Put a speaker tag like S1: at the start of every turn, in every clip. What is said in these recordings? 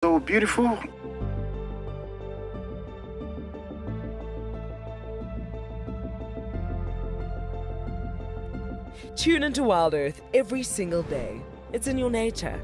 S1: So beautiful.
S2: Tune into WildEarth every single day. It's in your nature.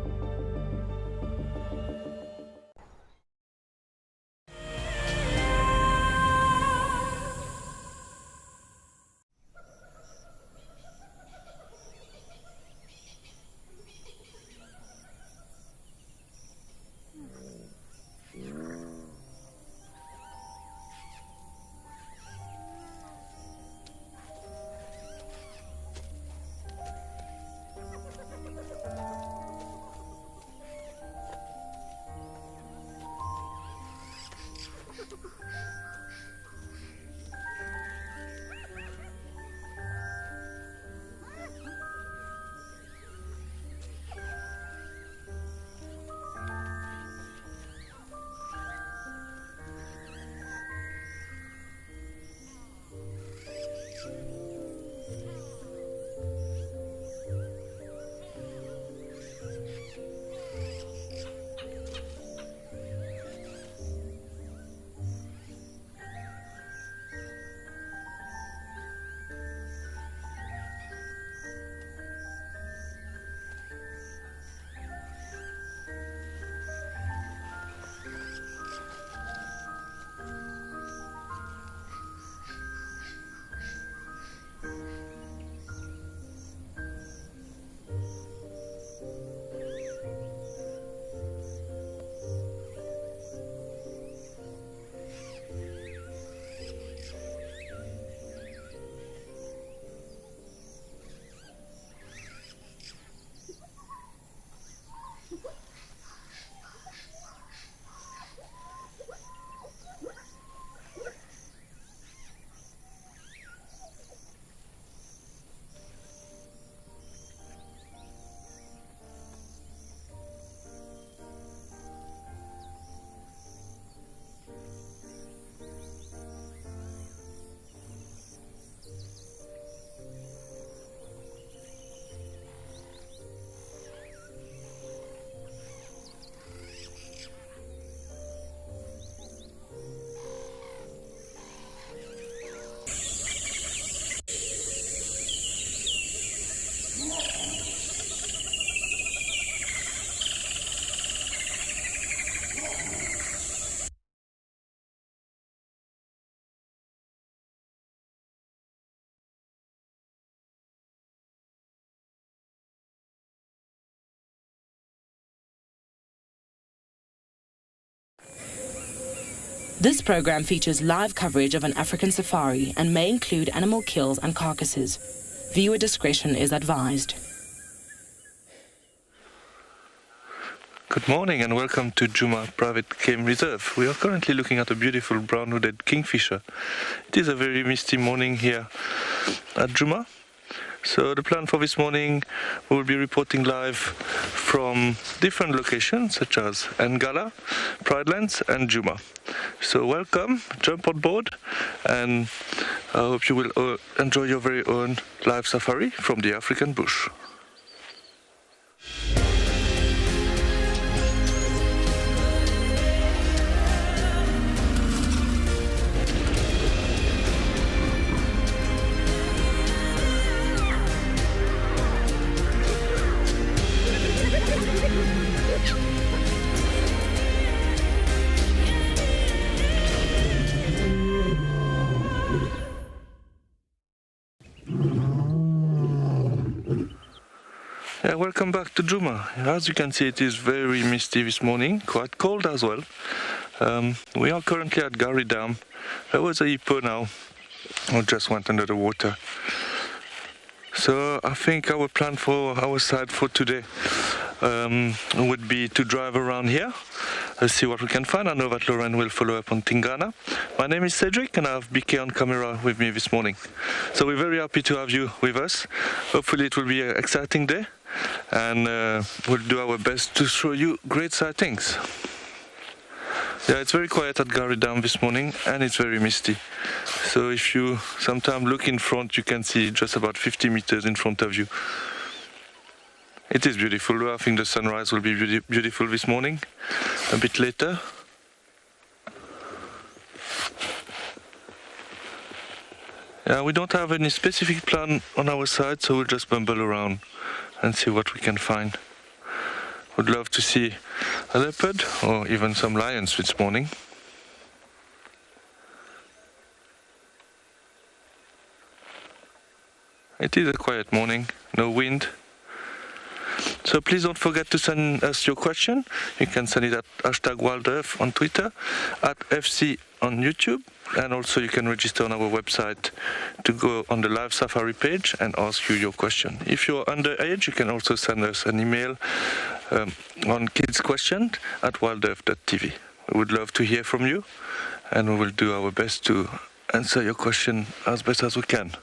S3: This program features live coverage of an African safari and may include animal kills and carcasses. Viewer discretion is advised.
S4: Good morning and welcome to Juma Private Game Reserve. We are currently looking at a beautiful brown-hooded kingfisher. It is a very misty morning here at Juma. So the plan for this morning, we will be reporting live from different locations such as Ngala, Pride and Juma. So welcome, jump on board, and I hope you will enjoy your very own live safari from the African bush. Welcome back to Juma. As you can see, it is very misty this morning, quite cold as well. We are currently at Gari Dam. There was a hippo now, who just went under the water. So I think our plan for our side for today would be to drive around here, see what we can find. I know that Lauren will follow up on Tengana. My name is Cedric and I have BK on camera with me this morning. So we're very happy to have you with us. Hopefully it will be an exciting day, and we'll do our best to show you great sightings. Yeah, it's very quiet at Gari Dam this morning and it's very misty. So if you sometimes look in front, you can see just about 50 meters in front of you. It is beautiful. I think the sunrise will be beautiful this morning, a bit later. Yeah, we don't have any specific plan on our side, so we'll just bumble around and see what we can find. Would love to see a leopard or even some lions this morning. It is a quiet morning, no wind. So please don't forget to send us your question. You can send it at #WildEarth on Twitter, at FC on YouTube, and also you can register on our website to go on the live Safari page and ask you your question. If you're underage, you can also send us an email on kidsquestion@wildearth.tv. We would love to hear from you, and we will do our best to answer your question as best as we can.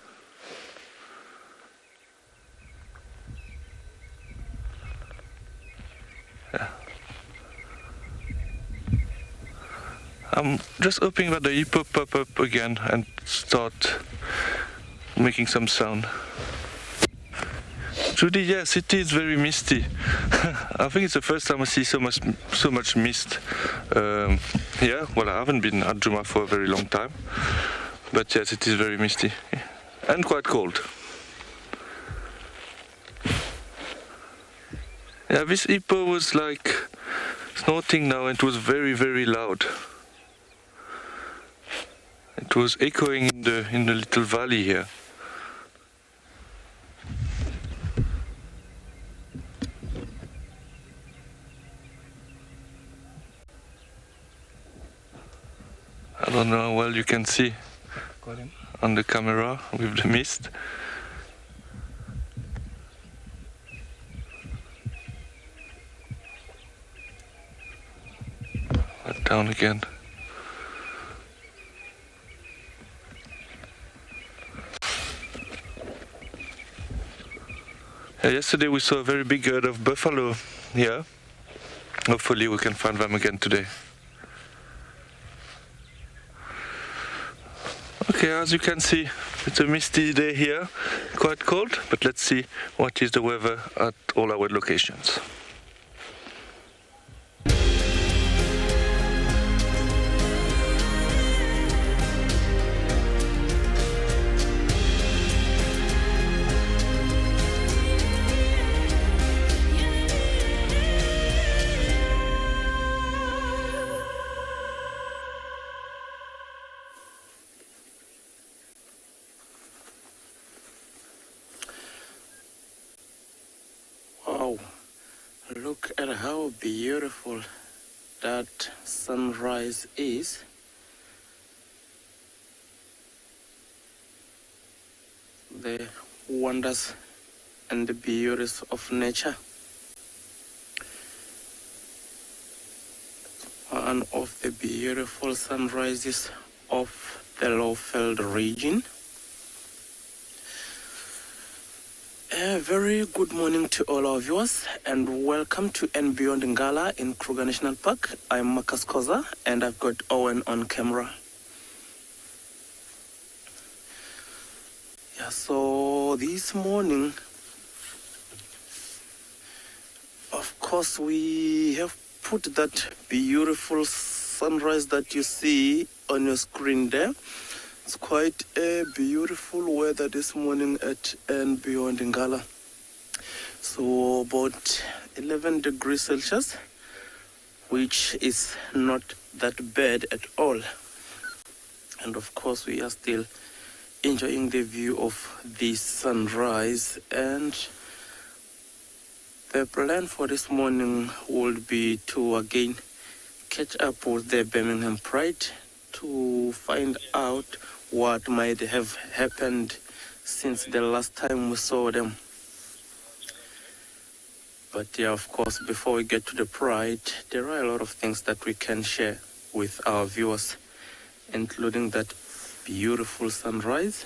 S4: I'm just hoping that the hippo pop up again and start making some sound. Judy, yes, it is very misty. I think it's the first time I see so much mist. Yeah, well, I haven't been at Juma for a very long time, but yes, it is very misty and quite cold. Yeah, this hippo was like snorting now, and it was very, very loud. It was echoing in the little valley here. I don't know how well you can see on the camera with the mist. But down again. Yesterday we saw a very big herd of buffalo here. Hopefully we can find them again today. Okay, as you can see, it's a misty day here, quite cold, but let's see what is the weather at all our locations.
S1: Wow, look at how beautiful that sunrise is. The wonders and the beauties of nature. One of the beautiful sunrises of the Lowveld region. A very good morning to all our viewers, and welcome to andBeyond Ngala in Kruger National Park. I'm Marcus Koza, and I've got Owen on camera. Yeah, so this morning, of course, we have put that beautiful sunrise that you see on your screen there. It's quite a beautiful weather this morning at andBeyond Ngala. So about 11 degrees Celsius, which is not that bad at all. And of course, we are still enjoying the view of the sunrise. And the plan for this morning would be to again catch up with the Birmingham Pride to find out what might have happened since the last time we saw them. But yeah, of course, before we get to the Pride, there are a lot of things that we can share with our viewers, including that beautiful sunrise.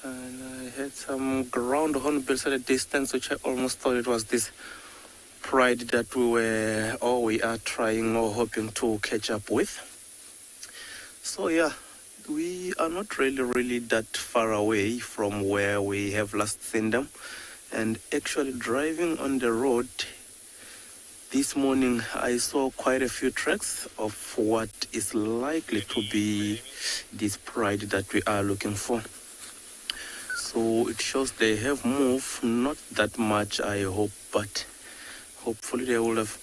S1: And I had some ground hornbills at a distance, which I almost thought it was this pride that we are trying or hoping to catch up with. So yeah, we are not really that far away from where we have last seen them, and actually driving on the road this morning I saw quite a few tracks of what is likely to be this pride that we are looking for. So it shows they have moved, not that much I hope, but hopefully they will have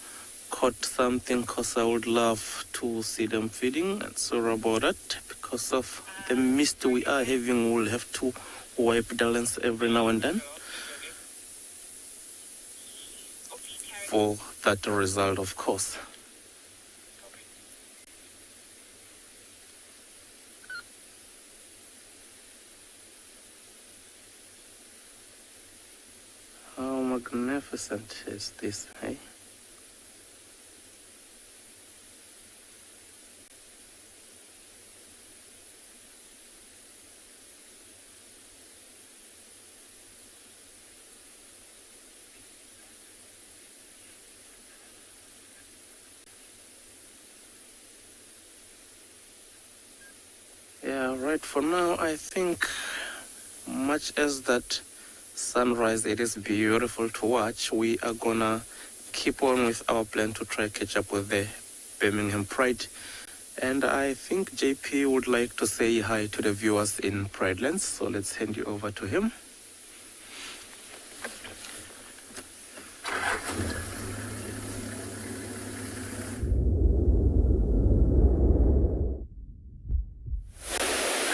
S1: caught something, because I would love to see them feeding. And sorry about that, because of the mist we are having, we'll have to wipe the lens every now and then for that result, of course. How magnificent is this, eh? Yeah, right. For now, I think much as that sunrise, it is beautiful to watch. We are gonna keep on with our plan to try catch up with the Birmingham Pride. And I think JP would like to say hi to the viewers in Pridelands. So let's hand you over to him.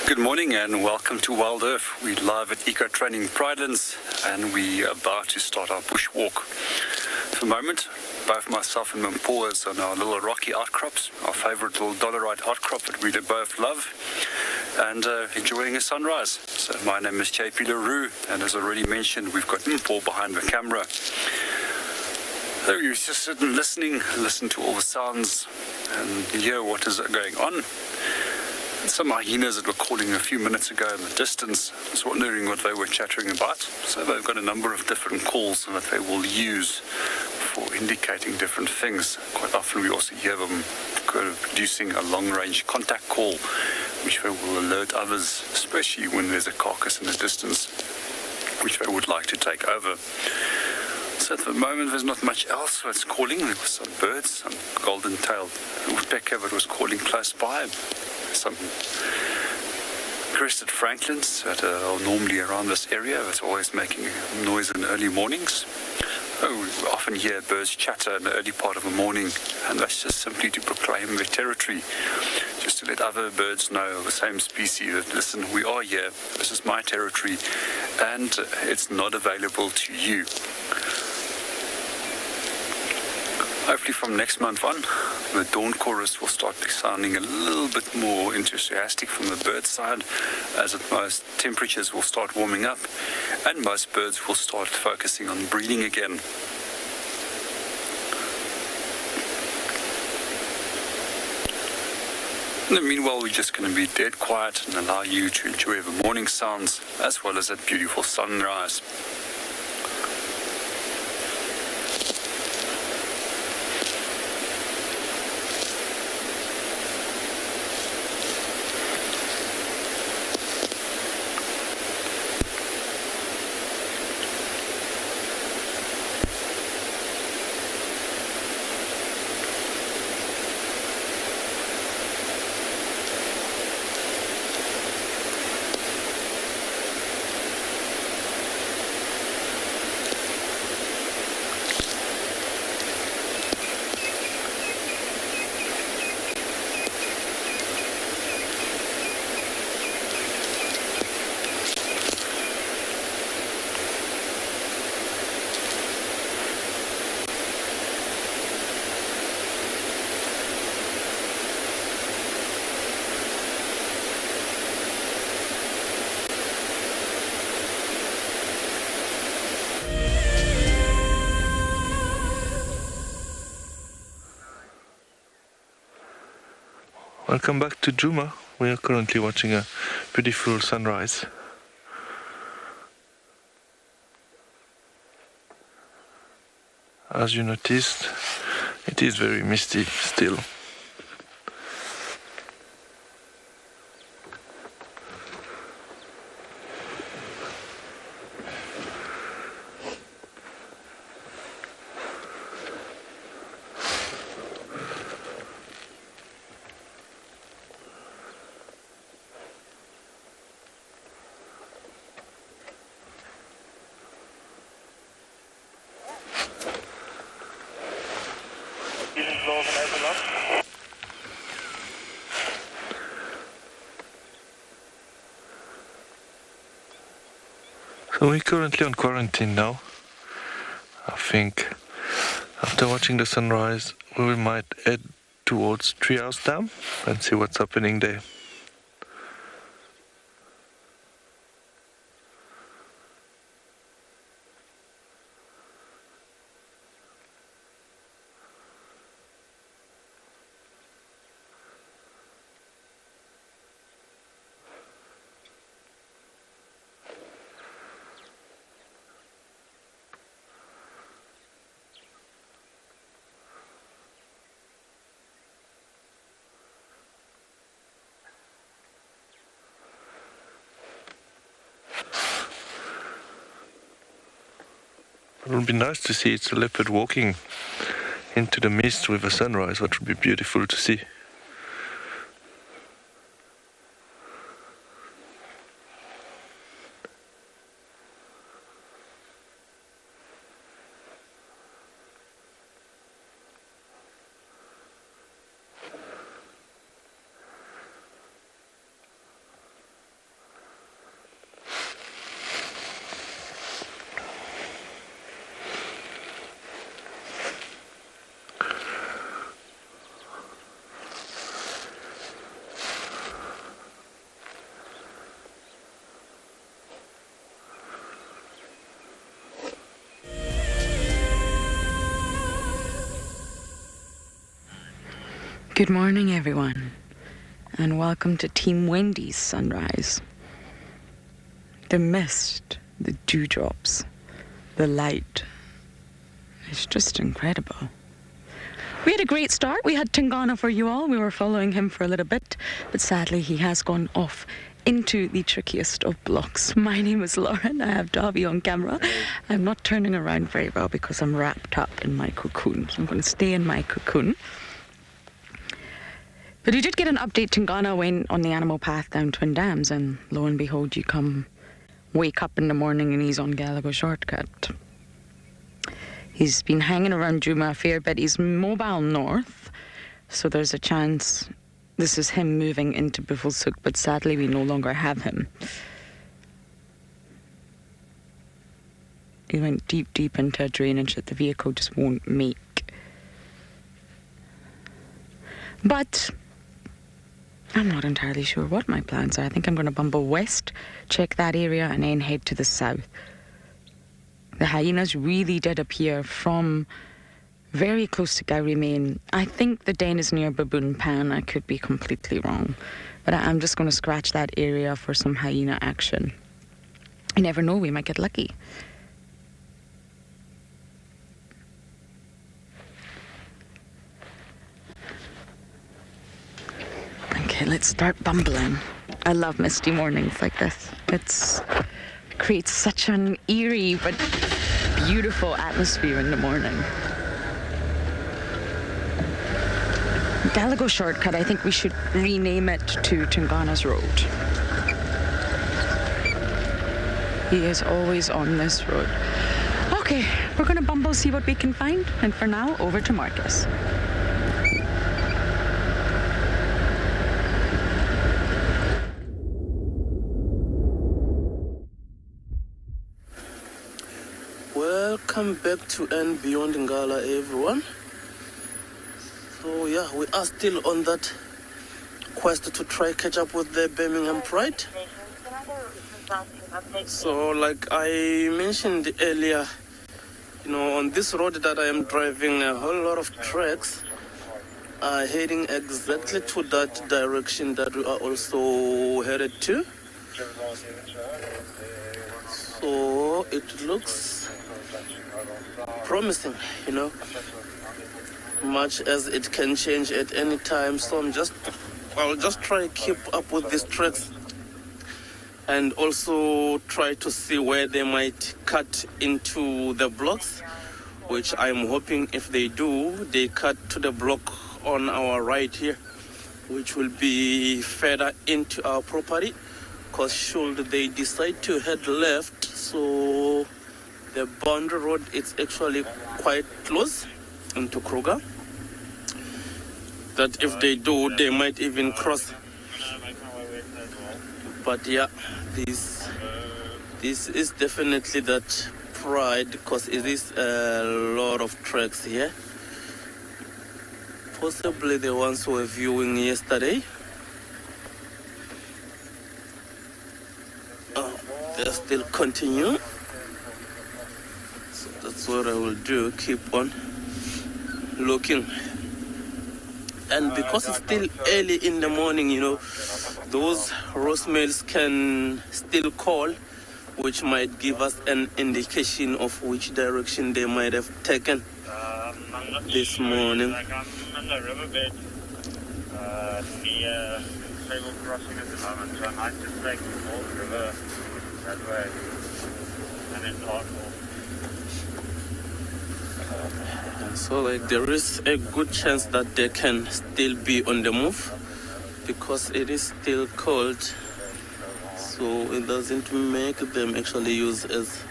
S5: Good morning and welcome to WildEarth. We're live at Eco Training Pridelands and we are about to start our bushwalk. For the moment, both myself and Mimpo is on our little rocky outcrops, our favourite little dolerite outcrop that we both love, and enjoying a sunrise. So my name is JP LaRue, and as already mentioned, we've got Mimpo behind the camera. So you just sit and listen to all the sounds and hear what is going on. Some hyenas that were calling a few minutes ago in the distance, I was wondering what they were chattering about. So they've got a number of different calls that they will use for indicating different things. Quite often we also hear them producing a long-range contact call, which they will alert others, especially when there's a carcass in the distance, which they would like to take over. So at the moment there's not much else that's calling. There was some birds, some golden-tailed woodpecker that was calling close by. Some crested franklins that are normally around this area, that's always making noise in the early mornings. We often hear birds chatter in the early part of the morning, and that's just simply to proclaim their territory, just to let other birds know of the same species that, listen, we are here, this is my territory, and it's not available to you. Hopefully from next month on, the dawn chorus will start sounding a little bit more enthusiastic from the bird side, as most temperatures will start warming up and most birds will start focusing on breeding again. And meanwhile, we're just going to be dead quiet and allow you to enjoy the morning sounds as well as that beautiful sunrise.
S4: Welcome back to Juma. We are currently watching a beautiful sunrise. as you noticed, it is very misty still. So we're currently on quarantine now. I think after watching the sunrise, we might head towards Treehouse Dam and see what's happening there. It would be nice to see it's a leopard walking into the mist with a sunrise. That would be beautiful to see.
S6: Good morning, everyone, and welcome to Team Wendy's sunrise. The mist, the dewdrops, the light. It's just incredible. We had a great start. We had Tengana for you all. We were following him for a little bit, but sadly he has gone off into the trickiest of blocks. My name is Lauren. I have Sabi on camera. I'm not turning around very well because I'm wrapped up in my cocoon. So I'm going to stay in my cocoon. But we did get an update. Tengana went on the animal path down Twin Dams, and lo and behold, you come wake up in the morning and he's on Gallagher Shortcut. He's been hanging around Juma a fair bit. He's mobile north, so there's a chance this is him moving into Buffelshoek, but sadly we no longer have him. He went deep into a drainage that the vehicle just won't make. But I'm not entirely sure what my plans are. I think I'm going to bumble west, check that area, and then head to the south. The hyenas really did appear from very close to Gowrie Main. I think the den is near Baboon Pan. I could be completely wrong. But I'm just going to scratch that area for some hyena action. You never know, we might get lucky. Okay, let's start bumbling. I love misty mornings like this. It creates such an eerie but beautiful atmosphere in the morning. Gallagher Shortcut, I think we should rename it to Tengana's Road. He is always on this road. Okay, we're going to bumble, see what we can find. And for now, over to Marcus.
S1: Welcome back to andBeyond Ngala, everyone. So yeah, we are still on that quest to try catch up with the Birmingham Pride. So like I mentioned earlier, you know, on this road that I am driving, a whole lot of trucks are heading exactly to that direction that we are also headed to. So it looks promising, you know, much as it can change at any time. So I'll just try to keep up with these tracks and also try to see where they might cut into the blocks, which I'm hoping if they do, they cut to the block on our right here, which will be further into our property, because should they decide to head left, so the boundary road is actually quite close into Kruger, that if they do, they might even cross. But yeah, this is definitely that pride, because it is a lot of tracks here. Possibly the ones who were viewing yesterday. Oh, they still continue. So that's what I will do, keep on looking. And because it's still early in the morning, you know, those roast males can still call, which might give us an indication of which direction they might have taken this morning.
S7: I'm on the riverbed near Sable Crossing at the moment, so I might just take the Old River that way and then hardcore.
S1: So like there is a good chance that they can still be on the move, because it is still cold, so it doesn't make them actually use as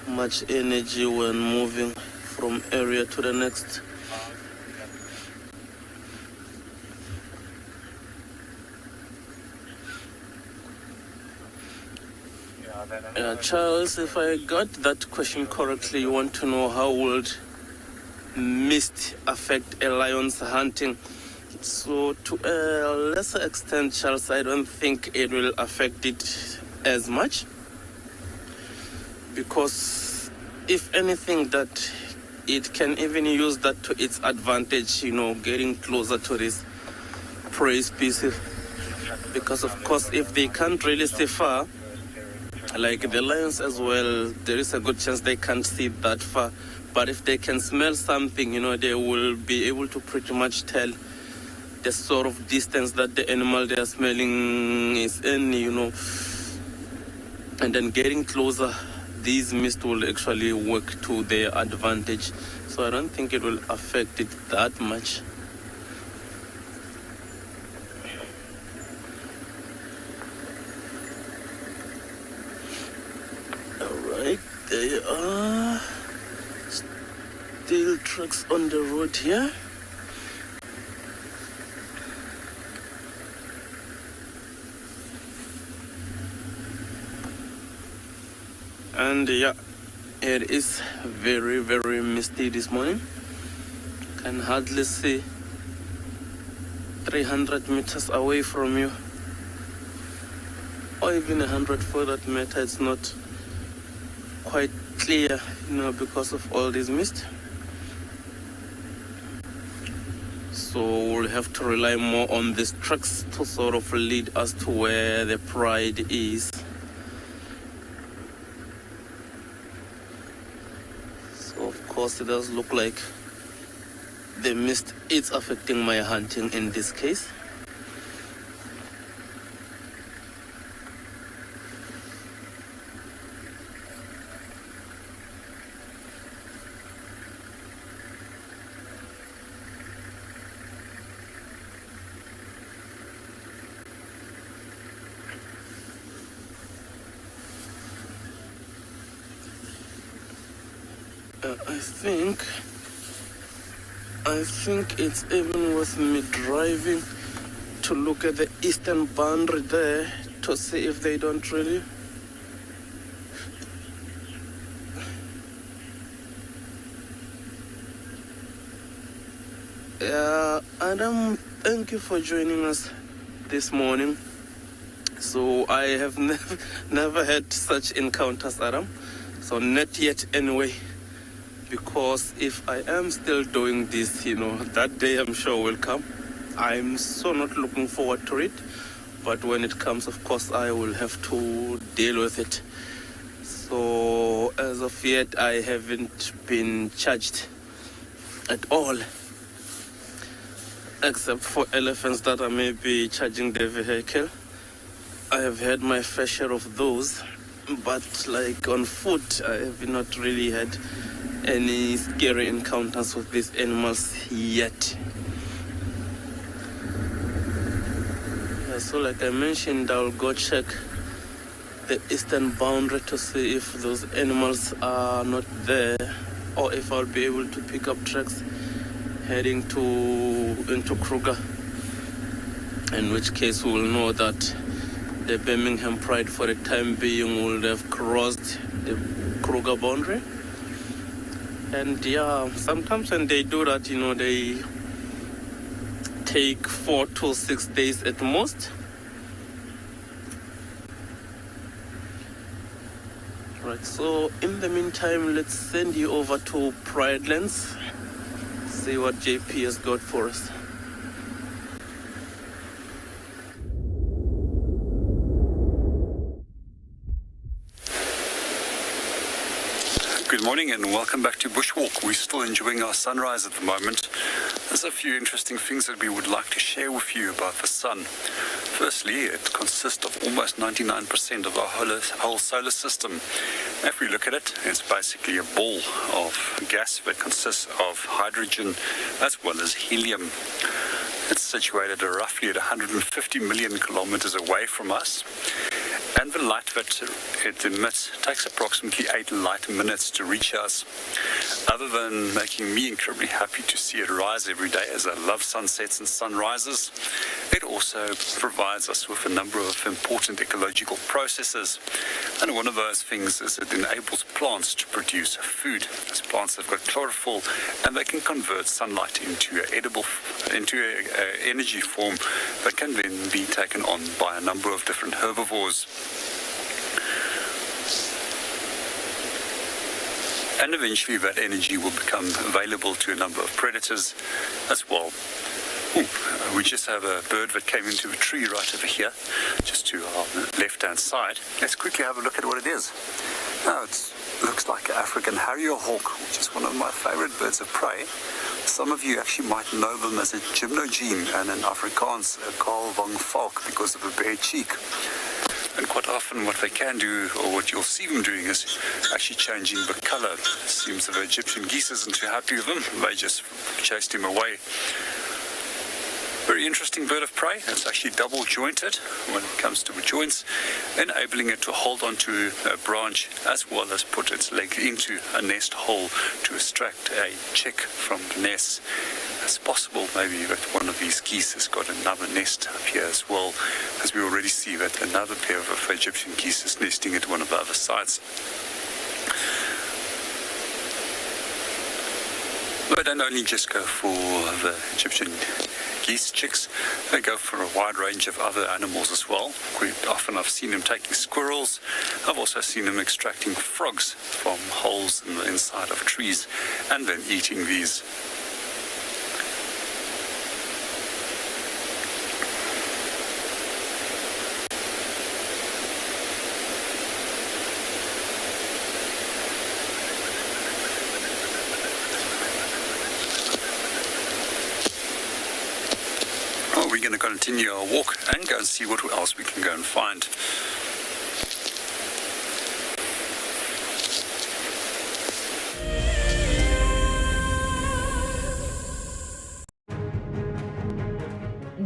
S1: much energy when moving from area to the next. Charles, if I got that question correctly, you want to know how would mist affect a lion's hunting? So to a lesser extent, Charles, I don't think it will affect it as much, because if anything, that it can even use that to its advantage, you know, getting closer to this prey species, because of course if they can't really see far, like the lions as well, there is a good chance they can't see that far. But if they can smell something, you know, they will be able to pretty much tell the sort of distance that the animal they are smelling is in, you know. And then getting closer, these mist will actually work to their advantage. So I don't think it will affect it that much. Alright, there are still trucks on the road here. And yeah, it is very, very misty this morning. Can hardly see 300 meters away from you, or even 100 for that matter. It's not quite clear, you know, because of all this mist. So we'll have to rely more on these trucks to sort of lead us to where the pride is. So of course it does look like the mist is affecting my hunting in this case. I think it's even worth me driving to look at the eastern boundary there to see if they don't really. Adam, thank you for joining us this morning. So I have never had such encounters, Adam. So not yet anyway. Because if I am still doing this, you know, that day I'm sure will come. I'm so not looking forward to it. But when it comes, of course, I will have to deal with it. So as of yet, I haven't been charged at all, except for elephants that I may be charging the vehicle. I have had my fair share of those, but like on foot, I have not really had any scary encounters with these animals yet. Yeah, so like I mentioned, I'll go check the eastern boundary to see if those animals are not there, or if I'll be able to pick up tracks heading into Kruger, in which case we will know that the Birmingham Pride for the time being will have crossed the Kruger boundary. And yeah, sometimes when they do that, they take 4 to 6 days at most. Right, so in the meantime, let's send you over to Pridelands, see what JP has got for us.
S5: Good morning and welcome back to Bushwalk. We're still enjoying our sunrise at the moment. There's a few interesting things that we would like to share with you about the sun. Firstly, it consists of almost 99% of our whole solar system. If we look at it, it's basically a ball of gas that consists of hydrogen as well as helium. It's situated roughly at 150 million kilometers away from us. And the light that it emits takes approximately 8 light minutes to reach us. Other than making me incredibly happy to see it rise every day, as I love sunsets and sunrises, it also provides us with a number of important ecological processes. And one of those things is it enables plants to produce food. As plants have got chlorophyll, and they can convert sunlight into an energy form that can then be taken on by a number of different herbivores. And eventually that energy will become available to a number of predators as well. We just have a bird that came into the tree right over here, just to our left-hand side. Let's quickly have a look at what it is. Now, it looks like an African harrier hawk, which is one of my favorite birds of prey. Some of you actually might know them as a gymnogene, and in Afrikaans a kalwangvalk, because of a bare cheek. And quite often what they can do, or what you'll see them doing, is actually changing the color. It seems the Egyptian geese isn't too happy with them. They just chased him away. Very interesting bird of prey. It's actually double jointed when it comes to the joints, enabling it to hold onto a branch as well as put its leg into a nest hole to extract a chick from the nest. It's possible maybe that one of these geese has got another nest up here as well, as we already see that another pair of Egyptian geese is nesting at one of the other sides. They don't only just go for the Egyptian geese chicks, they go for a wide range of other animals as well. Quite often I've seen them taking squirrels. I've also seen them extracting frogs from holes in the inside of trees and then eating these. We're going to continue our walk and go and see what else we can go and find.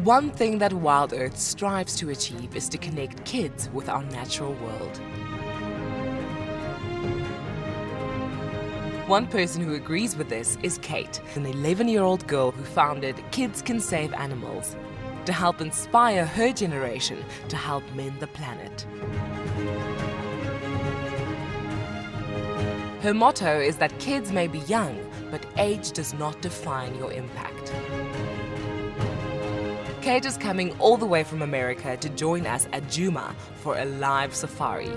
S2: One thing that WildEarth strives to achieve is to connect kids with our natural world. One person who agrees with this is Kate, an 11-year-old girl who founded Kids Can Save Animals to help inspire her generation to help mend the planet. Her motto is that kids may be young, but age does not define your impact. Kate is coming all the way from America to join us at Juma for a live safari.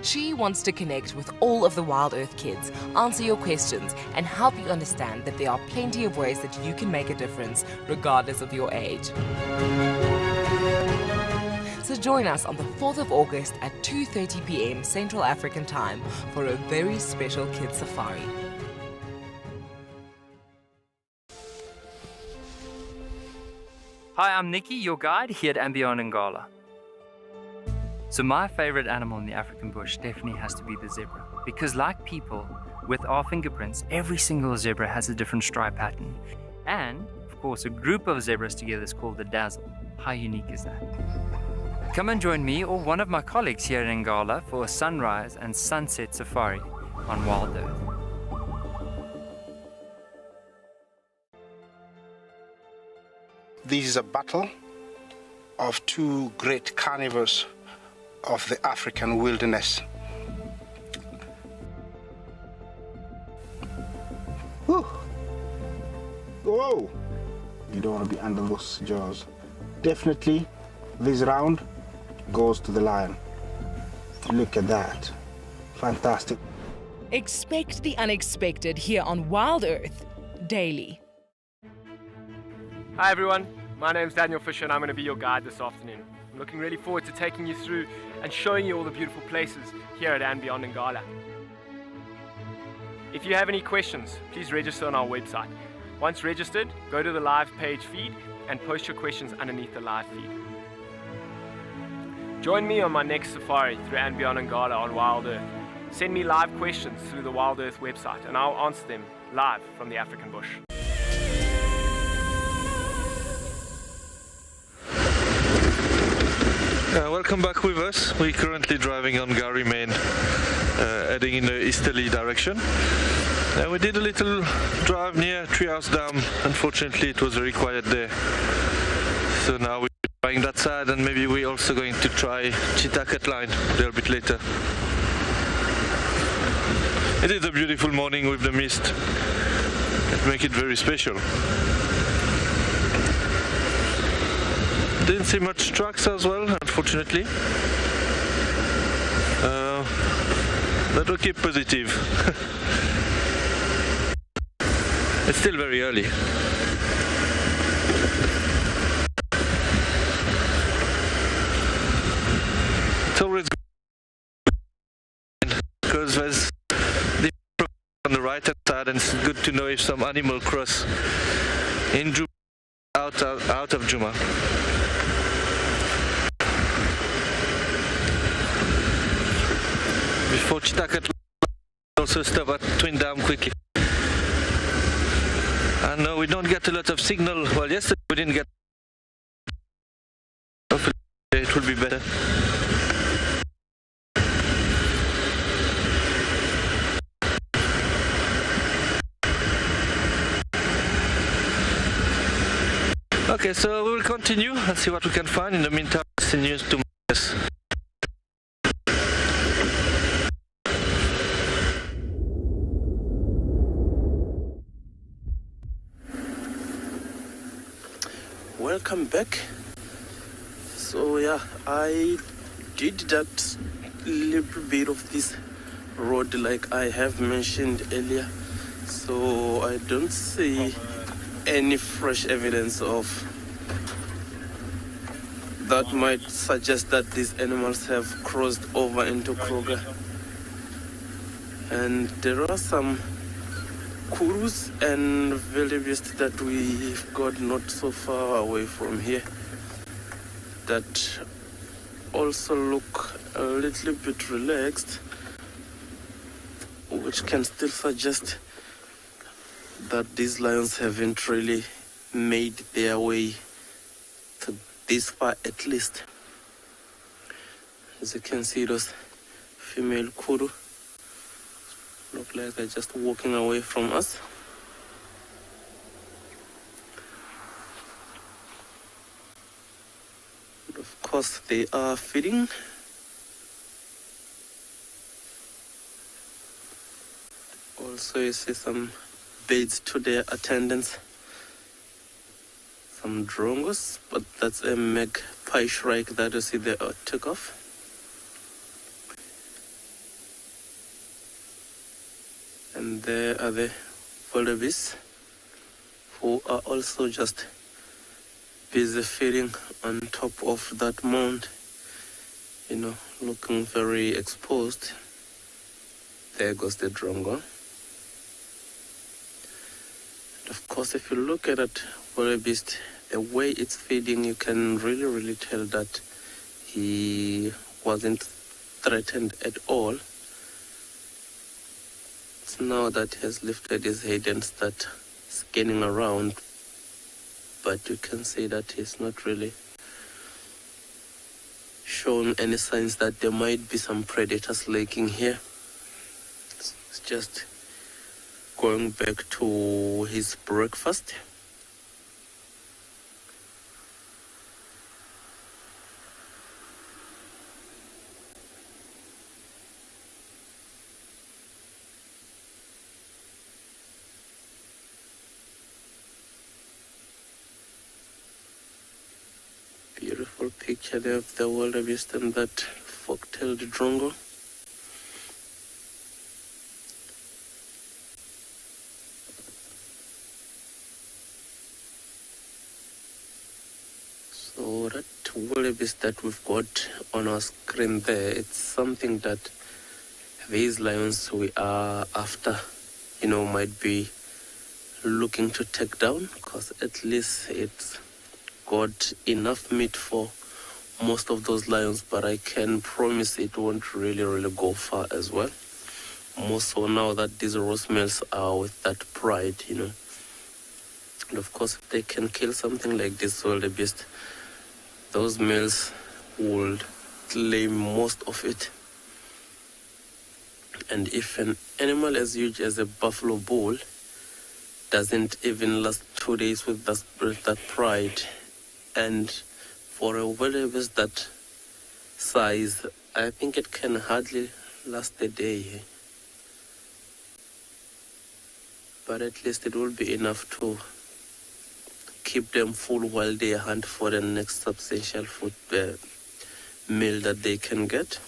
S2: She wants to connect with all of the WildEarth kids, answer your questions, and help you understand that there are plenty of ways that you can make a difference regardless of your age. So join us on the 4th of August at 2:30 p.m. Central African Time for a very special kids safari.
S8: Hi, I'm Nikki, your guide here at andBeyond in Ngala. So my favorite animal in the African bush definitely has to be the zebra, because like people, with our fingerprints, every single zebra has a different stripe pattern. And, of course, a group of zebras together is called the dazzle. How unique is that? Come and join me or one of my colleagues here in Ngala for a sunrise and sunset safari on WildEarth.
S9: This is a battle of two great carnivores of the African wilderness. Whew. Whoa! You don't want to be under those jaws. Definitely, this round goes to the lion. Look at that. Fantastic.
S2: Expect the unexpected here on WildEarth daily.
S10: Hi everyone, my name's Daniel Fisher and I'm going to be your guide this afternoon. I'm looking really forward to taking you through and showing you all the beautiful places here at andBeyond in Ngala. If you have any questions, please register on our website. Once registered, go to the live page feed and post your questions underneath the live feed. Join me on my next safari through andBeyond in Ngala on WildEarth. Send me live questions through the WildEarth website and I'll answer them live from the African bush.
S4: Welcome back with us. We're currently driving on Gary Main, heading in the easterly direction. We did a little drive near Treehouse Dam. Unfortunately, it was very quiet there. So now we're trying that side, and maybe we're also going to try Chitakat Line a little bit later. It is a beautiful morning with the mist. It makes it very special. Didn't see much trucks as well, unfortunately. But we'll keep positive. It's still very early. It's always good because there's the on the right hand side, and it's good to know if some animal cross in Juma, out of Juma. Before Chitakat, also stop at Twin Dam quickly. I know we don't get a lot of signal. Well, yesterday we didn't get. Hopefully it will be better. Okay, so we will continue and see what we can find. In the meantime, it's the news to us.
S1: Welcome back. So yeah, I did that little bit of this road like I have mentioned earlier. So I don't see any fresh evidence of that might suggest that these animals have crossed over into Kruger. And there are some kurus and wildebeest that we've got not so far away from here that also look a little bit relaxed, which can still suggest that these lions haven't really made their way to this far at least. As you can see, those female kuru look like they're just walking away from us. But of course, they are feeding. Also, you see some baits to their attendants. Some drongos, but that's a magpie shrike that you see they took off. And there are the wildebeest who are also just busy feeding on top of that mound. looking very exposed. There goes the drongo. And of course, if you look at that wildebeest, the way it's feeding, you can really tell that he wasn't threatened at all. It's now that he has lifted his head and start scanning around, but you can see that he's not really shown any signs that there might be some predators lurking here. It's just going back to his breakfast. Beautiful picture there of the wildebeest and that fork-tailed drongo. So that wildebeest that we've got on our screen there, it's something that these lions we are after, might be looking to take down, because at least it's got enough meat for most of those lions, but I can promise it won't really go far as well. More so now that these roast males are with that pride, And of course, if they can kill something like this wildebeest, those males would claim most of it. And if an animal as huge as a buffalo bull doesn't even last 2 days with that pride, and for a wildebeest that size, I think it can hardly last a day. But at least it will be enough to keep them full while they hunt for the next substantial food meal that they can get.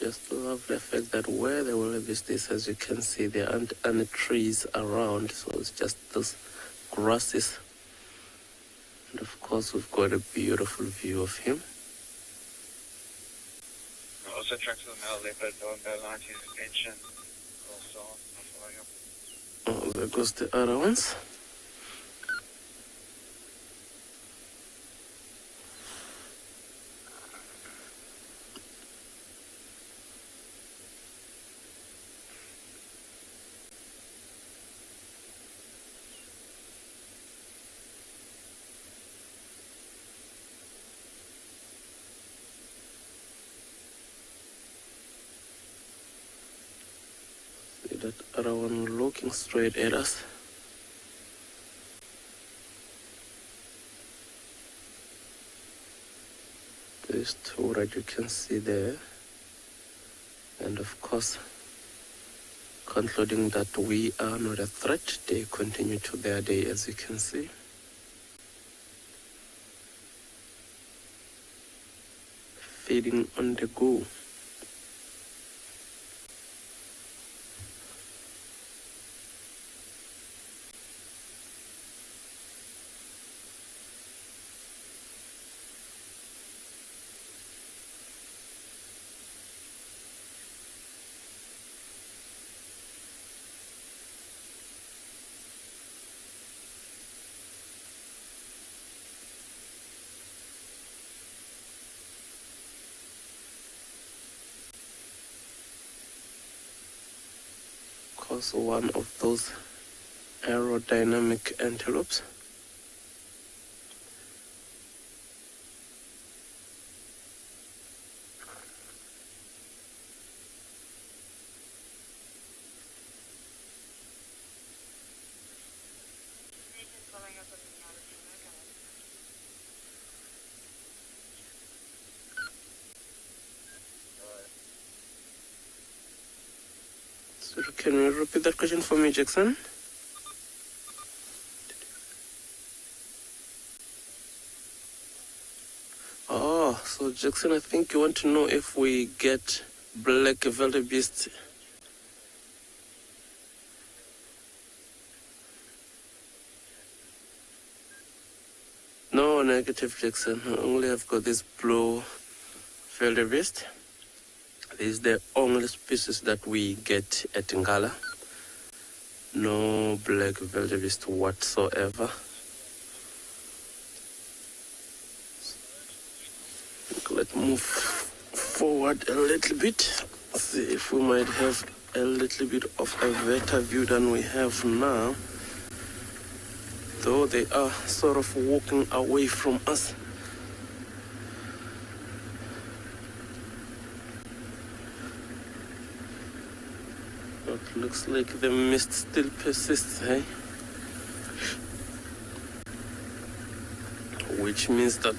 S1: Just love the fact that where the wildebeest is, as you can see, there aren't any trees around, so it's just those grasses. And of course, we've got a beautiful view of him.
S7: Also tracks the male leopard on the line to his attention.
S1: Oh, there goes the other ones. That other one looking straight at us. There's two that you can see there. And of course, concluding that we are not a threat, they continue to their day, as you can see. Feeding on the go. Also one of those aerodynamic antelopes. So can you repeat that question for me, Jackson? Oh, Oh, so Jackson, I think you want to know if we get black wildebeest. No, negative, Jackson. I only have got this blue wildebeest. This is the only species that we get at Ngala. No black wildebeest whatsoever. Let's move forward a little bit. See if we might have a little bit of a better view than we have now. Though they are sort of walking away from us. It looks like the mist still persists, eh? Which means that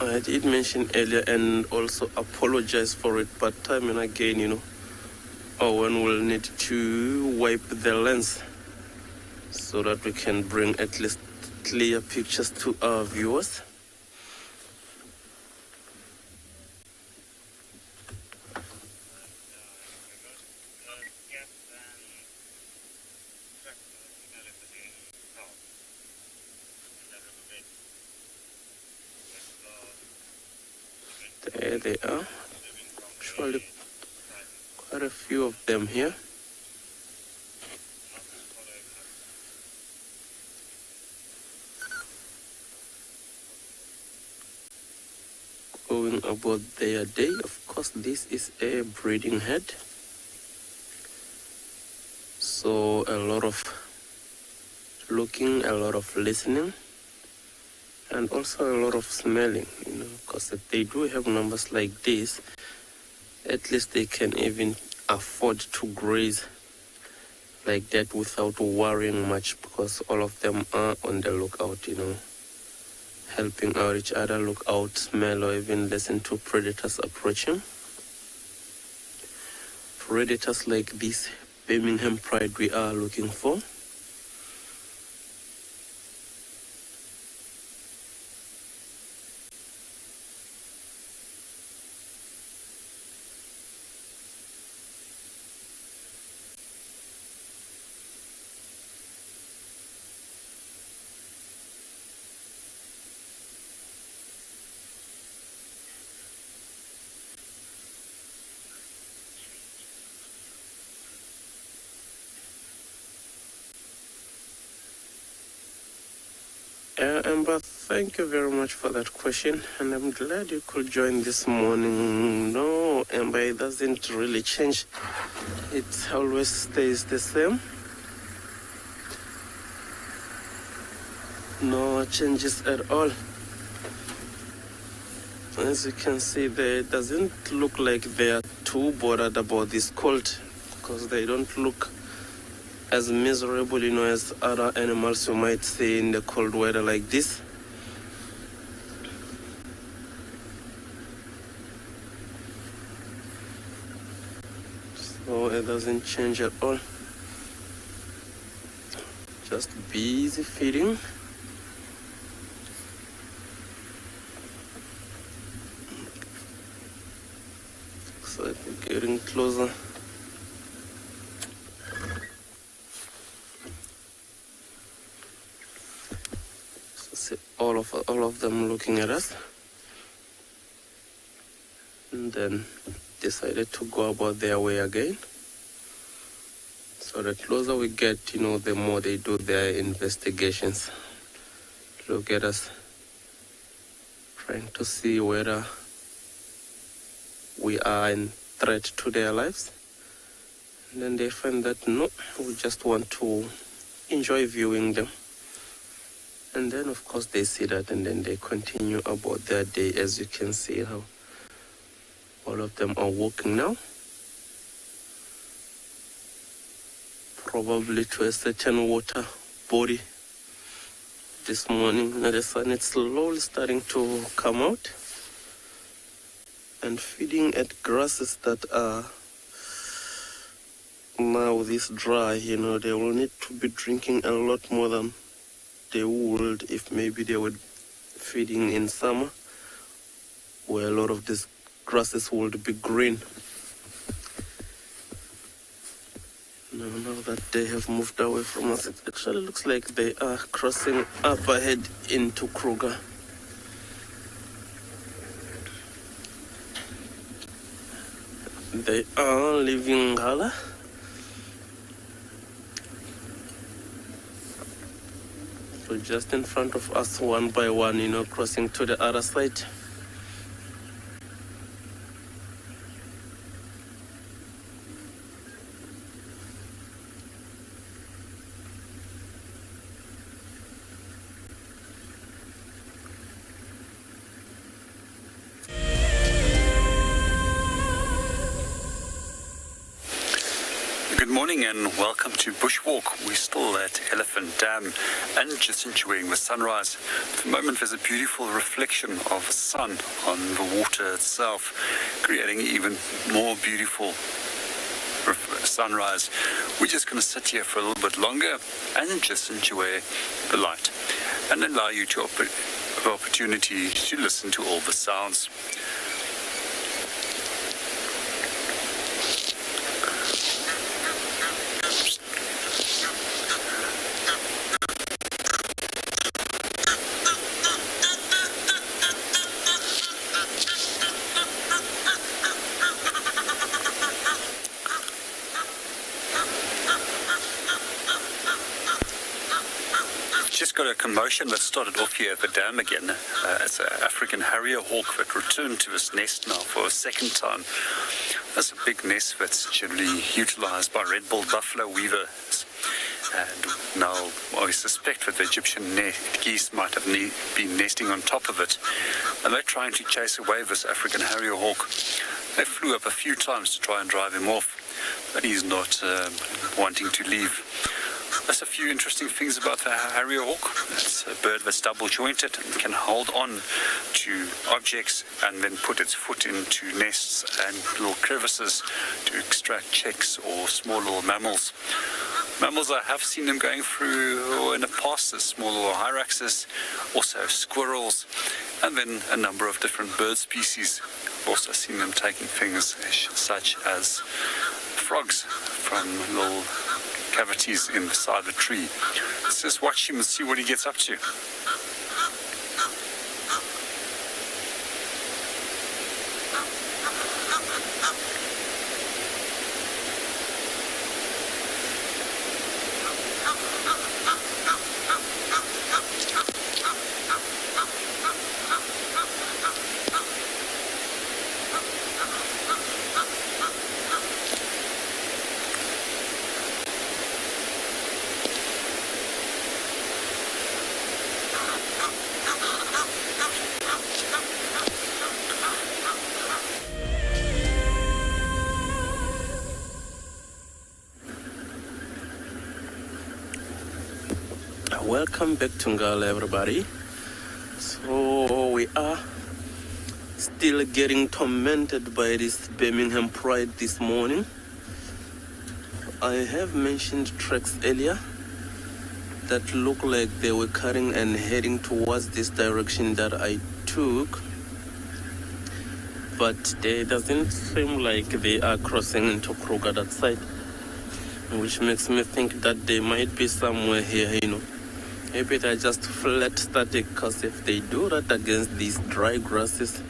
S1: I did mention earlier and also apologize for it, but time and again, you know, Owen will need to wipe the lens so that we can bring at least clear pictures to our viewers. There they are. Actually, quite a few of them here. Going about their day. Of course, this is a breeding head. So a lot of looking, a lot of listening. And also a lot of smelling, you know, because if they do have numbers like this, at least they can even afford to graze like that without worrying much, because all of them are on the lookout, you know, helping out each other, look out, smell, or even listen to predators approaching. Predators like this Birmingham Pride we are looking for. Amber, thank you very much for that question, and I'm glad you could join this morning. No, Amber, it doesn't really change. It always stays the same. No changes at all. As you can see there, it doesn't look like they are too bothered about this cold, because they don't look as miserable, you know, as other animals you might see in the cold weather like this. So it doesn't change at all. Just busy feeding. So we're getting closer. All of them looking at us, and then decided to go about their way again. So the closer we get, you know, the more they do their investigations. Look at us, trying to see whether we are in threat to their lives. And then they find that no, we just want to enjoy viewing them. And then, of course, they see that, and then they continue about their day. As you can see how all of them are walking now. Probably to a certain water body this morning. Now the sun is slowly starting to come out and feeding at grasses that are now this dry. You know, they will need to be drinking a lot more than they would if maybe they were feeding in summer where a lot of these grasses would be green. Now that they have moved away from us, it actually looks like they are crossing up ahead into Kruger. They are leaving Ngala. So just in front of us, one by one, crossing to the other side.
S5: Good morning and welcome to Bushwalk. We're still at Elephant Dam and just enjoying the sunrise. At the moment there's a beautiful reflection of the sun on the water itself, creating even more beautiful sunrise. We're just going to sit here for a little bit longer and just enjoy the light and allow you to the opportunity to listen to all the sounds. Just got a commotion that started off here at the dam again. It's an African harrier hawk that returned to its nest now for a second time. That's a big nest that's generally utilized by red-billed buffalo weavers. And now I suspect that the Egyptian geese might have been nesting on top of it. And they're trying to chase away this African harrier hawk. They flew up a few times to try and drive him off, but he's not wanting to leave. There's a few interesting things about the harrier hawk. It's a bird that's double-jointed and can hold on to objects and then put its foot into nests and little crevices to extract chicks or small little mammals. Mammals, I have seen them going through in the past, the small little hyraxes, also squirrels, and then a number of different bird species. I've also seen them taking things such as frogs from little cavities in the side of the tree. Let's just watch him and see what he gets up to.
S1: Welcome back to Ngala, everybody. So we are still getting tormented by this Birmingham Pride this morning. I have mentioned tracks earlier that look like they were carrying and heading towards this direction that I took, but it doesn't seem like they are crossing into Kruger that side, which makes me think that they might be somewhere here, Maybe they're just flat static, because if they do that against these dry grasses,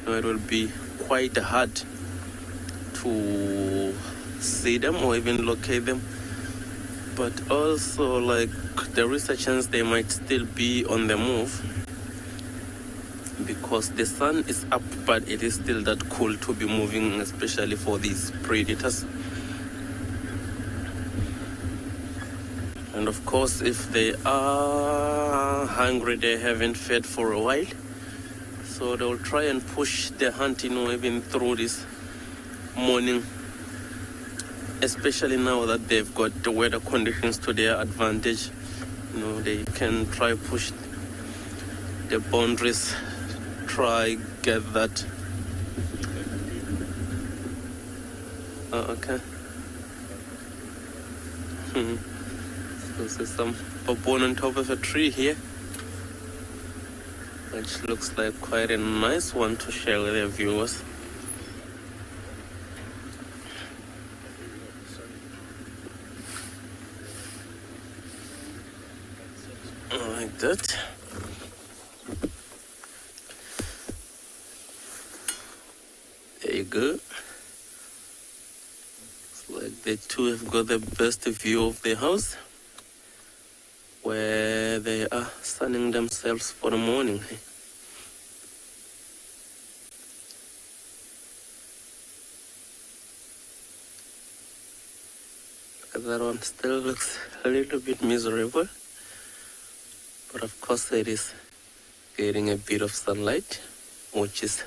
S1: it will be quite hard to see them or even locate them. But also, there is a chance they might still be on the move, because the sun is up, but it is still that cool to be moving, especially for these predators. And of course, if they are hungry, they haven't fed for a while, so they'll try and push the hunt, even through this morning, especially now that they've got the weather conditions to their advantage. They can try push the boundaries, try get that. Okay. There's some baboon on top of a tree here. which looks like quite a nice one to share with our viewers. Like that. There you go. It's like they too have got the best view of the house, where they are sunning themselves for the morning. That one still looks a little bit miserable, but of course it is getting a bit of sunlight, which is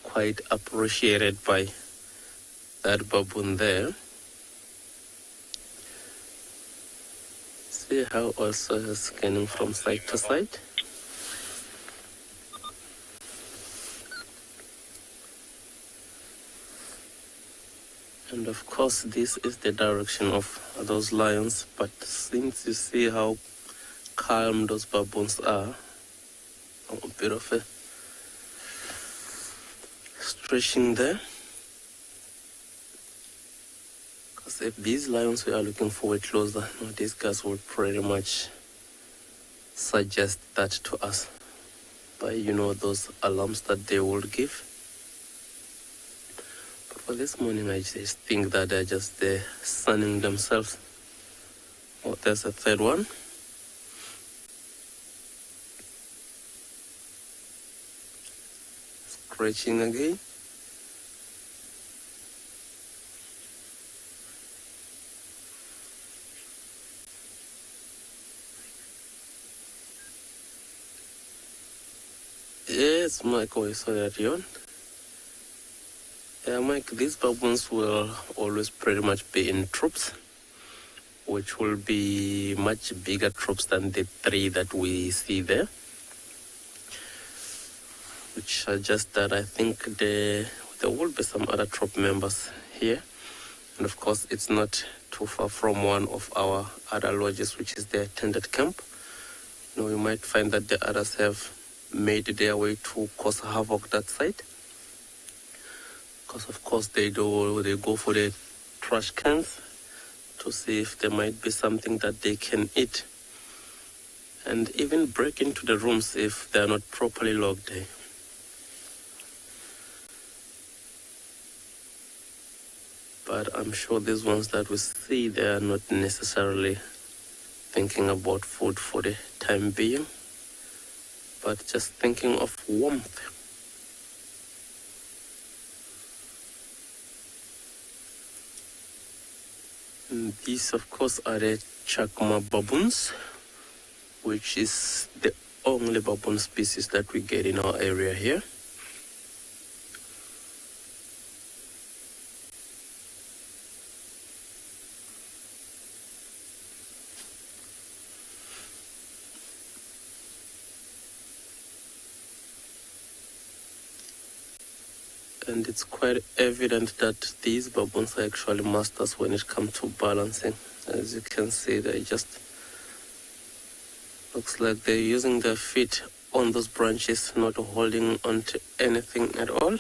S1: quite appreciated by that baboon there. See how also is scanning from side to side. And of course this is the direction of those lions, but since you see how calm those baboons are, a bit of a stretching there. Because if these lions we are looking forward closer, these guys will pretty much suggest that to us by, those alarms that they will give. But for this morning, I just think that they're just there sunning themselves. Oh, there's a third one. Scratching again. Yes, Mike, we saw that yon. Yeah, Mike, these baboons will always pretty much be in troops, which will be much bigger troops than the 3 that we see there. Which suggests that I think there will be some other troop members here. And of course, it's not too far from one of our other lodges, which is the tented camp. You might find that the others have made their way to cause havoc that side. Because of course they go for the trash cans to see if there might be something that they can eat. And even break into the rooms if they are not properly locked. But I'm sure these ones that we see, they are not necessarily thinking about food for the time being, but just thinking of warmth. And these, of course, are the Chakma baboons, which is the only baboon species that we get in our area here. And it's quite evident that these baboons are actually masters when it comes to balancing. As you can see, they just looks like they're using their feet on those branches, not holding onto anything at all.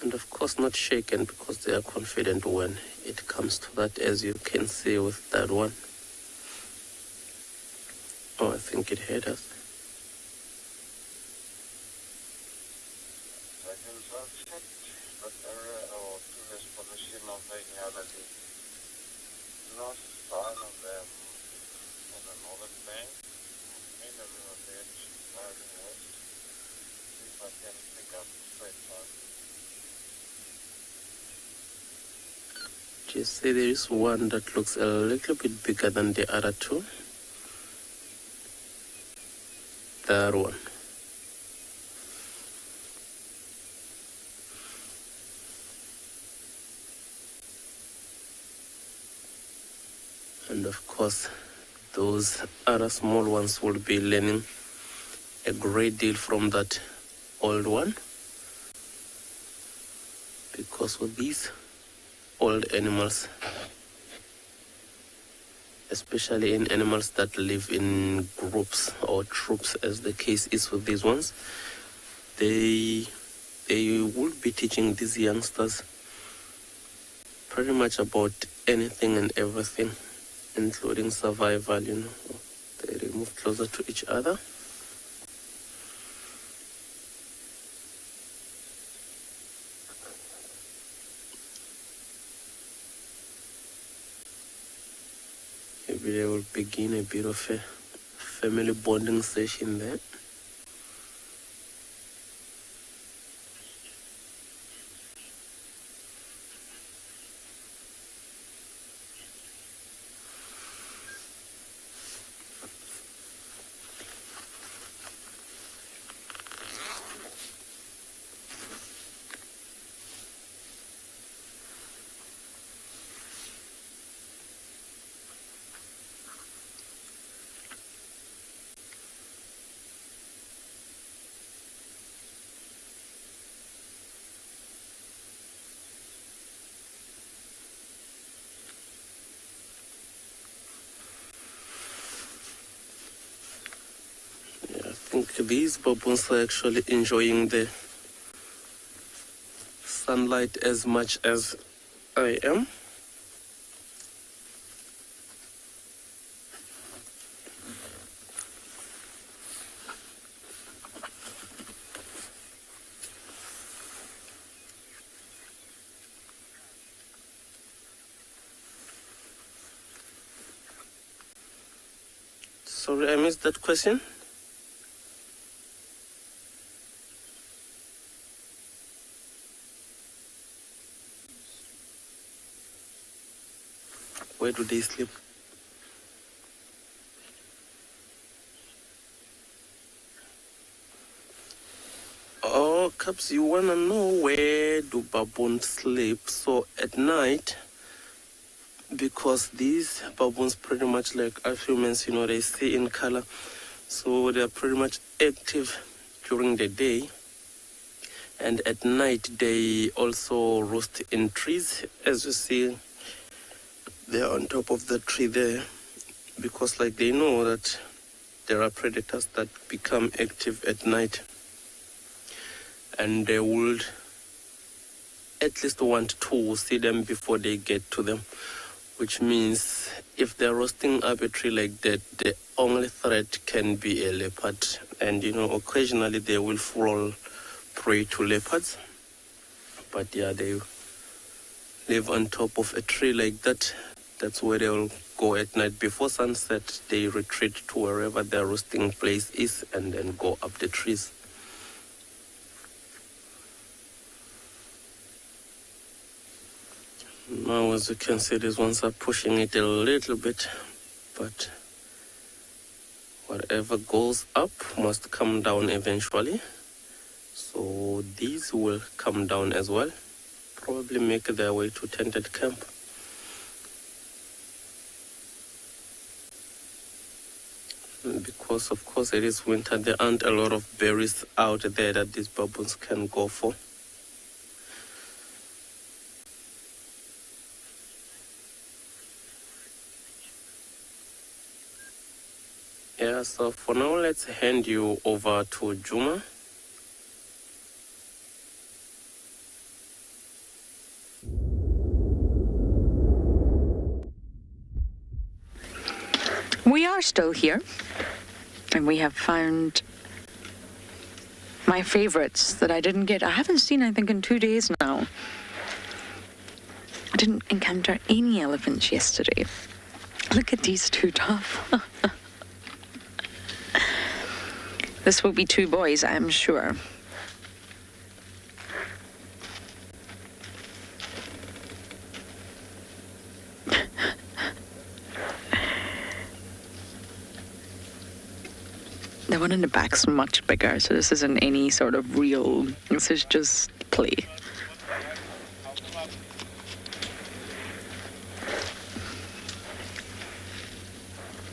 S1: And of course not shaken, because they are confident when it comes to that, as you can see with that one. Oh, I think it hit us. You see, there is one that looks a little bit bigger than the other two. That one. And of course, those other small ones will be learning a great deal from that old one. Because with these old animals, especially in animals that live in groups or troops, as the case is with these ones. They will be teaching these youngsters pretty much about anything and everything, including survival, They move closer to each other. Maybe they will begin a bit of a family bonding session there. I think these baboons are actually enjoying the sunlight as much as I am. Sorry, I missed that question. Where do they sleep? Oh, Caps, you wanna know where do baboons sleep? So at night, because these baboons pretty much like us humans, they see in color, so they're pretty much active during the day. And at night, they also roost in trees, as you see. They're on top of the tree there because they know that there are predators that become active at night, and they would at least want to see them before they get to them, which means if they're roasting up a tree like that, the only threat can be a leopard. And occasionally they will fall prey to leopards, but yeah, they live on top of a tree like that. That's where they'll go at night. Before sunset, they retreat to wherever their roosting place is and then go up the trees. Now, as you can see, these ones are pushing it a little bit, but whatever goes up must come down eventually. So these will come down as well, probably make their way to tented camp. Because of course it is winter, there aren't a lot of berries out there that these baboons can go for. Yeah, so for now let's hand you over to Juma.
S6: We are still here, and we have found my favorites that I haven't seen, I think, in 2 days now. I didn't encounter any elephants yesterday. Look at these two tough. This will be two boys, I'm sure. The one in the back's much bigger, so this isn't any sort of real, this is just play.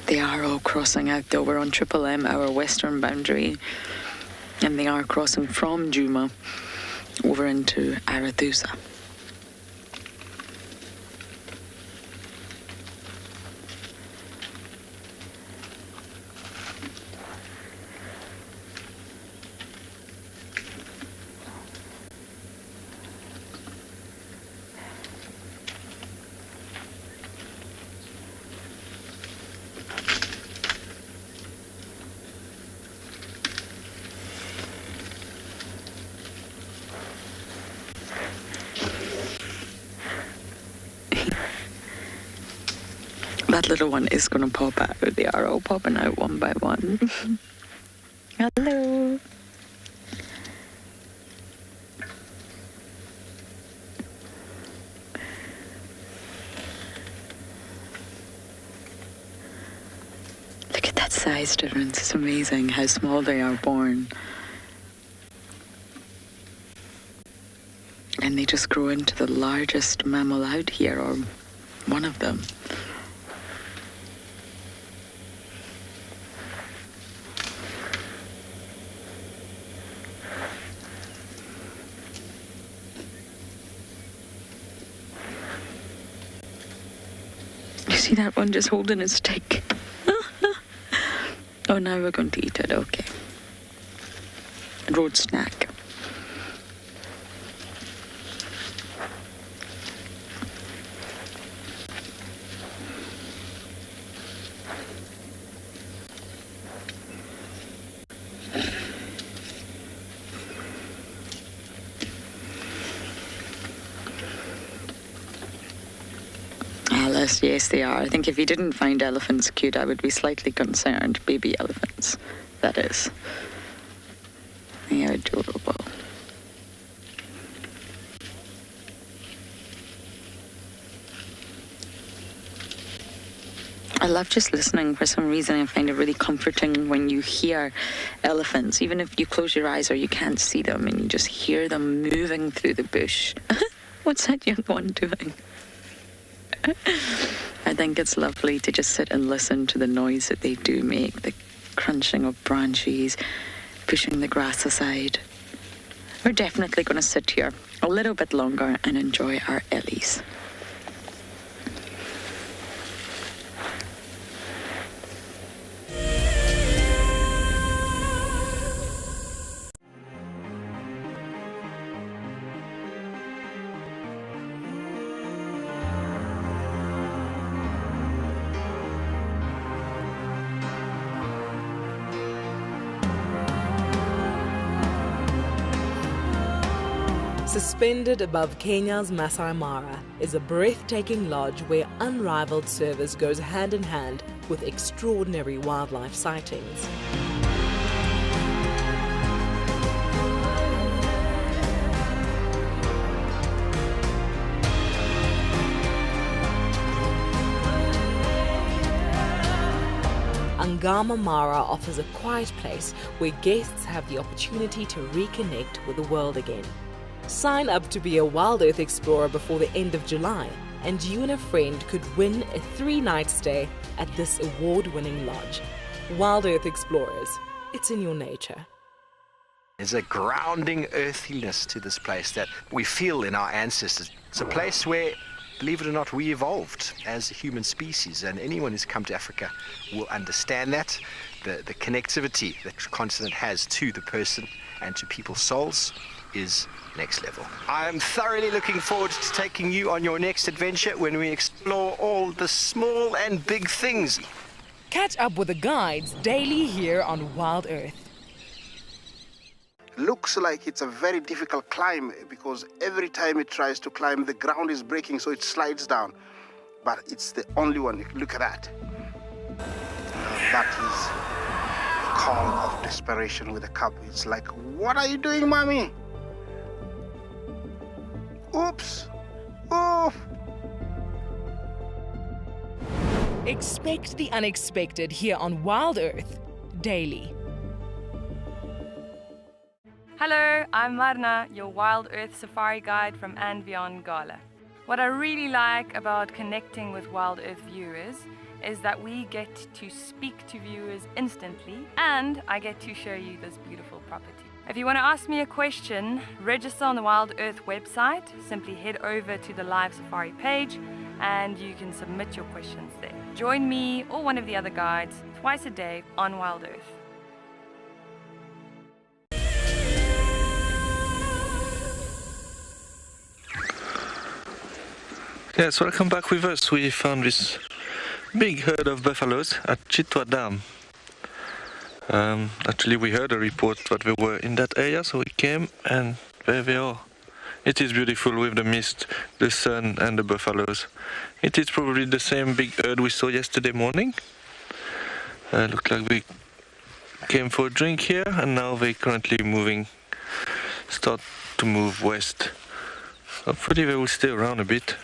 S6: They are all crossing out though. We're on Triple M, our western boundary, and they are crossing from Juma over into Arathusa. That little one is going to pop out. They are all popping out one by one. Hello. Look at that size difference. It's amazing how small they are born. And they just grow into the largest mammal out here, or one of them. You see that one just holding his stick? Oh, now we're going to eat it, okay. Road snack. Yes, they are. I think if you didn't find elephants cute, I would be slightly concerned. Baby elephants, that is. They are adorable. I love just listening. For some reason, I find it really comforting when you hear elephants, even if you close your eyes or you can't see them and you just hear them moving through the bush. What's that young one doing? I think it's lovely to just sit and listen to the noise that they do make, the crunching of branches, pushing the grass aside. We're definitely going to sit here a little bit longer and enjoy our ellies.
S2: Suspended above Kenya's Masai Mara is a breathtaking lodge where unrivaled service goes hand in hand with extraordinary wildlife sightings. Ngala Mara offers a quiet place where guests have the opportunity to reconnect with the world again. Sign up to be a WildEarth Explorer before the end of July, and you and a friend could win a 3-night stay at this award-winning lodge. WildEarth Explorers, it's in your nature.
S11: There's a grounding earthiness to this place that we feel in our ancestors. It's a place where, believe it or not, we evolved as a human species, and anyone who's come to Africa will understand that. The connectivity that the continent has to the person and to people's souls is next level. I'm thoroughly looking forward to taking you on your next adventure when we explore all the small and big things.
S2: Catch up with the guides daily here on WildEarth.
S9: Looks like it's a very difficult climb because every time it tries to climb, the ground is breaking, so it slides down. But it's the only one. Look at that. That is the call of desperation with a cub. It's like, what are you doing, mommy? Oops. Oof.
S2: Expect the unexpected here on WildEarth daily.
S12: Hello, I'm Marna, your WildEarth Safari Guide from andBeyond Ngala. What I really like about connecting with WildEarth viewers is that we get to speak to viewers instantly, and I get to show you this beautiful property. If you want to ask me a question, register on the WildEarth website. Simply head over to the live safari page and you can submit your questions there. Join me or one of the other guides twice a day on WildEarth.
S4: Yes, welcome back with us. We found this big herd of buffaloes at Chitwa Dam. Actually, we heard a report that they were in that area, so we came and there they are. It is beautiful with the mist, the sun and the buffaloes. It is probably the same big herd we saw yesterday morning. Look like we came for a drink here and now they're currently start to move west. Hopefully they will stay around a bit.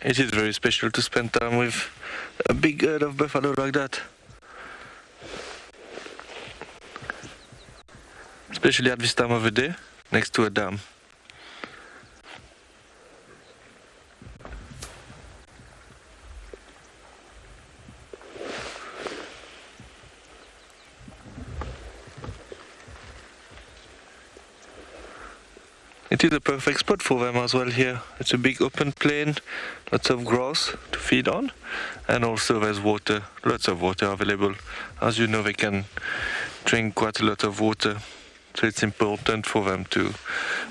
S4: It is very special to spend time with a big herd of buffalo like that. Especially at this time of the day, next to a dam. It is a perfect spot for them as well here. It's a big open plain, lots of grass to feed on, and also there's water, lots of water available. As you know, they can drink quite a lot of water, so it's important for them to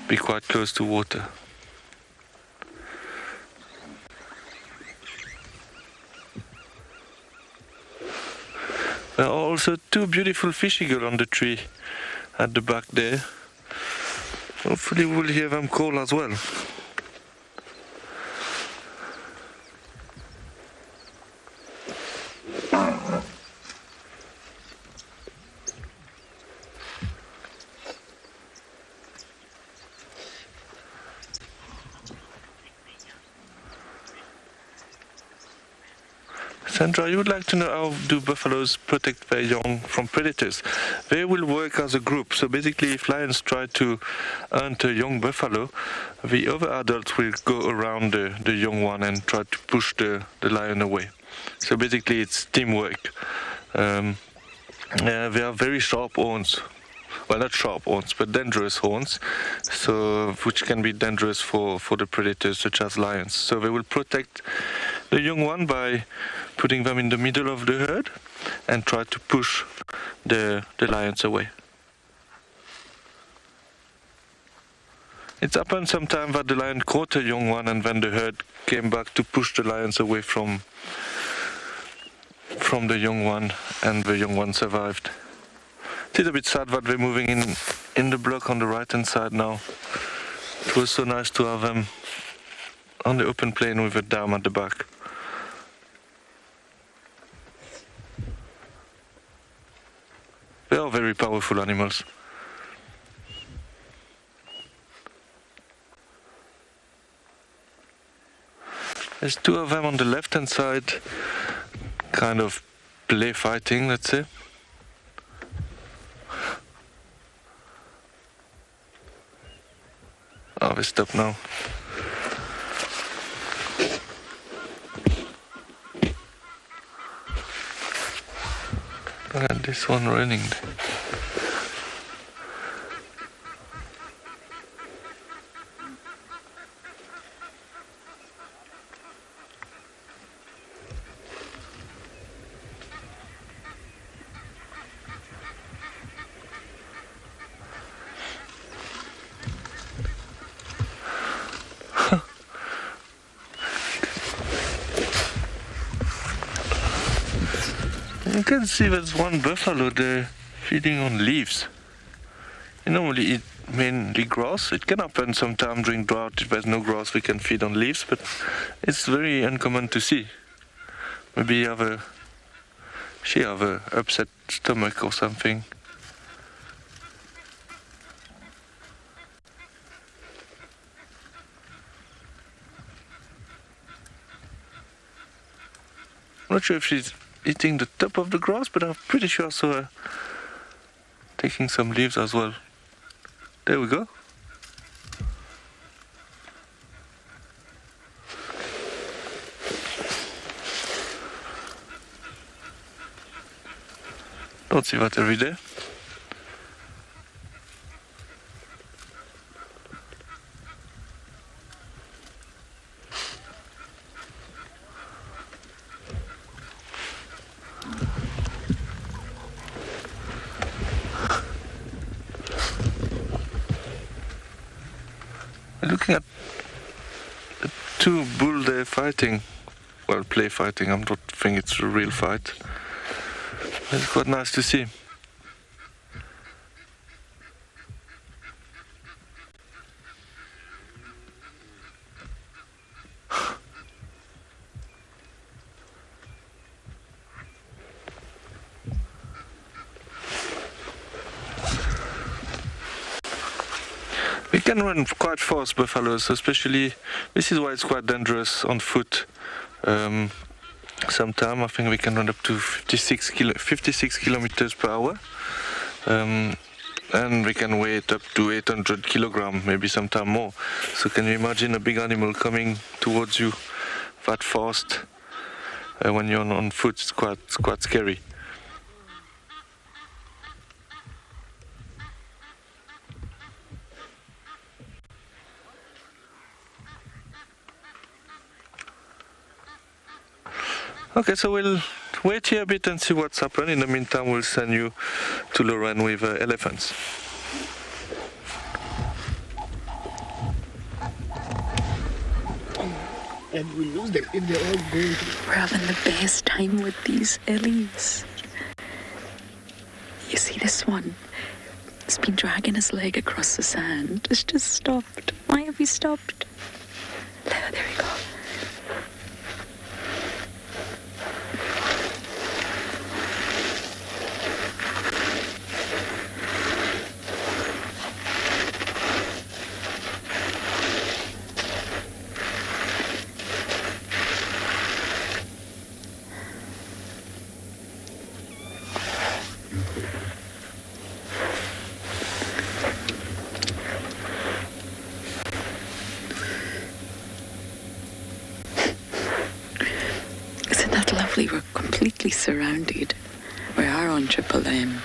S4: be quite close to water. There are also two beautiful fish eagles on the tree at the back there. Hopefully we'll hear them call as well. Sandra, you would like to know how do buffaloes protect their young from predators? They will work as a group. So basically, if lions try to hunt a young buffalo, the other adults will go around the young one and try to push the lion away. So basically, it's teamwork. They have very sharp horns. Well, not sharp horns, but dangerous horns, so which can be dangerous for the predators such as lions. So they will protect the young one by putting them in the middle of the herd and try to push the lions away. It happened sometimes that the lion caught a young one and then the herd came back to push the lions away from the young one, and the young one survived. It is a bit sad that they're moving in the block on the right hand side now. It was so nice to have them on the open plain with a dam at the back. They are very powerful animals. There's two of them on the left hand side, kind of play fighting, let's say. Oh, they stop now. Look at this one running. You can see there's one buffalo there feeding on leaves. They normally eat mainly grass. It can happen sometime during drought if there's no grass we can feed on leaves, but it's very uncommon to see. Maybe she have a upset stomach or something. I'm not sure if she's eating the top of the grass, but I'm pretty sure I saw her taking some leaves as well. There we go. Don't see that every day. Looking at the two bulls there fighting, well, play fighting, I don't think it's a real fight. It's quite nice to see. can run quite fast, buffaloes, especially. This is why it's quite dangerous on foot. Sometimes I think we can run up to 56 kilometers per hour. And we can weigh it up to 800 kilograms, maybe sometime more. So can you imagine a big animal coming towards you that fast? When you're on foot, it's quite scary. Okay, so we'll wait here a bit and see what's happened. In the meantime, we'll send you to Lorraine with elephants.
S6: And we lose them if they're all going. We're having the best time with these ellies. You see this one? It's been dragging his leg across the sand. It's just stopped. Why have you stopped? There we go. We're completely surrounded. We are on Triple M.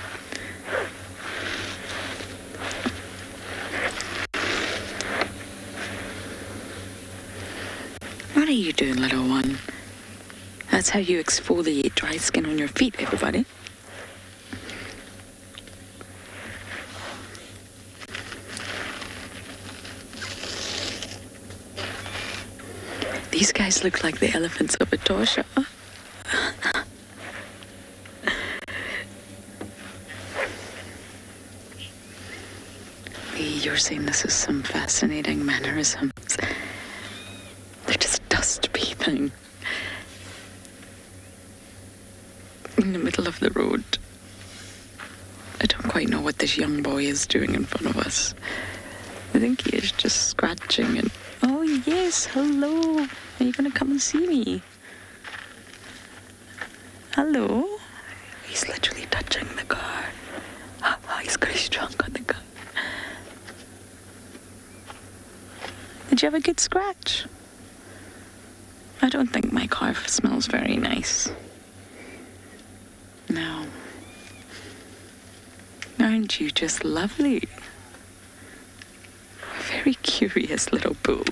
S6: What are you doing, little one? That's how you exfoliate dry skin on your feet, everybody. These guys look like the elephants of Etosha. You're saying this is some fascinating mannerisms. They're just dust bathing in the middle of the road. I don't quite know what this young boy is doing in front of us. I think he is just scratching and... Oh yes, hello. Are you gonna come and see me? Hello? He's literally touching the car. Oh, he's got his trunk on the car. Did you have a good scratch? I don't think my car smells very nice. No. Aren't you just lovely? A very curious little bull.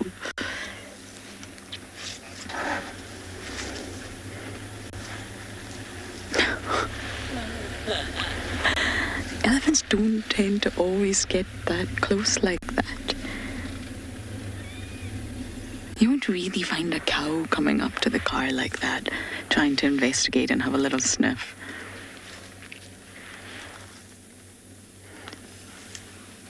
S6: Elephants don't tend to always get that close like that. You won't really find a cow coming up to the car like that, trying to investigate and have a little sniff.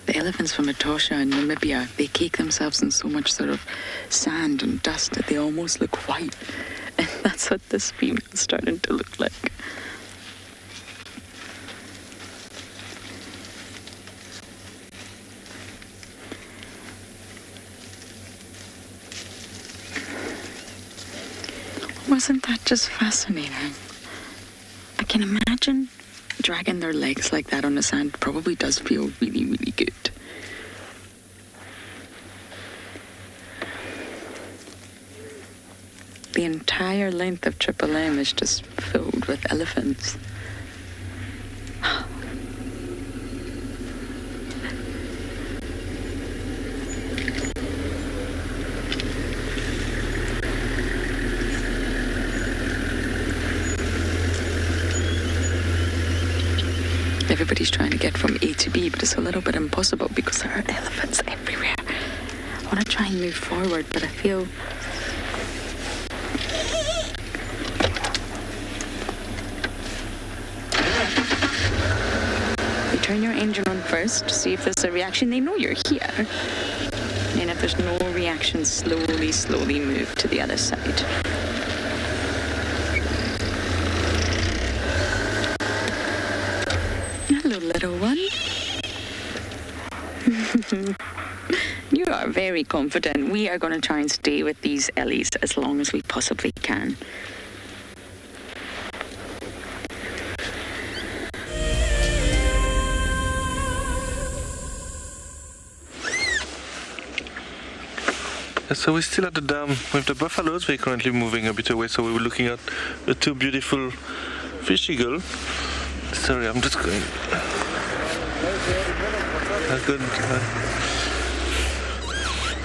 S6: The elephants from Etosha and Namibia, they cake themselves in so much sort of sand and dust that they almost look white. And that's what this female's starting to look like. Wasn't that just fascinating? I can imagine dragging their legs like that on the sand probably does feel really, really good. The entire length of Triple M is just filled with elephants. Everybody's trying to get from A to B, but it's a little bit impossible because there are elephants everywhere. I want to try and move forward, but I feel... You turn your engine on first, see if there's a reaction. They know you're here. And if there's no reaction, slowly move to the other side. Hello, little one. very confident. We are going to try and stay with these ellies as long as we possibly can.
S4: So we're still at the dam with the buffaloes. We're currently moving a bit away, so we were looking at the two beautiful fish eagle. Sorry, I'm just going. Good.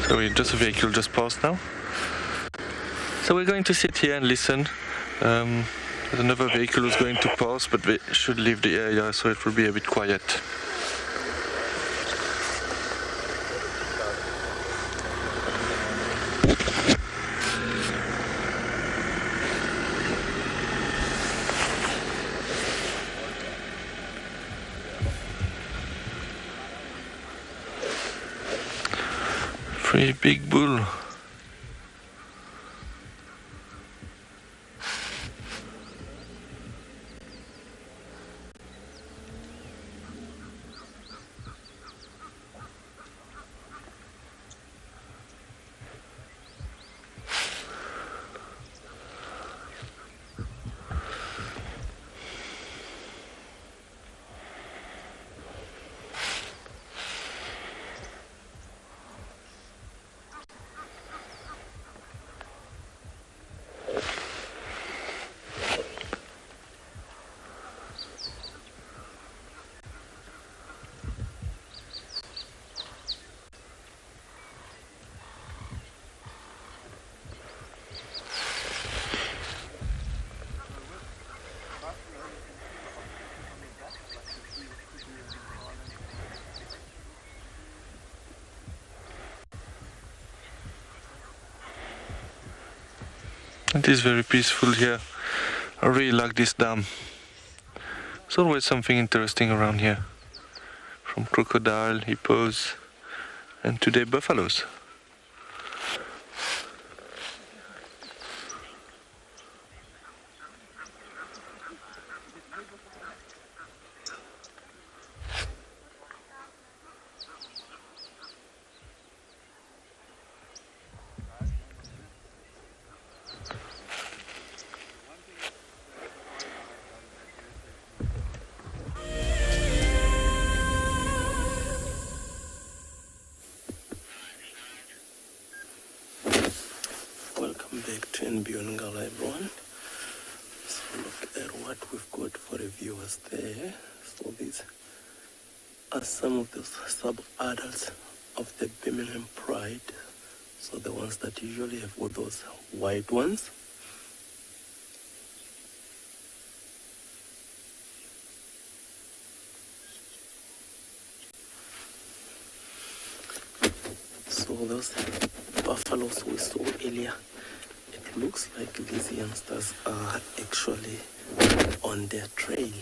S4: Sorry, just a vehicle just passed now. So we're going to sit here and listen. There's another vehicle who's going to pass, but we should leave the area, so it will be a bit quiet. Pretty big bull. It is very peaceful here. I really like this dam. There's always something interesting around here. From crocodile, hippos, and today buffaloes.
S1: Welcome back to andBeyond Ngala, everyone. So look at what we've got for the viewers there. So these are some of the sub-adults of the Birmingham Pride. So the ones that usually have all those white ones. So those buffaloes we saw earlier, it looks like these youngsters are actually on their trail,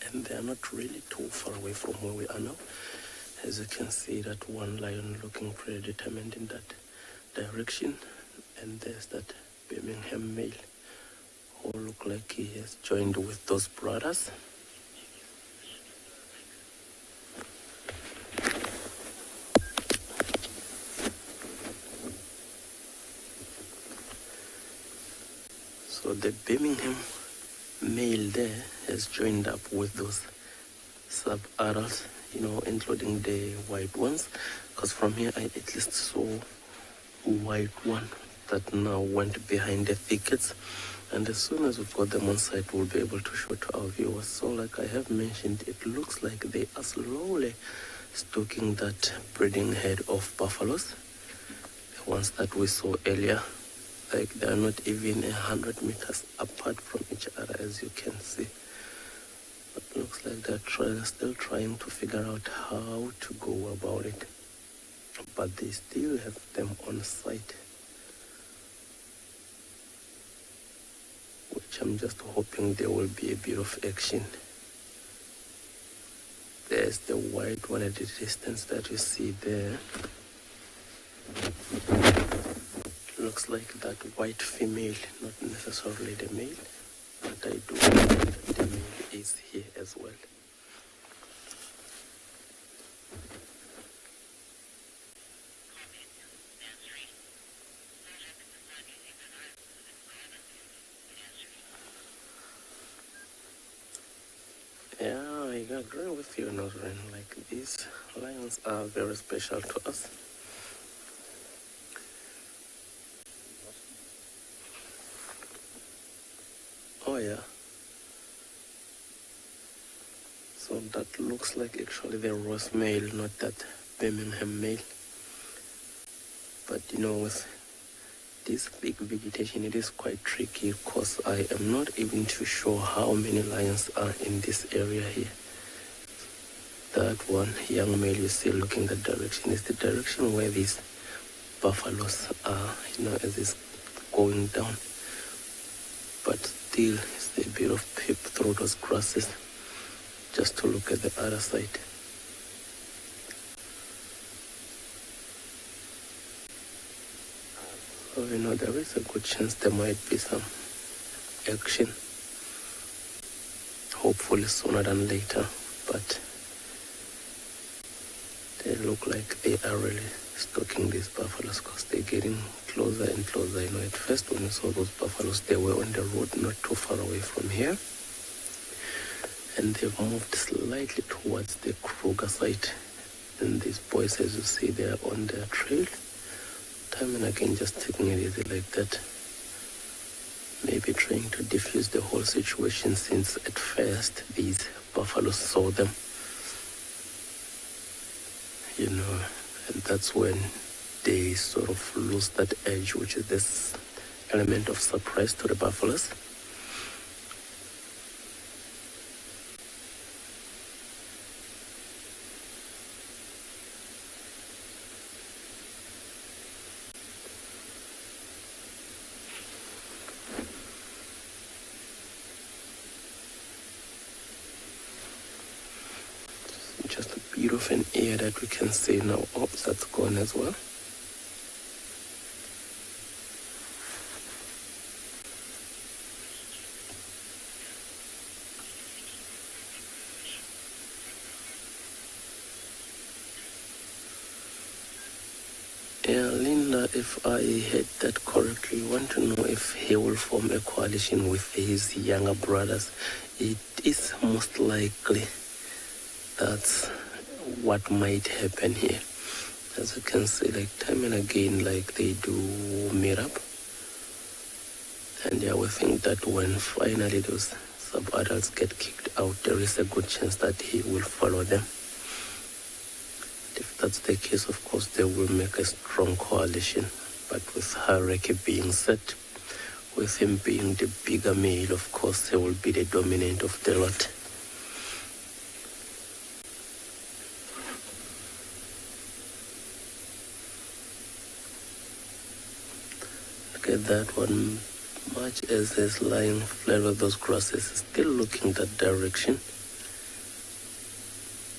S1: and they are not really too far away from where we are now. As you can see, that one lion looking pretty determined in that direction, and there's that Birmingham male who look like he has joined with those brothers. So the Birmingham male there has joined up with those sub-adults, you know, including the white ones, because from here I at least saw a white one that now went behind the thickets, and as soon as we've got them on site we'll be able to show to our viewers. So like I have mentioned, it looks like they are slowly stalking that breeding herd of buffaloes, the ones that we saw earlier. Like they are not even 100 meters apart from each other, as you can see. But looks like they're still trying to figure out how to go about it. But they still have them on site, which I'm just hoping there will be a bit of action. There's the white one at the distance that you see there. Looks like that white female, not necessarily the male, but I do believe that the male is here as well. agree with you, Noreen. Like, these lions are very special to us. Oh yeah. So that looks like actually the Ross male, not that Birmingham male. But you know, with this big vegetation, it is quite tricky because I am not even too sure how many lions are in this area here. That one young male you see looking that direction is the direction where these buffaloes are, you know, as it's going down. But still, it's a bit of peep through those grasses just to look at the other side. So, you know, there is a good chance there might be some action, hopefully sooner than later, but they look like they are really stalking these buffaloes because they're getting closer and closer. You know, at first when we saw those buffaloes, they were on the road not too far away from here, and they've moved slightly towards the Kruger site. And these boys, as you see, they are on their trail. Time and again, just taking it easy like that. Maybe trying to diffuse the whole situation, since at first these buffaloes saw them. You know, and that's when they sort of lose that edge, which is this element of surprise to the buffaloes. Just a bit of an ear that we can see now. Oh, that's gone as well. Yeah, Linda, if I heard that correctly, I want to know if he will form a coalition with his younger brothers. It is most likely that's what might happen here. As you can see, like time and again, like they do meet up. And yeah, we think that when finally those sub-adults get kicked out, there is a good chance that he will follow them. If that's the case, of course, they will make a strong coalition. But with hierarchy being set, with him being the bigger male, of course, he will be the dominant of the lot. Look at that one. Much as he's lying flat with those grasses, still looking that direction.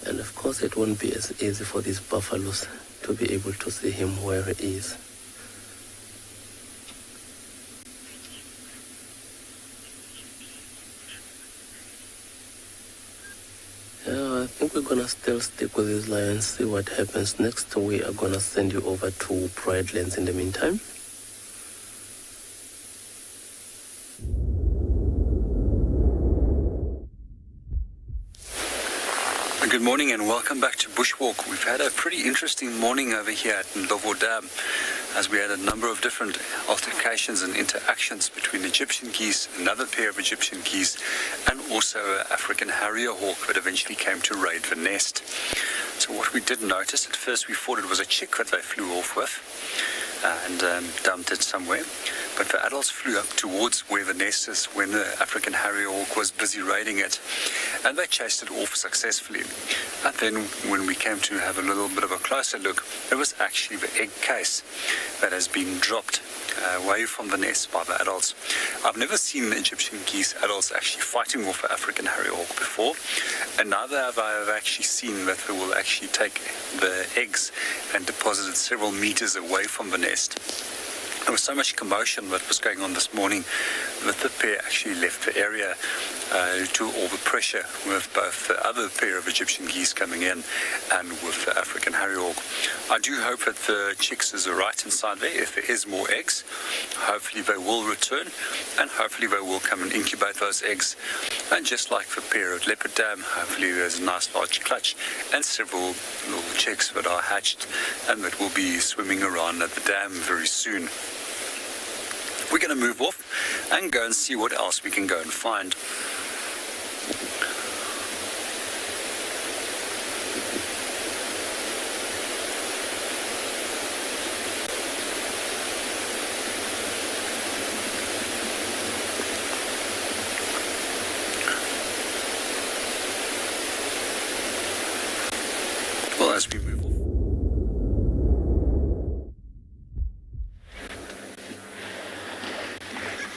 S1: And of course, it won't be as easy for these buffaloes to be able to see him where he is. Yeah, I think we're gonna still stick with these lions, see what happens next. We are gonna send you over to Pride Lands in the meantime.
S5: Good morning and welcome back to Bushwalk. We've had a pretty interesting morning over here at Ndlovu Dam, as we had a number of different altercations and interactions between Egyptian geese, another pair of Egyptian geese, and also an African harrier hawk that eventually came to raid the nest. So what we did notice, at first we thought it was a chick that they flew off with and dumped it somewhere. But the adults flew up towards where the nest is when the African harrier hawk was busy raiding it, and they chased it off successfully. And then when we came to have a little bit of a closer look, it was actually the egg case that has been dropped away from the nest by the adults. I've never seen Egyptian geese adults actually fighting off an African harrier hawk before, and neither have I actually seen that they will actually take the eggs and deposit it several meters away from the nest. There was so much commotion that was going on this morning that the pair actually left the area to all the pressure with both the other pair of Egyptian geese coming in and with the African harrier hawk. I do hope that the chicks is right inside there. If there is more eggs, hopefully they will return and hopefully they will come and incubate those eggs. And just like for pair at Leopard Dam, hopefully there's a nice large clutch and several little chicks that are hatched and that will be swimming around at the dam very soon. We're going to move off and go and see what else we can go and find. Well, as we move on.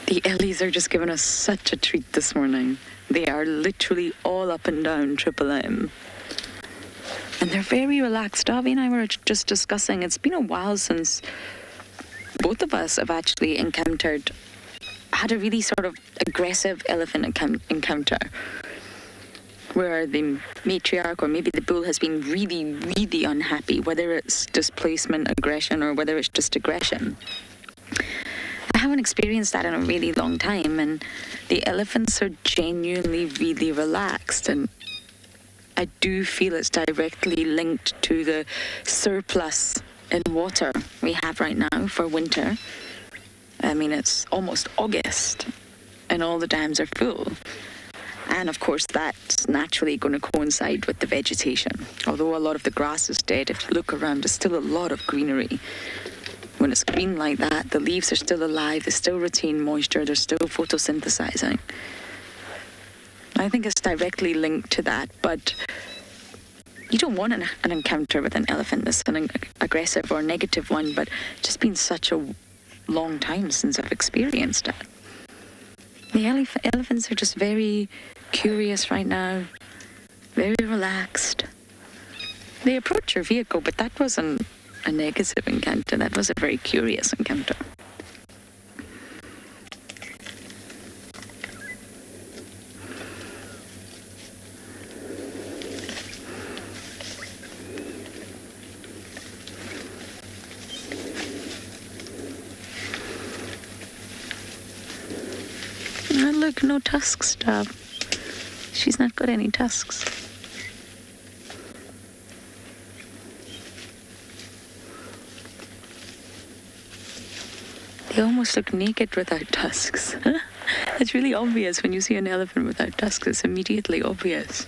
S6: The Ellies are just giving us such a treat this morning. They are literally all up and down Triple M. And they're very relaxed. Avi and I were just discussing, it's been a while since both of us have actually had a really sort of aggressive elephant encounter, where the matriarch or maybe the bull has been really, really unhappy, whether it's displacement, aggression, or whether it's just aggression. I haven't experienced that in a really long time, and the elephants are genuinely really relaxed, and I do feel it's directly linked to the surplus in water we have right now for winter. I mean, it's almost August and all the dams are full. And of course, that's naturally going to coincide with the vegetation. Although a lot of the grass is dead, if you look around, there's still a lot of greenery. When it's green like that, the leaves are still alive, they still retain moisture, they're still photosynthesizing. I think it's directly linked to that, but you don't want an encounter with an elephant that's an aggressive or negative one, but it's just been such a long time since I've experienced it. The elephants are just very curious right now, very relaxed. They approach your vehicle, but that wasn't a negative encounter, that was a very curious encounter. Oh, look, no tusks, Dab. She's not got any tusks. They almost look naked without tusks. It's really obvious when you see an elephant without tusks. It's immediately obvious.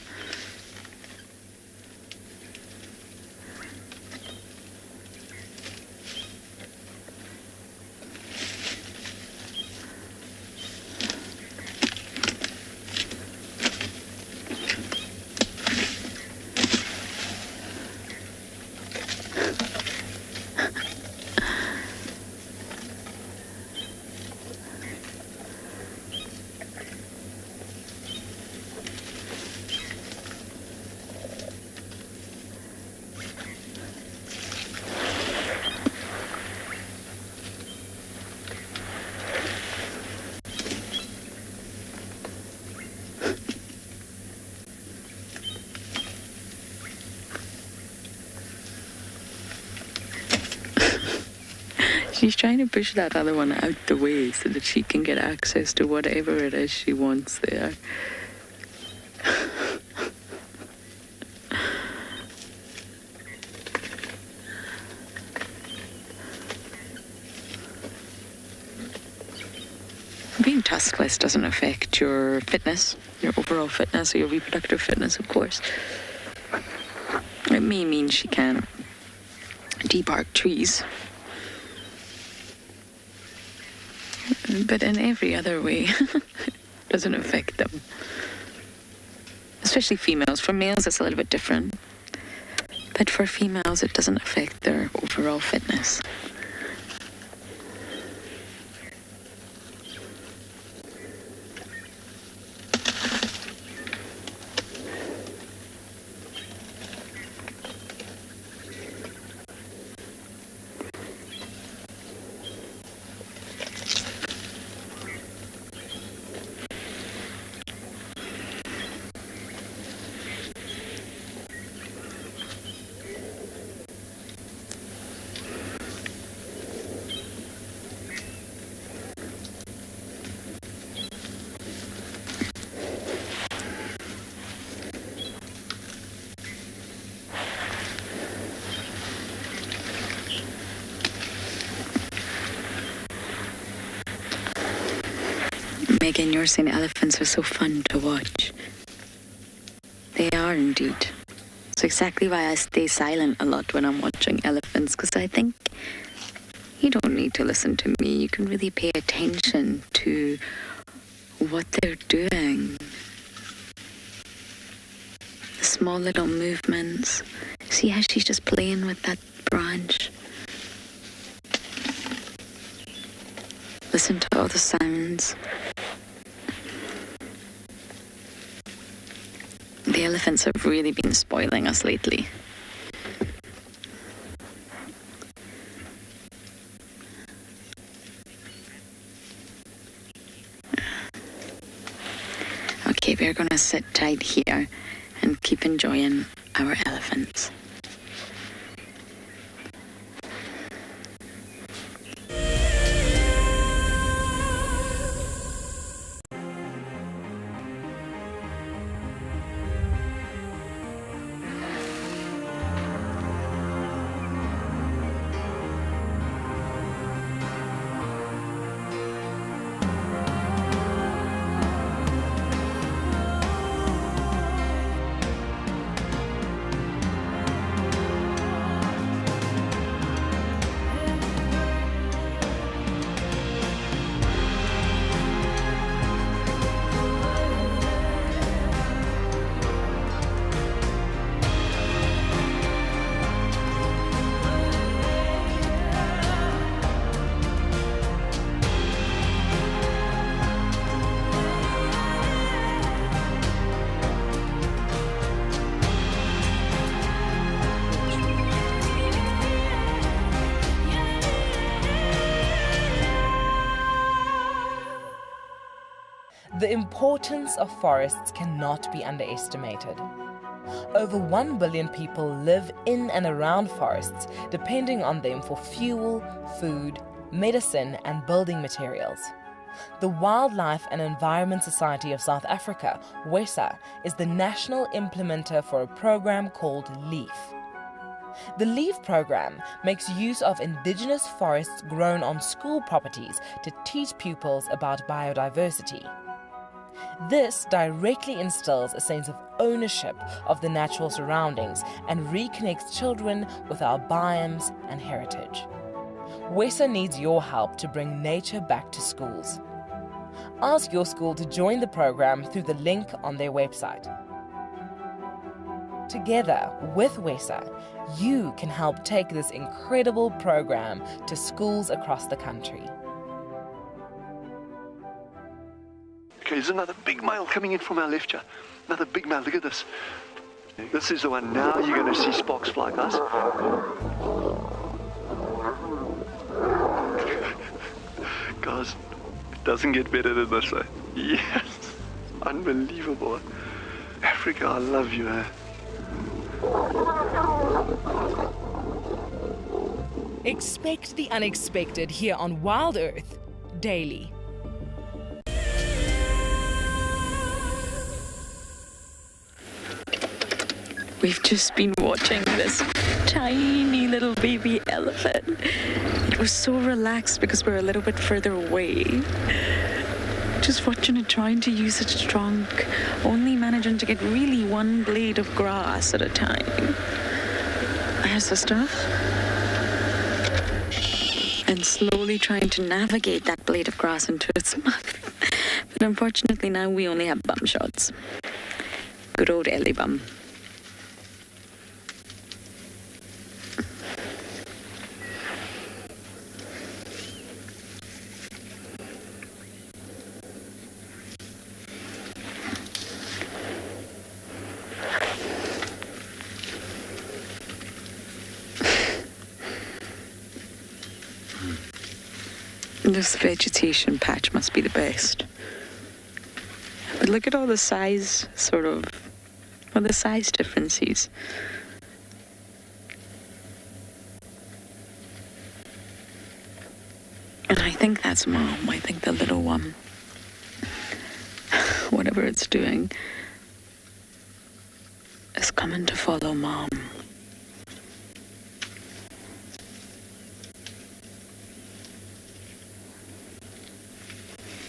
S6: She's trying to push that other one out the way so that she can get access to whatever it is she wants there. Being tuskless doesn't affect your fitness, your overall fitness, or your reproductive fitness, of course. It may mean she can debark trees, but in every other way, it doesn't affect them. Especially females. For males, it's a little bit different. But for females, it doesn't affect their overall fitness. Megan, you're saying elephants are so fun to watch. They are indeed. It's exactly why I stay silent a lot when I'm watching elephants, because I think you don't need to listen to me. You can really pay attention to what they're doing. The small little movements. See how she's just playing with that branch? Listen to all the sounds. The elephants have really been spoiling us lately. Okay, we're gonna sit tight here and keep enjoying our elephants.
S2: The importance of forests cannot be underestimated. Over 1 billion people live in and around forests, depending on them for fuel, food, medicine, and building materials. The Wildlife and Environment Society of South Africa, WESA, is the national implementer for a program called LEAF. The LEAF program makes use of indigenous forests grown on school properties to teach pupils about biodiversity. This directly instills a sense of ownership of the natural surroundings and reconnects children with our biomes and heritage. WESA needs your help to bring nature back to schools. Ask your school to join the program through the link on their website. Together with WESA, you can help take this incredible program to schools across the country.
S13: Okay, there's another big male coming in from our left here. Another big male, look at this. This is the one. Now you're going to see sparks fly, guys. Guys, it doesn't get better than this, eh? Yes, unbelievable. Africa, I love you, eh?
S2: Expect the unexpected here on WildEarth daily.
S6: We've just been watching this tiny little baby elephant. It was so relaxed because we're a little bit further away. Just watching it trying to use its trunk, only managing to get really one blade of grass at a time. There's the stuff. And slowly trying to navigate that blade of grass into its mouth. But unfortunately now we only have bum shots. Good old Ellie bum. This vegetation patch must be the best. But look at all the size, the size differences. And I think that's Mom. I think the little one, whatever it's doing, is coming to follow Mom.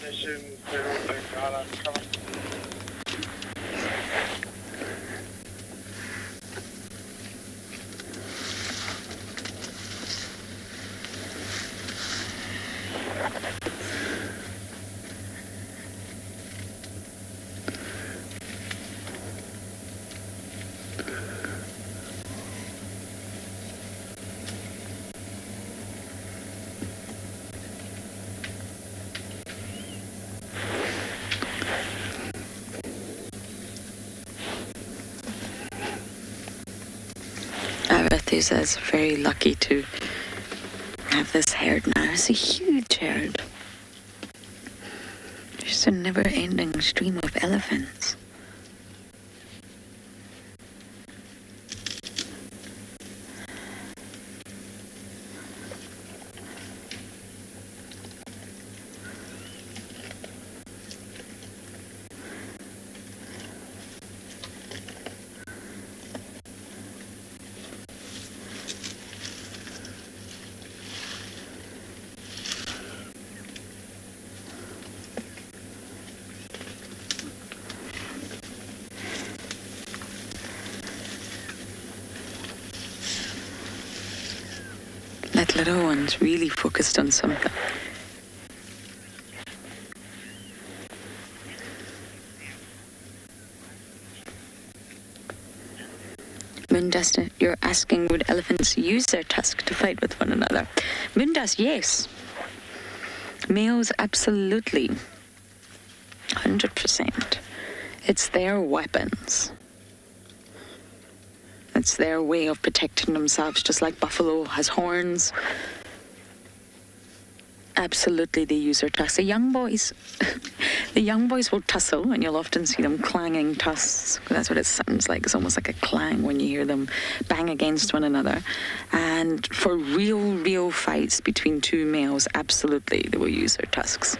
S7: Station 0 Tengana, coming.
S6: Is very lucky to have this herd now. It's a huge herd. Just a never-ending stream of elephants. That little one's really focused on something. Moondust, you're asking, would elephants use their tusk to fight with one another? Moondust, yes. Males, absolutely. 100%. It's their weapons. It's their way of protecting themselves, just like buffalo has horns. Absolutely, they use their tusks. The young boys will tussle, and you'll often see them clanging tusks. That's what it sounds like. It's almost like a clang when you hear them bang against one another. And for real fights between two males, absolutely, they will use their tusks.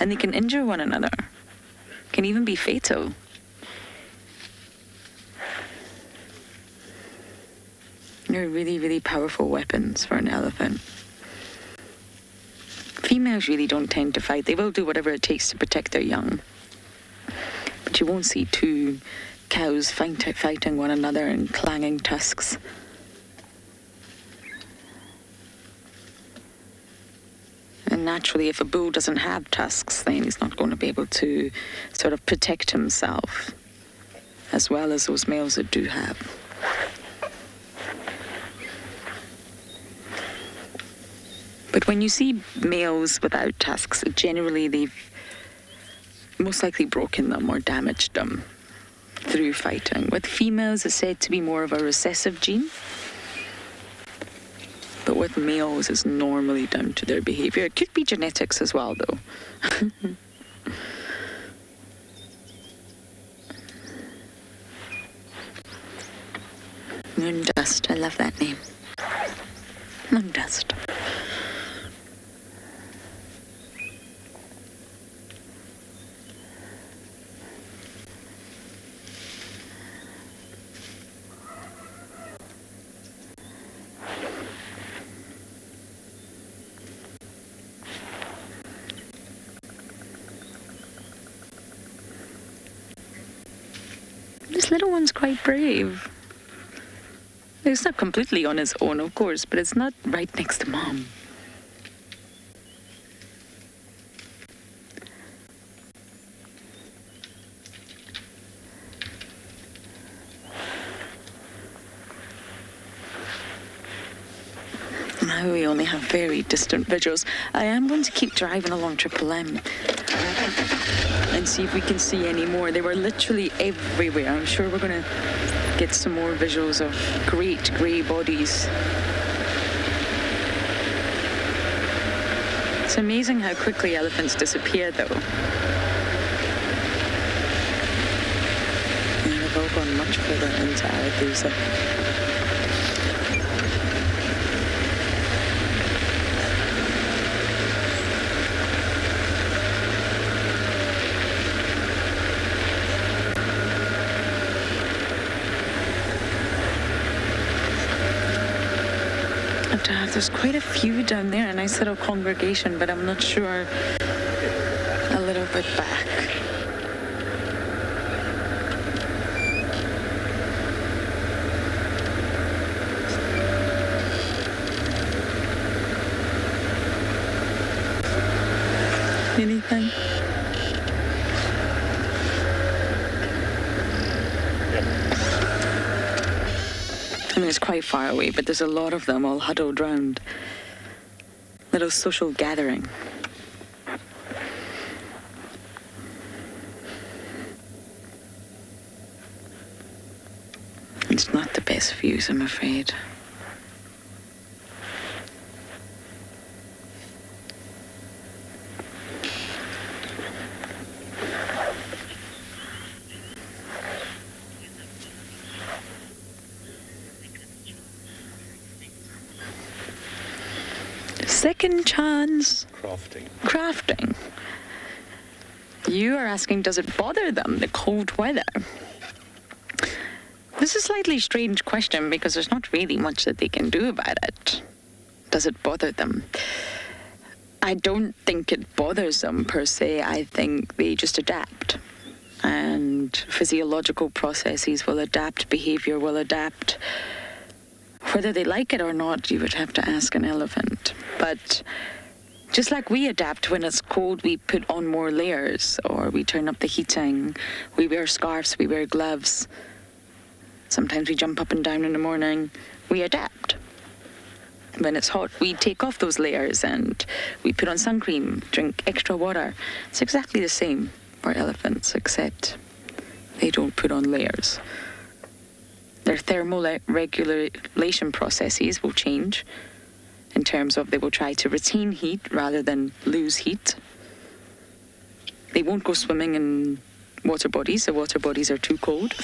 S6: And they can injure one another. Can even be fatal. They're really powerful weapons for an elephant. Females really don't tend to fight. They will do whatever it takes to protect their young. But you won't see two cows fighting one another and clanging tusks. And naturally, if a bull doesn't have tusks, then he's not going to be able to sort of protect himself as well as those males that do have. But when you see males without tusks, generally they've most likely broken them or damaged them through fighting. With females, it's said to be more of a recessive gene. But with males, it's normally down to their behavior. It could be genetics as well, though. Moondust, I love that name. Moondust. This little one's quite brave. It's not completely on his own, of course, but it's not right next to Mom. Now we only have very distant visuals. I am going to keep driving along Triple M and see if we can see any more. They were literally everywhere. I'm sure we're going to get some more visuals of great grey bodies. It's amazing how quickly elephants disappear, though. And they've all gone much further into Arathusa. There's quite a few down there, a nice little congregation, but I'm not sure. A but back. Anything? I mean, it's quite far away, but there's a lot of them all huddled round. Little social gathering. It's not the best views, I'm afraid. Second chance. Crafting. You are asking, does it bother them, the cold weather? This is a slightly strange question because there's not really much that they can do about it. Does it bother them? I don't think it bothers them per se. I think they just adapt. And physiological processes will adapt, behavior will adapt. Whether they like it or not, you would have to ask an elephant. But just like we adapt when it's cold, we put on more layers, or we turn up the heating, we wear scarves, we wear gloves. Sometimes we jump up and down in the morning. We adapt. When it's hot, we take off those layers and we put on sun cream, drink extra water. It's exactly the same for elephants, except they don't put on layers. Their thermoregulation processes will change in terms of they will try to retain heat rather than lose heat. They won't go swimming in water bodies. The water bodies are too cold.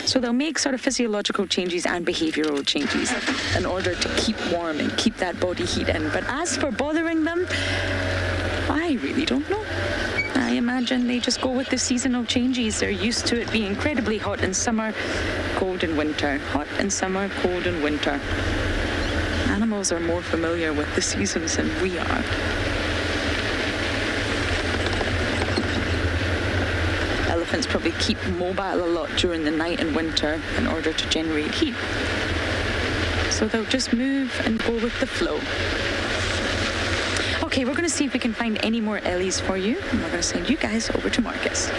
S6: So they'll make sort of physiological changes and behavioral changes in order to keep warm and keep that body heat in. But as for bothering them, I really don't know. I imagine they just go with the seasonal changes. They're used to it being incredibly hot in summer, cold in winter. Hot in summer, cold in winter. Animals are more familiar with the seasons than we are. Elephants probably keep mobile a lot during the night and winter in order to generate heat. So they'll just move and go with the flow. Okay, we're going to see if we can find any more Ellies for you, and we're going to send you guys over to Marcus.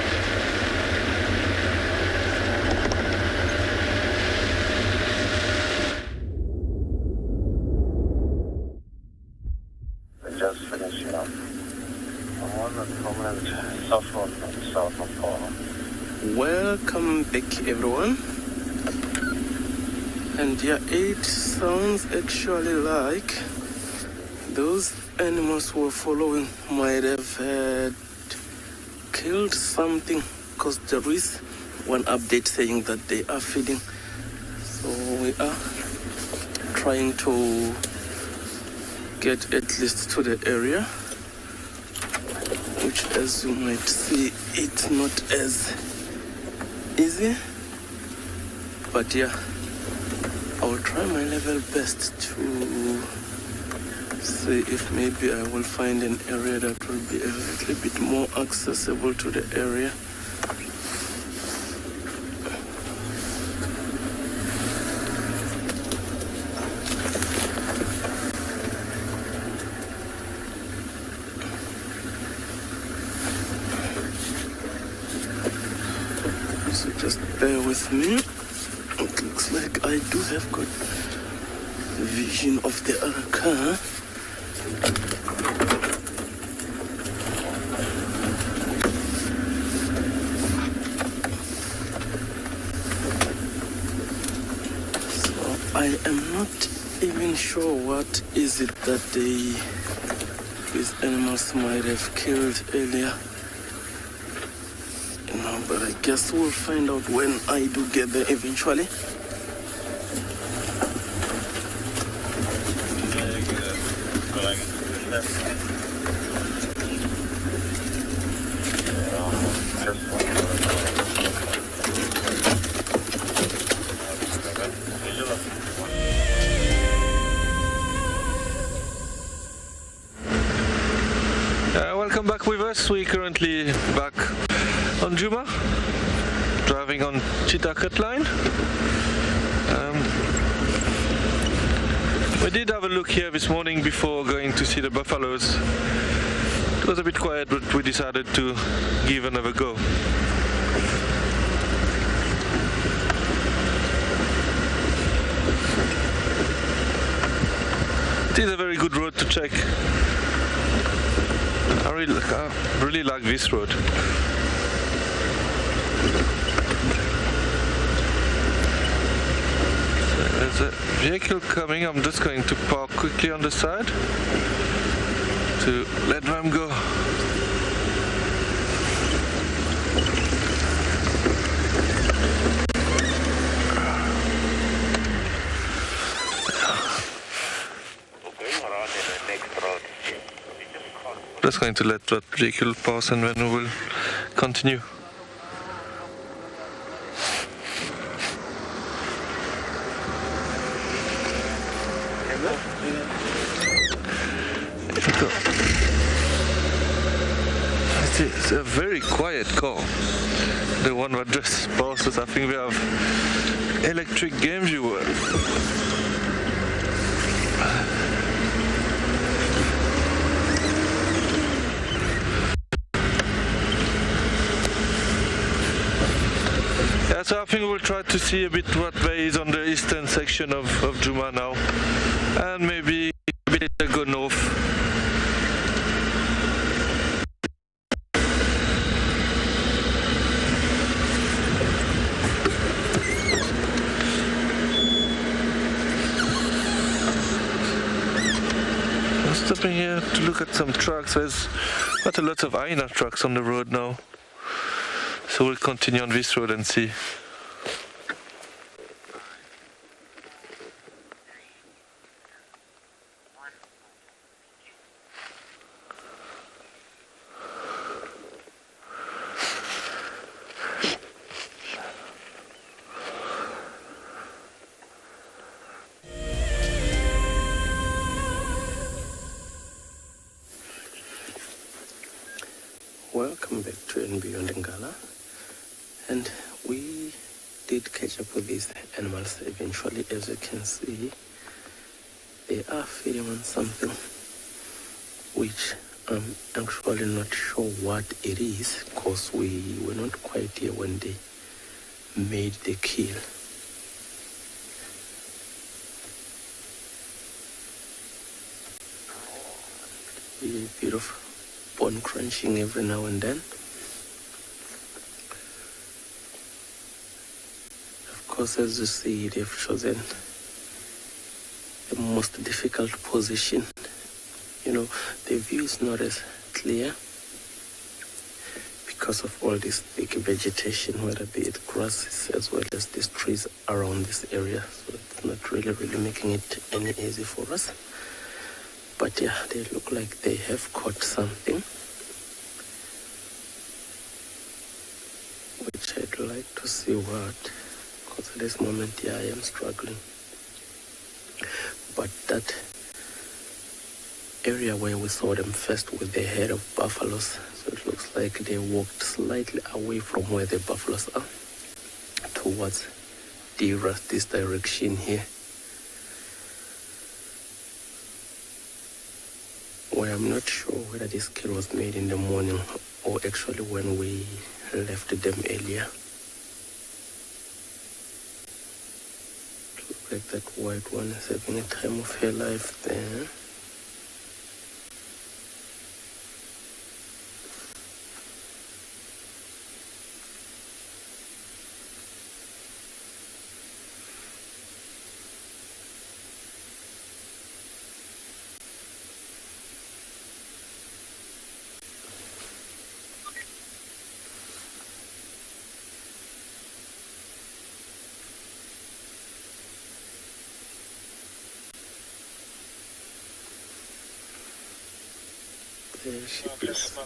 S7: We're just finishing up. On a prominent southbound from south of Paul.
S1: Welcome back, everyone. And yeah, it sounds actually like those animals who were following might have killed something, because there is one update saying that they are feeding. So we are trying to get at least to the area, which, as you might see, it's not as easy. But yeah, I will try my level best to see if maybe I will find an area that will be a little bit more accessible to the area. So just bear with me. It looks like I do have good vision of the other car. I am not even sure what is it that these animals might have killed earlier. No, but I guess we'll find out when I do get there eventually.
S4: Welcome back with us. Yes, we're currently back on Juma, driving on Cheetah Cut line. We did have a look here this morning before going to see the buffaloes. It was a bit quiet, but we decided to give another go. It is a very good road to check. I really like this road. There's a vehicle coming. I'm just going to park quickly on the side to let them go. Just going to let that vehicle pass and then we will continue. It's a very quiet car. The one that just passes, I think we have electric game viewer. Yeah, so I think we'll try to see a bit what there is on the eastern section of Juma now, and maybe a bit later go north. Stopping here to look at some trucks. There's quite a lot of Hyena trucks on the road now. So we'll continue on this road and see.
S1: Welcome back to andBeyond Ngala, and we did catch up with these animals eventually. As you can see, they are feeding on something which I'm actually not sure what it is, because we were not quite here when they made the kill. A bit of bone crunching every now and then. Of course, as you see, they've chosen the most difficult position. You know, the view is not as clear because of all this thick vegetation, whether be it grasses as well as these trees around this area. So it's not really making it any easy for us. But yeah, they look like they have caught something, which I'd like to see what, because at this moment, yeah, I am struggling. But that area where we saw them first with the head of buffaloes, so it looks like they walked slightly away from where the buffaloes are towards this direction here, where I'm not sure whether this kill was made in the morning or actually when we left them earlier. Looks like that white one is having a time of her life there. There she is.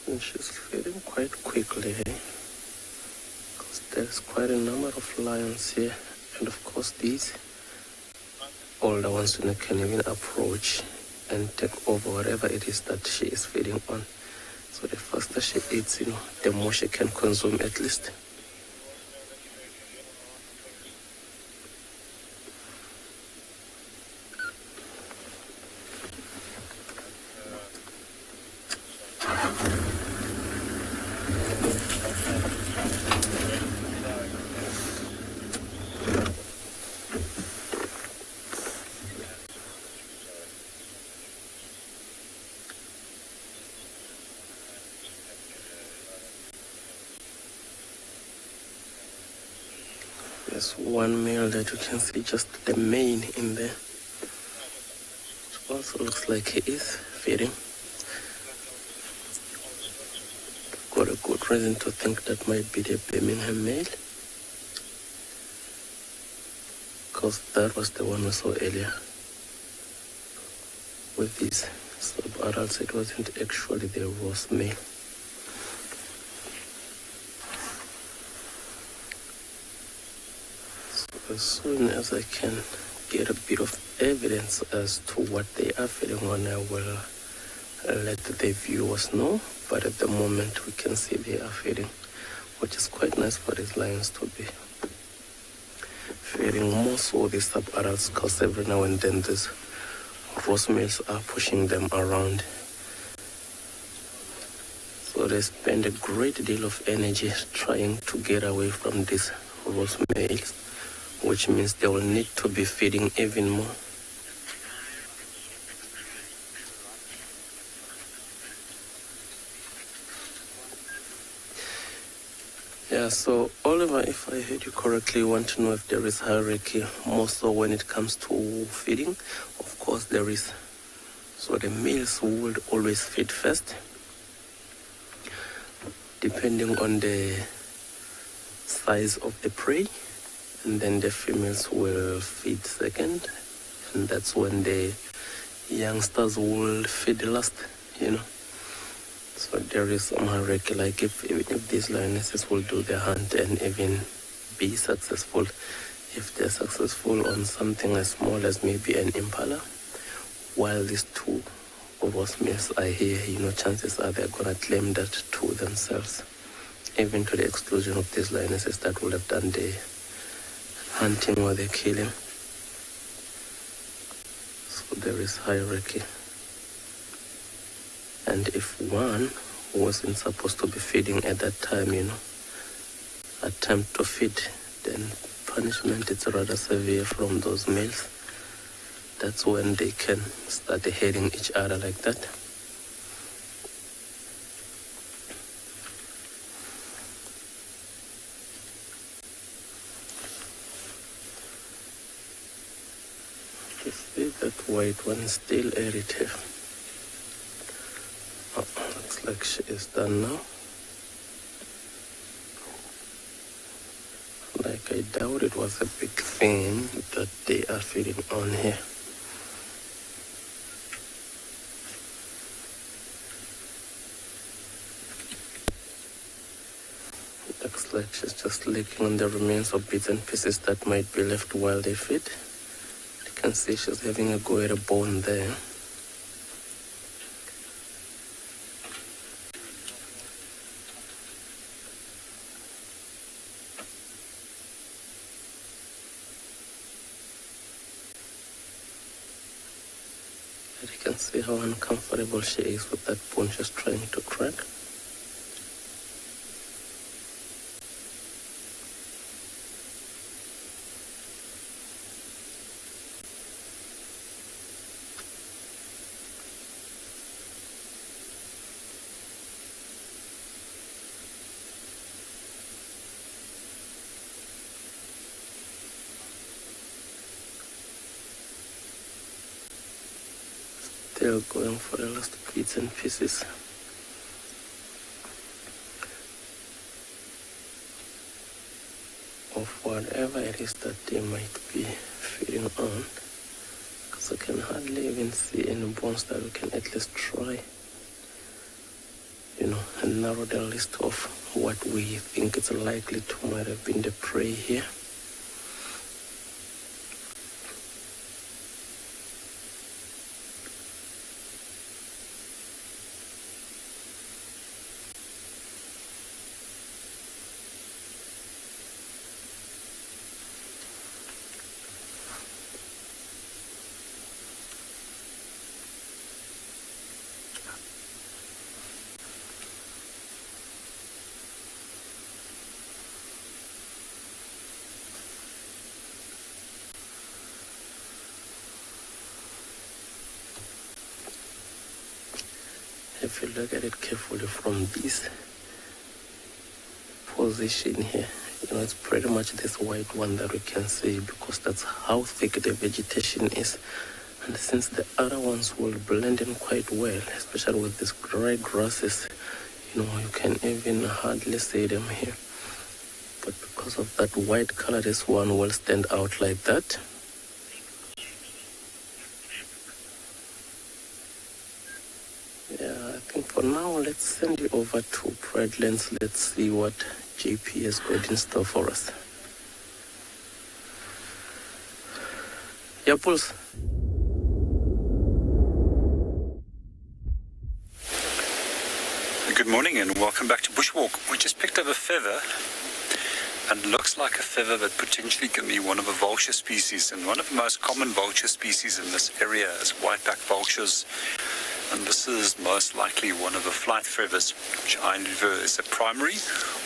S1: And she's feeding quite quickly, because the There's quite a number of lions here, and of course these older ones can even approach and take over whatever it is that she is feeding on. So the faster she eats, the more she can consume at least. There's one male that you can see, just the mane in there. It also looks like he is feeding. Got a good reason to think that might be the Birmingham male, because that was the one we saw earlier with these sub-adults. It wasn't actually the Ross male. As soon as I can get a bit of evidence as to what they are feeding on, I will let the viewers know. But at the moment, we can see they are feeding, which is quite nice for these lions to be feeding more so the sub-adults, because every now and then these Ross males are pushing them around. So they spend a great deal of energy trying to get away from these Ross males, which means they will need to be feeding even more. Yeah, so Oliver, if I heard you correctly, you want to know if there is hierarchy more so when it comes to feeding. Of course there is. So the males would always feed first, depending on the size of the prey. And then the females will feed second, and that's when the youngsters will feed last, So there is some hierarchy, like even if these lionesses will do the hunt and even be successful, if they're successful on something as small as maybe an impala, while these two Ross males are here, chances are they're going to claim that to themselves, even to the exclusion of these lionesses that will have done the hunting or the killing. So there is hierarchy. And if one wasn't supposed to be feeding at that time, attempt to feed, then punishment is rather severe from those males. That's when they can start hitting each other like that. That white one is still irritating. Looks like she is done now. Like I doubt it was a big thing that they are feeding on here. Looks like she's just licking on the remains of bits and pieces that might be left while they feed. You can see she's having a go at a bone there. And you can see how uncomfortable she is with that bone she's trying to crack. Still going for the last bits and pieces. Of whatever it is that they might be feeding on. Because I can hardly even see any bones that we can at least try. and narrowed a list of what we think it's likely to might have been the prey here. If you look at it carefully from this position here, it's pretty much this white one that we can see, because that's how thick the vegetation is. And since the other ones will blend in quite well, especially with these dry grasses, you can even hardly see them here. But because of that white color, this one will stand out like that. Yeah, I think for now, let's send you over to Pridelands. Let's see what JP has got in store for us. Yeah, Pulse.
S5: Good morning and welcome back to Bushwalk. We just picked up a feather, and looks like a feather that potentially can be one of a vulture species, and one of the most common vulture species in this area is white-backed vultures. And this is most likely one of the flight feathers, which I infer is a primary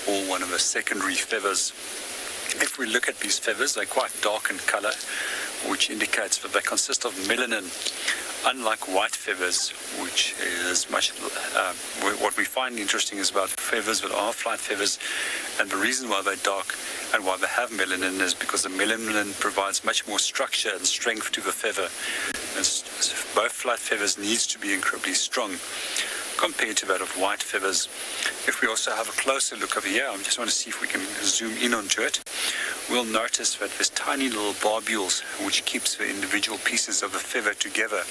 S5: or one of the secondary feathers. If we look at these feathers, they're quite dark in color, which indicates that they consist of melanin. Unlike white feathers, which is much, what we find interesting is about feathers that are flight feathers, and the reason why they're dark and why they have melanin is because the melanin provides much more structure and strength to the feather. And both flight feathers needs to be incredibly strong compared to that of white feathers. If we also have a closer look over here, I just want to see if we can zoom in onto it. We'll notice that there's tiny little barbules which keeps the individual pieces of the feather together.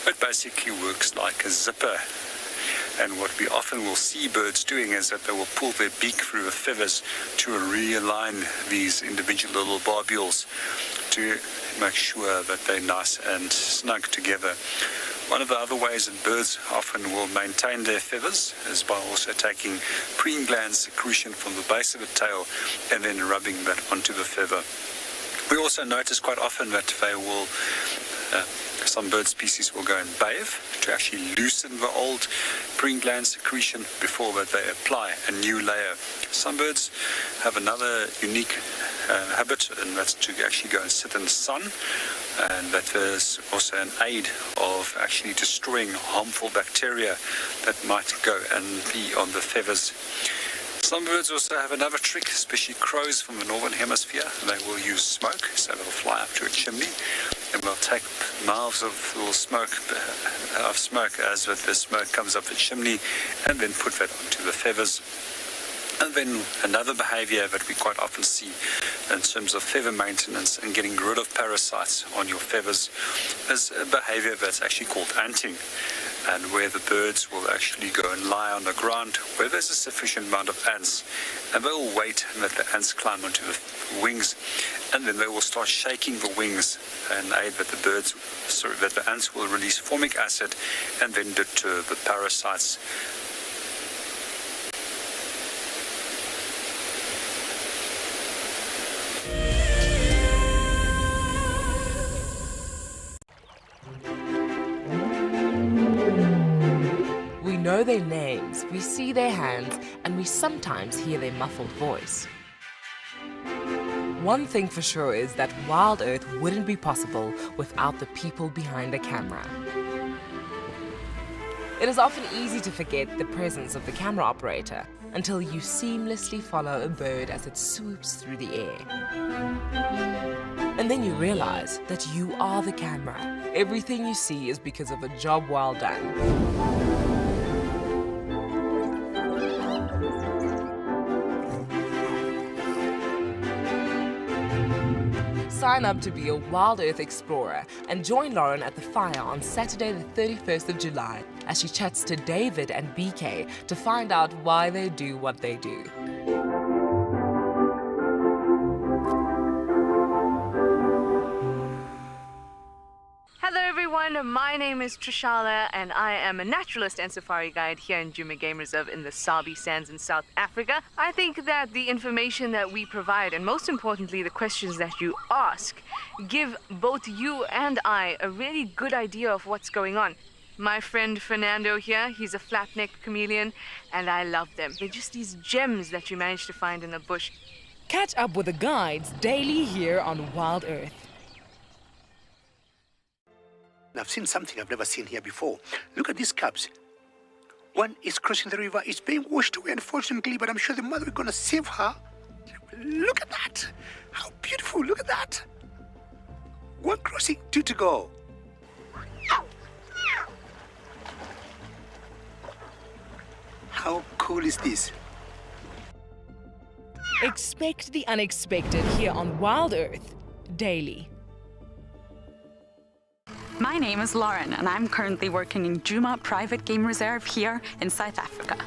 S5: It basically works like a zipper. And what we often will see birds doing is that they will pull their beak through the feathers to realign these individual little barbules to make sure that they're nice and snug together. One of the other ways that birds often will maintain their feathers is by also taking preen gland secretion from the base of the tail and then rubbing that onto the feather. We also notice quite often that they will, some bird species will go and bathe to actually loosen the old preen gland secretion before that they apply a new layer. Some birds have another unique habit, and that's to actually go and sit in the sun, and that is also an aid of actually destroying harmful bacteria that might go and be on the feathers. Some birds also have another trick, especially crows from the northern hemisphere. They will use smoke, so they'll fly up to a chimney and they'll take mouths of little smoke as the smoke comes up the chimney, and then put that onto the feathers. And then another behavior that we quite often see in terms of feather maintenance and getting rid of parasites on your feathers is a behavior that's actually called anting, and where the birds will actually go and lie on the ground where there's a sufficient amount of ants, and they will wait that the ants climb onto the wings, and then they will start shaking the wings and aid that the ants will release formic acid and then deter the parasites.
S2: We know their names, we see their hands, and we sometimes hear their muffled voice. One thing for sure is that WildEarth wouldn't be possible without the people behind the camera. It is often easy to forget the presence of the camera operator until you seamlessly follow a bird as it swoops through the air. And then you realize that you are the camera. Everything you see is because of a job well done. Sign up to be a WildEarth explorer and join Lauren at the fire on Saturday the 31st of July as she chats to David and BK to find out why they do what they do.
S14: Hello everyone, my name is Trishala and I am a naturalist and safari guide here in Djuma Game Reserve in the Sabi Sands in South Africa. I think that the information that we provide, and most importantly the questions that you ask, give both you and I a really good idea of what's going on. My friend Fernando here, he's a flat-necked chameleon and I love them. They're just these gems that you manage to find in the bush.
S2: Catch up with the guides daily here on WildEarth.
S15: I've seen something I've never seen here before. Look at these cubs. One is crossing the river. It's being washed away, unfortunately, but I'm sure the mother is going to save her. Look at that. How beautiful. Look at that. One crossing, two to go. How cool is this?
S2: Expect the unexpected here on WildEarth daily.
S16: My name is Lauren and I'm currently working in Juma Private Game Reserve here in South Africa.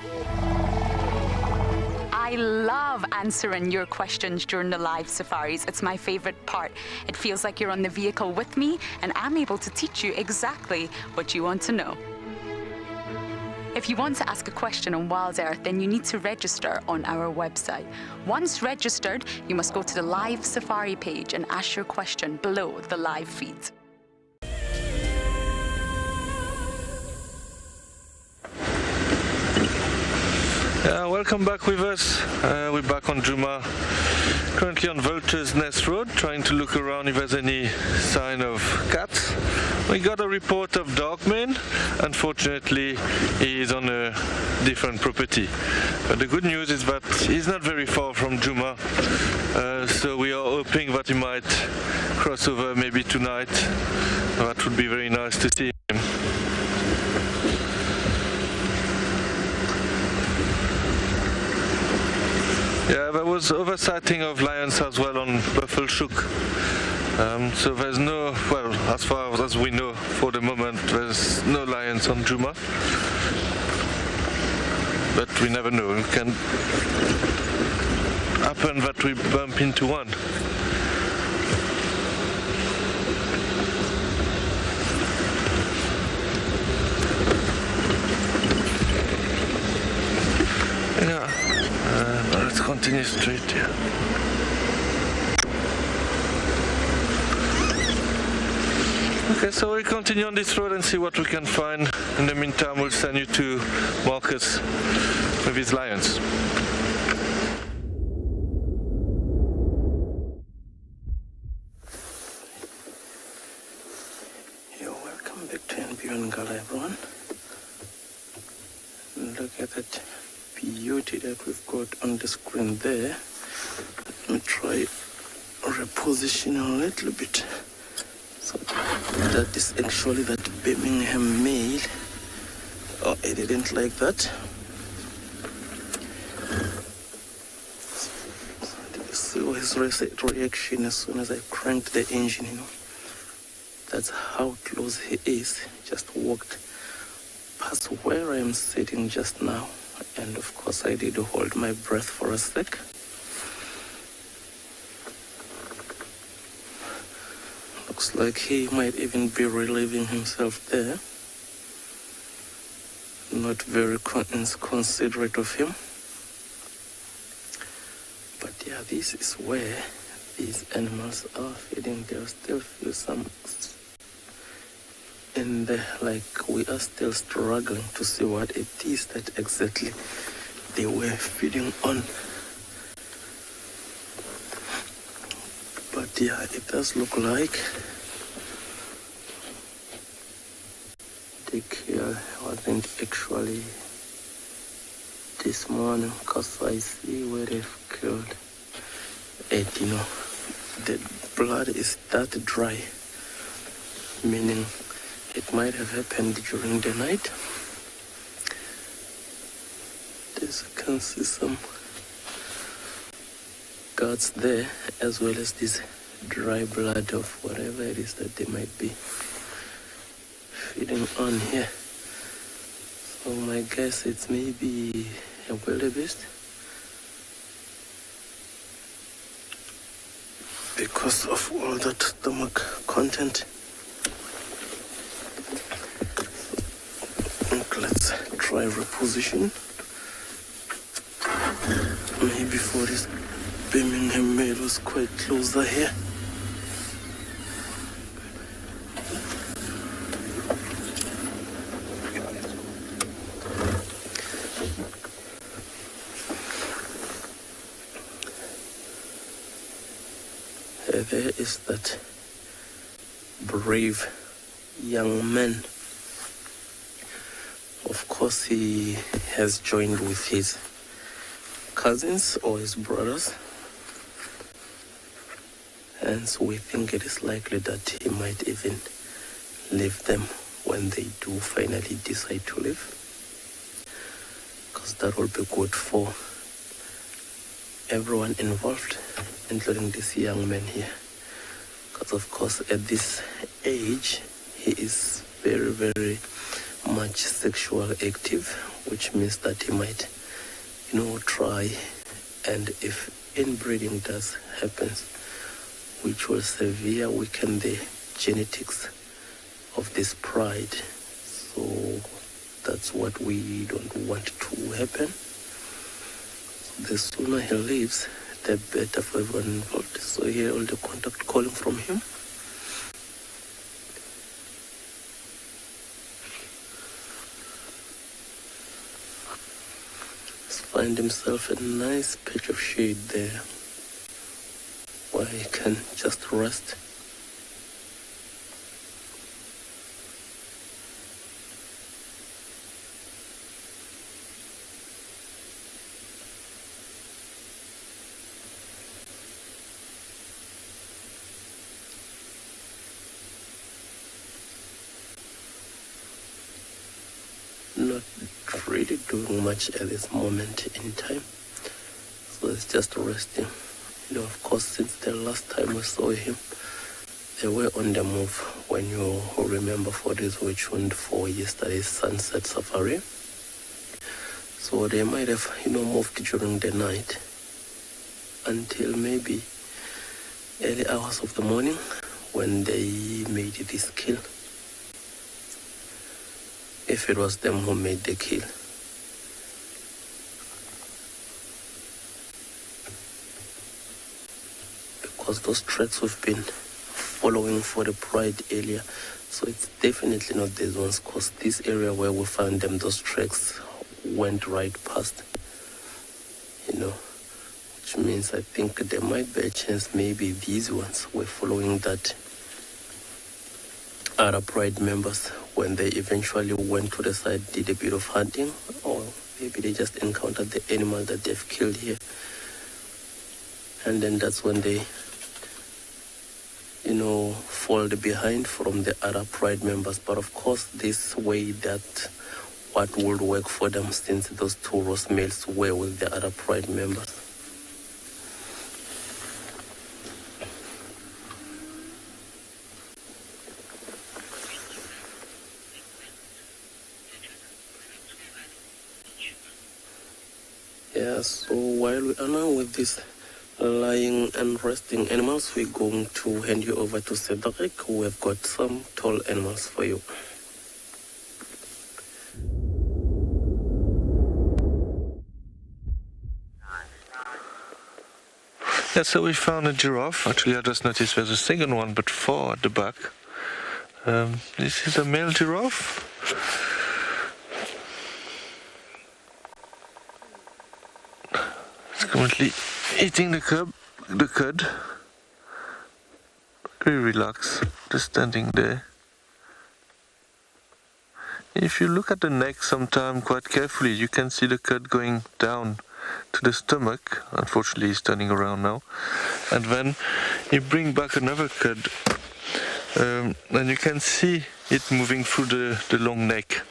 S16: I love answering your questions during the live safaris. It's my favorite part. It feels like you're on the vehicle with me and I'm able to teach you exactly what you want to know. If you want to ask a question on WildEarth, then you need to register on our website. Once registered, you must go to the live safari page and ask your question below the live feed.
S4: Welcome back with us. We're back on Juma, currently on Vulture's Nest Road, trying to look around if there's any sign of cats. We got a report of Dogman. Unfortunately, he is on a different property. But the good news is that he's not very far from Juma, so we are hoping that he might cross over maybe tonight. That would be very nice to see him. Yeah, there was other sighting of lions as well on Buffelshoek. So there's no, well, as far as we know for the moment, there's no lions on Juma. But we never know. It can happen that we bump into one. Let's continue straight here. Okay, so we continue on this road and see what we can find. In the meantime, we'll send you to Marcus with his lions.
S1: Welcome back to andBeyond, everyone. Look at that beauty that we've got on the screen there. Let me try reposition a little bit. So that is actually that Birmingham male. Oh, I didn't like that. So his reaction as soon as I cranked the engine, That's how close he is. Just walked past where I am sitting just now. And of course I did hold my breath for a sec. Looks like he might even be relieving himself there. Not very considerate of him. But yeah, this is where these animals are feeding. There still feel some in there, like we are still struggling to see what it is that exactly they were feeding on. But yeah, it does look like the kill wasn't actually this morning, because I see where they've killed it, the blood is that dry, meaning it might have happened during the night. As you can see some guards there, as well as these dry blood of whatever it is that they might be feeding on here. So my guess it's maybe a wildebeest, because of all that stomach content. Let's try reposition. Maybe for this Birmingham mail was quite closer here. There is that brave young man. Of course, he has joined with his cousins or his brothers, and so we think it is likely that he might even leave them when they do finally decide to leave, because that will be good for everyone involved, including this young man here, because of course at this age he is very, very much sexual active, which means that he might, try, and if inbreeding does happen, which will severely weaken the genetics of this pride. So that's what we don't want to happen. The sooner he leaves, the better for everyone involved. So here all the contact calling from him. Find himself a nice patch of shade there where he can just rest. Not really doing much at this moment in time, so it's just resting. Of course, since the last time we saw him, they were on the move, when you remember, for this who tuned for yesterday's sunset safari. So they might have moved during the night until maybe early hours of the morning when they made this kill, if it was them who made the kill. Because those tracks we've been following for the pride earlier, so it's definitely not these ones, because this area where we found them, those tracks went right past, which means I think there might be a chance maybe these ones were following that other pride members when they eventually went to the side, did a bit of hunting, or maybe they just encountered the animal that they've killed here, and then that's when they followed behind from the other pride members. But of course, this way, that what would work for them, since those two roast males were with the other pride members. Yeah, so while we are now with this lying and resting animals, we're going to hand you over to Cedric, who have got some tall animals for you.
S4: Yeah, so we found a giraffe. Actually, I just noticed there's a second one, but 4 at the back. This is a male giraffe. It's currently eating the cud. Very relaxed, just standing there. If you look at the neck sometime quite carefully, you can see the cud going down to the stomach. Unfortunately, he's turning around now. And then you bring back another cud, and you can see it moving through the long neck.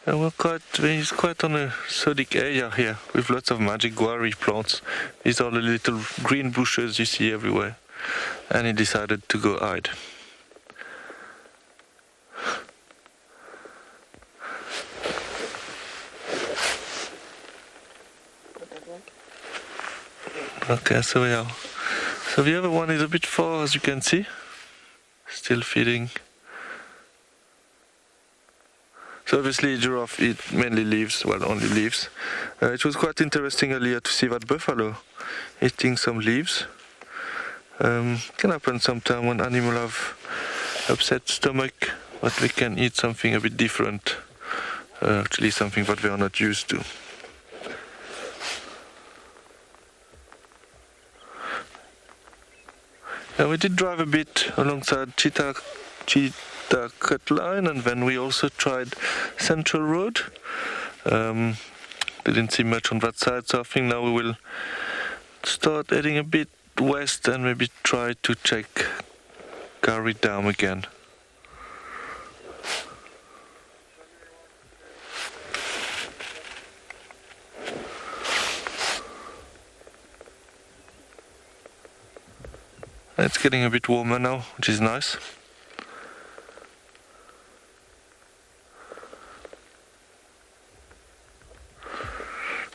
S4: And it's quite on a scenic area here with lots of magic guari plants. These are the little green bushes you see everywhere. And he decided to go hide. Okay, so yeah. So the other one is a bit far, as you can see. Still feeding. So obviously giraffe eat mainly leaves, well, only leaves. It was quite interesting earlier to see that buffalo eating some leaves. Can happen sometime when animals have upset stomach, but they can eat something a bit different. Actually something that they are not used to. We did drive a bit alongside Cheetah Cut Line, and then we also tried Central Road. Didn't see much on that side, so I think now we will start heading a bit west and maybe try to check Gari Dam again. It's getting a bit warmer now, which is nice.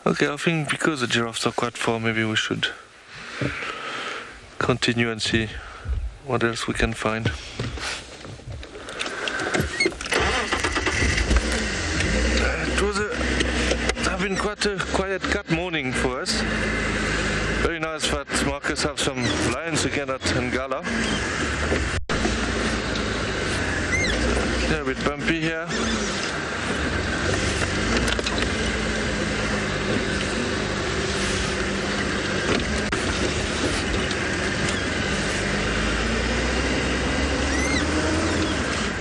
S4: Okay, I think because the giraffes are quite far, maybe we should continue and see what else we can find. It has been quite a quiet cat morning for us. Very nice that Marcus have some lions again at Ngala. Yeah, a bit bumpy here.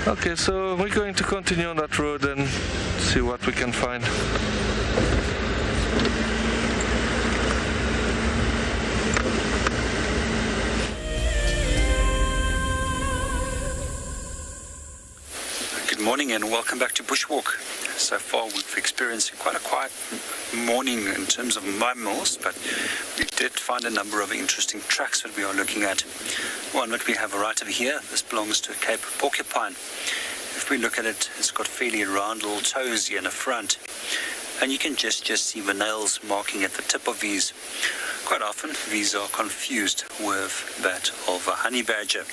S4: Okay, so we're going to continue on that road and see what we can find.
S5: Good morning and welcome back to Bushwalk. So far we've experienced quite a quiet morning in terms of mammals, but we did find a number of interesting tracks that we are looking at. One that we have right over here, this belongs to a Cape porcupine. If we look at it, it's got fairly round little toes here in the front, and you can just see the nails marking at the tip of these. Quite often these are confused with that of a honey badger.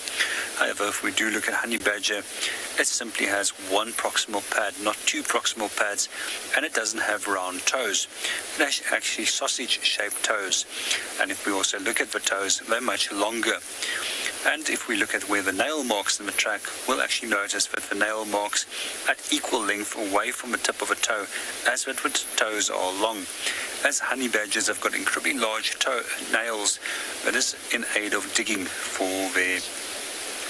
S5: However, if we do look at honey badger, it simply has one proximal pad, not two proximal pads, and it doesn't have round toes. It has actually sausage-shaped toes. And if we also look at the toes, they're much longer. And if we look at where the nail marks in the track, we'll actually notice that the nail marks at equal length away from the tip of a toe as the toes are long. As honey badgers have got incredibly large nails, that is in aid of digging for their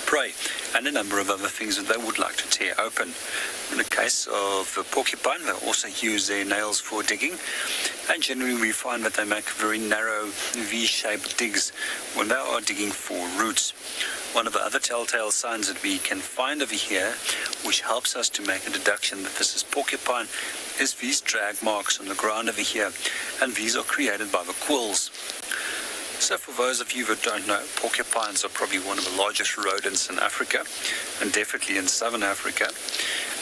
S5: prey and a number of other things that they would like to tear open. In the case of the porcupine, they also use their nails for digging, and generally we find that they make very narrow V-shaped digs when they are digging for roots. One of the other telltale signs that we can find over here, which helps us to make a deduction that this is porcupine, is these drag marks on the ground over here, and these are created by the quills. So for those of you that don't know, porcupines are probably one of the largest rodents in Africa, and definitely in southern Africa.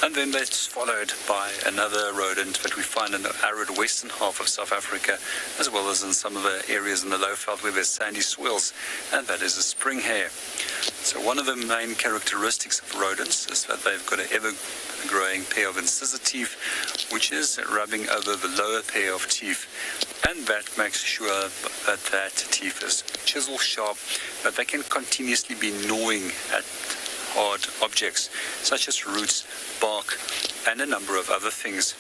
S5: And then that's followed by another rodent that we find in the arid western half of South Africa, as well as in some of the areas in the Lowveld where there's sandy swells, and that is a spring hare. So one of the main characteristics of rodents is that they've got an ever-growing pair of incisor teeth, which is rubbing over the lower pair of teeth, and that makes sure that that teeth is chisel sharp, that they can continuously be gnawing at hard objects such as roots, bark, and a number of other things.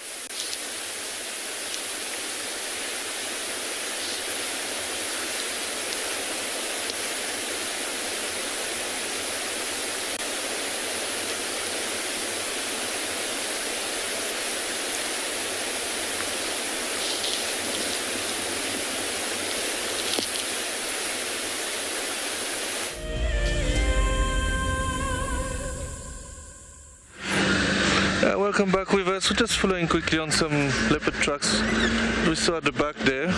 S4: Welcome back with us. We're just following quickly on some leopard tracks we saw at the back there.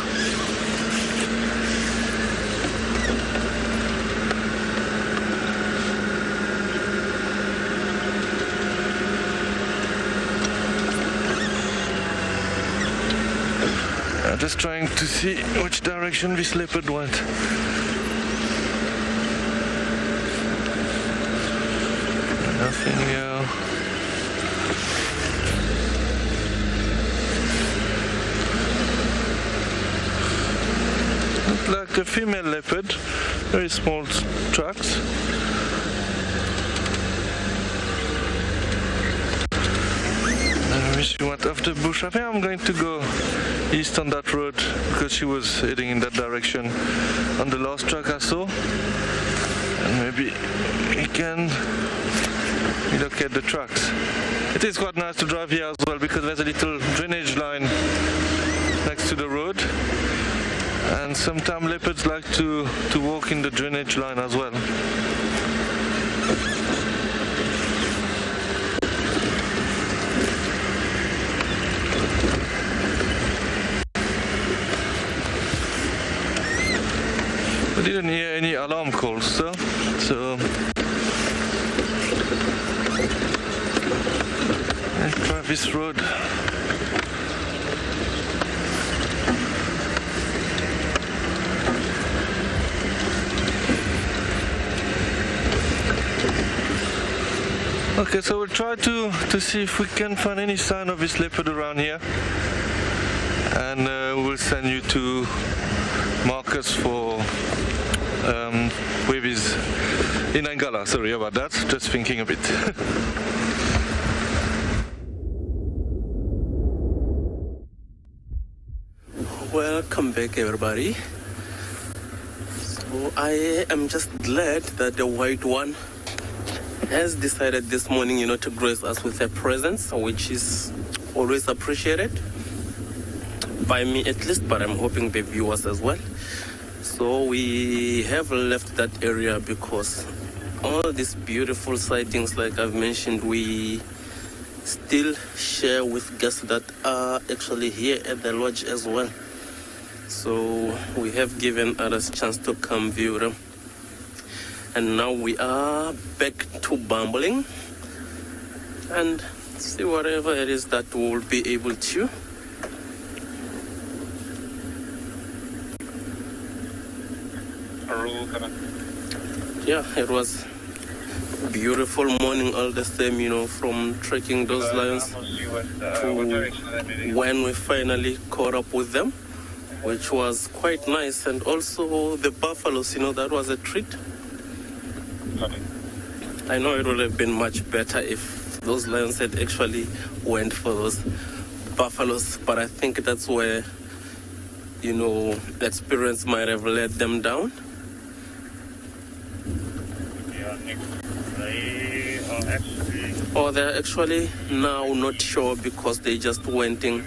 S4: Just trying to see which direction this leopard went. Nothing here. Looks like a female leopard, very small tracks. She went after bush. I think I'm going to go east on that road because she was heading in that direction on the last track I saw. And maybe we can relocate the tracks. It is quite nice to drive here as well because there's a little drainage line next to the road. And sometimes leopards like to walk in the drainage line as well. I didn't hear any alarm calls though, so let's drive this road. Okay, so we'll try to see if we can find any sign of this leopard around here, and we'll send you to markers for with his in Ngala. Sorry about that, just thinking a bit.
S1: Welcome back, everybody. So I am just glad that the white one has decided this morning, to grace us with her presence, which is always appreciated by me at least, but I'm hoping the viewers as well. So we have left that area because all these beautiful sightings, like I've mentioned, we still share with guests that are actually here at the lodge as well. So we have given others a chance to come view them. And now we are back to bumbling and see whatever it is that we'll be able to. Yeah, it was a beautiful morning all the same, from tracking those lions to when we finally caught up with them, which was quite nice. And also the buffaloes, that was a treat. I know it would have been much better if those lions had actually went for those buffaloes, but I think that's where, the experience might have let them down. They're actually now not sure because they just waiting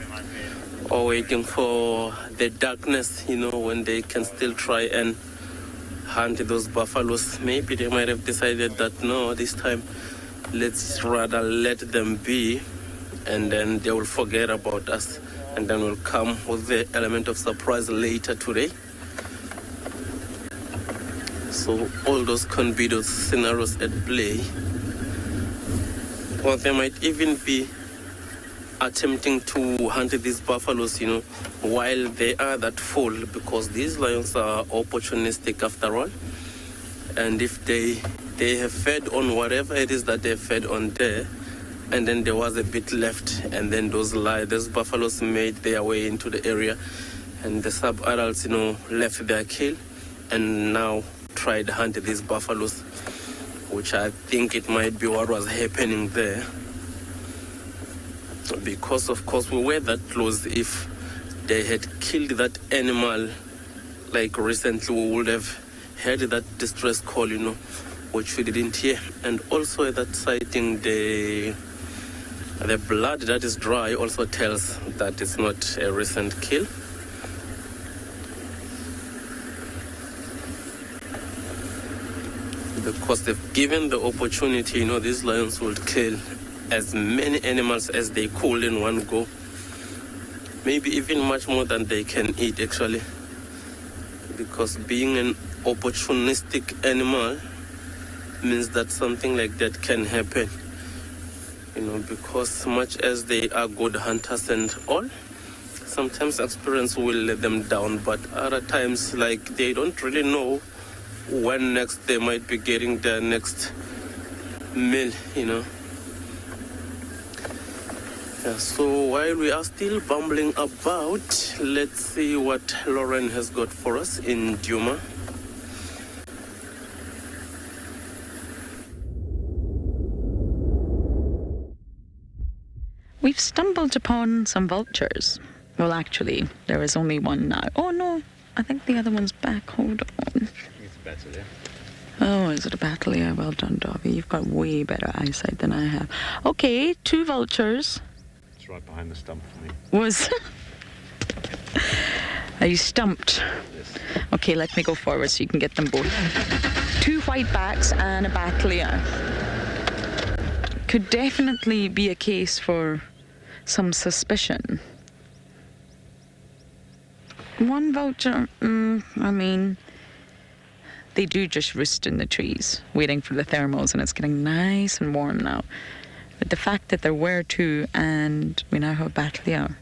S1: for the darkness, when they can still try and hunt those buffaloes. Maybe they might have decided that no, this time let's rather let them be, and then they will forget about us, and then we'll come with the element of surprise later today. So all those can be those scenarios at play. Or they might even be attempting to hunt these buffaloes, while they are that full, because these lions are opportunistic after all. And if they have fed on whatever it is that they fed on there, and then there was a bit left, and then those buffaloes made their way into the area, and the sub-adults, left their kill, and now tried to hunt these buffaloes, which I think it might be what was happening there. Because of course we were that close. If they had killed that animal like recently, we would have heard that distress call, which we didn't hear. And also at that sighting, the blood that is dry also tells that it's not a recent kill. Because they've given the opportunity, these lions will kill
S17: as many animals as they could in one go. Maybe even much more than they can eat, actually. Because being an opportunistic animal means that something like that can happen. You know, because much as they are good hunters and all, sometimes experience will let them down, but other times, like, they don't really know when next they might be getting their next meal, you know. Yeah, so while we are still bumbling about, let's see what Lauren has got for us in Juma.
S6: We've stumbled upon some vultures. Well, actually, there is only one now. Oh, no, I think the other one's back. Hold on.
S11: It's a battalion.
S6: Oh, is it a battalion? Well done, Dobby. You've got way better eyesight than I have. Okay, 2 vultures.
S11: It's right behind the stump for me.
S6: Was... Are you stumped?
S11: Yes.
S6: Okay, let me go forward so you can get them both. 2 whitebacks and a battalion. Could definitely be a case for some suspicion. 1 vulture, I mean, they do just roost in the trees, waiting for the thermals, and it's getting nice and warm now. But the fact that there were 2 and we now have a battalion,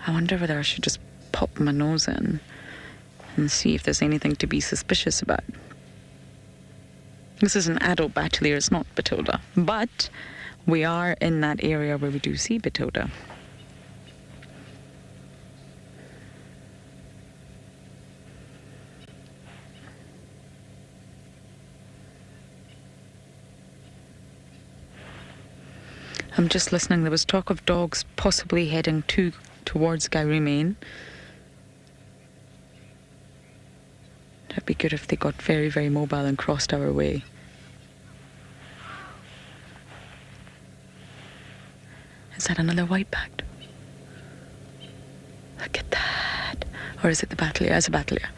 S6: I wonder whether I should just pop my nose in and see if there's anything to be suspicious about. This is an adult battalion, it's not Batoda, but we are in that area where we do see Batoda. I'm just listening. There was talk of dogs possibly heading towards Gairumain. It'd be good if they got very, very mobile and crossed our way. Is that another whiteback? Look at that. Or is it the battalion? It's a battalion.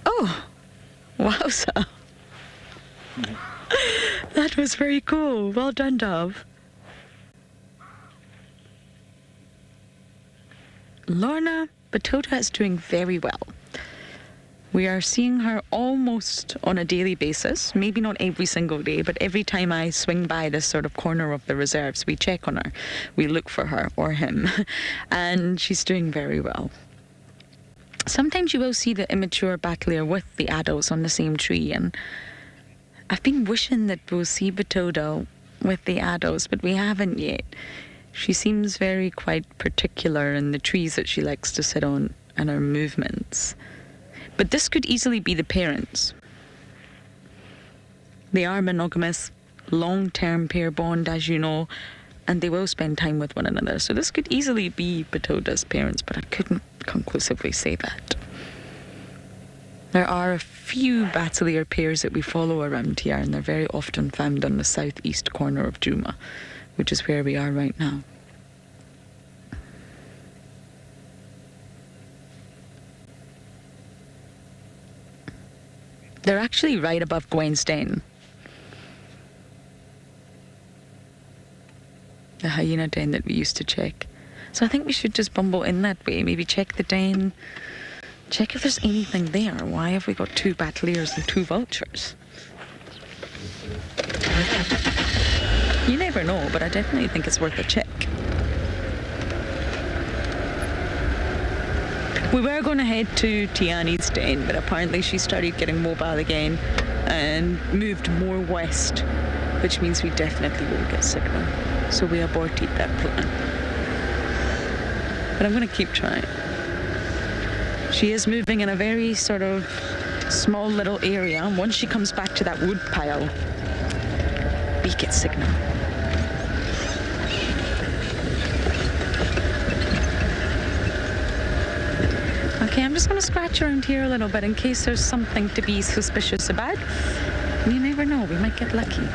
S6: Oh! Wowza! That was very cool. Well done, Dove. Lorna Batoda is doing very well. We are seeing her almost on a daily basis. Maybe not every single day, but every time I swing by this sort of corner of the reserves, we check on her. We look for her or him. And she's doing very well. Sometimes you will see the immature battalion with the adults on the same tree, and I've been wishing that we'll see Batoda with the adults, but we haven't yet. She seems very quite particular in the trees that she likes to sit on and her movements. But this could easily be the parents. They are monogamous, long-term pair bond, as you know, and they will spend time with one another. So this could easily be Batoda's parents, but I couldn't conclusively say that. There are a few battalion pairs that we follow around here, and they're very often found on the southeast corner of Juma, which is where we are right now. They're actually right above Gwen's den. The hyena den that we used to check. So I think we should just bumble in that way, maybe check the den, check if there's anything there. Why have we got 2 battalions and 2 vultures? You never know, but I definitely think it's worth a check. We were going to head to Tiani's den, but apparently she started getting mobile again and moved more west, which means we definitely won't get signal. So we aborted that plan. But I'm going to keep trying. She is moving in a very sort of small little area, and once she comes back to that wood pile, we get signal. Okay, I'm just going to scratch around here a little bit in case there's something to be suspicious about. You never know, we might get lucky.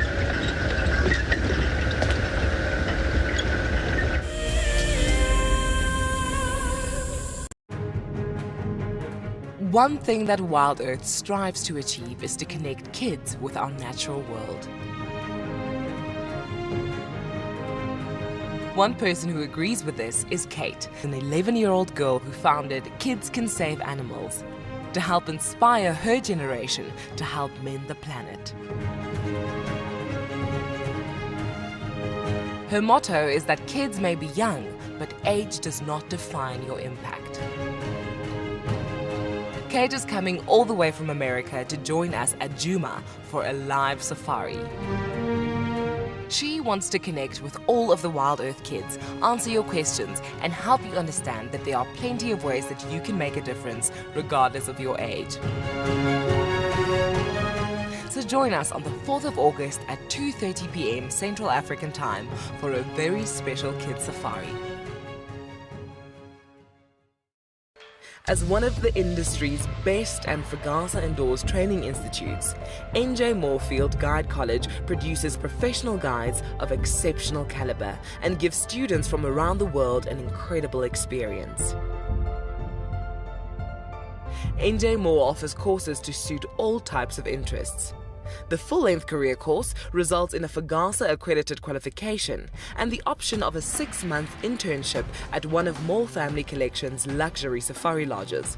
S2: One thing that WildEarth strives to achieve is to connect kids with our natural world. One person who agrees with this is Kate, an 11-year-old girl who founded Kids Can Save Animals to help inspire her generation to help mend the planet. Her motto is that kids may be young, but age does not define your impact. Kate is coming all the way from America to join us at Juma for a live safari. She wants to connect with all of the WildEarth kids, answer your questions, and help you understand that there are plenty of ways that you can make a difference regardless of your age. So join us on the 4th of August at 2:30 p.m. Central African Time for a very special kids safari. As one of the industry's best and Fagasa endorsed training institutes, NJ Moorfield Guide College produces professional guides of exceptional caliber and gives students from around the world an incredible experience. NJ Moore offers courses to suit all types of interests. The full-length career course results in a Fagasa accredited qualification and the option of a 6-month internship at one of Moore Family Collection's luxury safari lodges.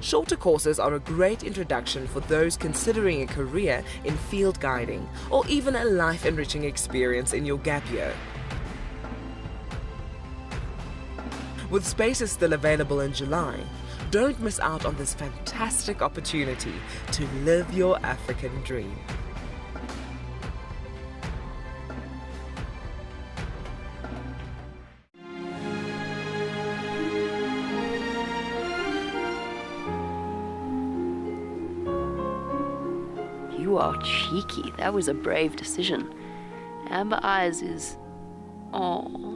S2: Shorter courses are a great introduction for those considering a career in field guiding or even a life-enriching experience in your gap year. With spaces still available in July, don't miss out on this fantastic opportunity to live your African dream.
S18: You are cheeky. That was a brave decision. Amber Eyes is... Oh.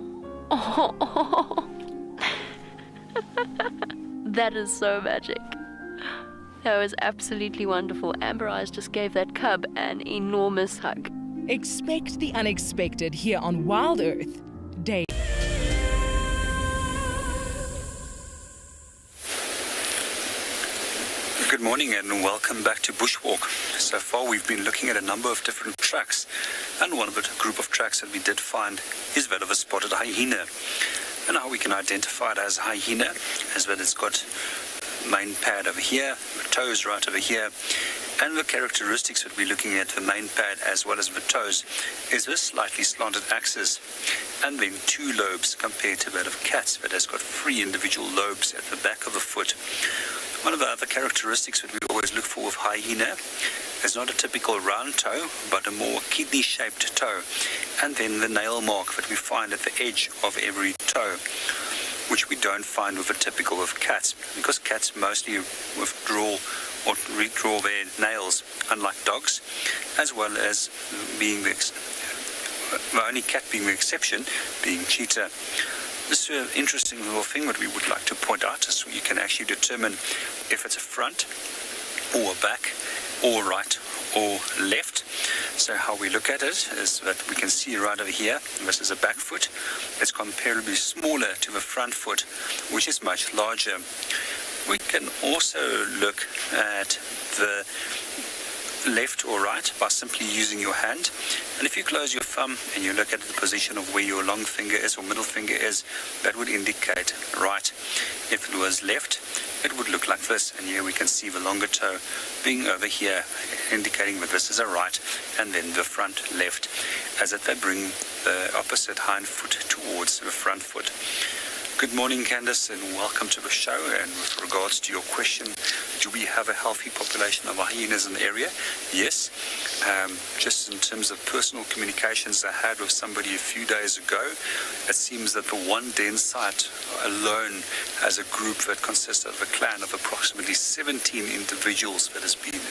S18: That is so magic. That was absolutely wonderful. Amber Eyes just gave that cub an enormous hug.
S2: Expect the unexpected here on WildEarth Day.
S5: Good morning and welcome back to Bushwalk. So far we've been looking at a number of different tracks, and one of the group of tracks that we did find is that of a spotted hyena. And how we can identify it as hyena is that it's got main pad over here, the toes right over here, and the characteristics that we're looking at, the main pad as well as the toes, is this slightly slanted axis, and then 2 lobes compared to that of cats that has got 3 individual lobes at the back of the foot. One of the other characteristics that we always look for with hyena is not a typical round toe, but a more kidney-shaped toe, and then the nail mark that we find at the edge of every toe, which we don't find with a typical of cats, because cats mostly withdraw or redraw their nails, unlike dogs, as well as being the only cat being the exception, being cheetah. This is an interesting little thing that we would like to point out, is so you can actually determine if it's a front or a back, or right or left. So how we look at it is that we can see right over here, this is a back foot. It's comparably smaller to the front foot, which is much larger. We can also look at the left or right by simply using your hand. And if you close your thumb and you look at the position of where your long finger is or middle finger is, that would indicate right. If it was left, it would look like this, and here we can see the longer toe being over here, indicating that this is a right, and then the front left, as if they bring the opposite hind foot towards the front foot. Good morning, Candace, and welcome to the show. And with regards to your question, do we have a healthy population of hyenas in the area? Yes. Just in terms of personal communications I had with somebody a few days ago, it seems that the one den site alone has a group that consists of a clan of approximately 17 individuals that has been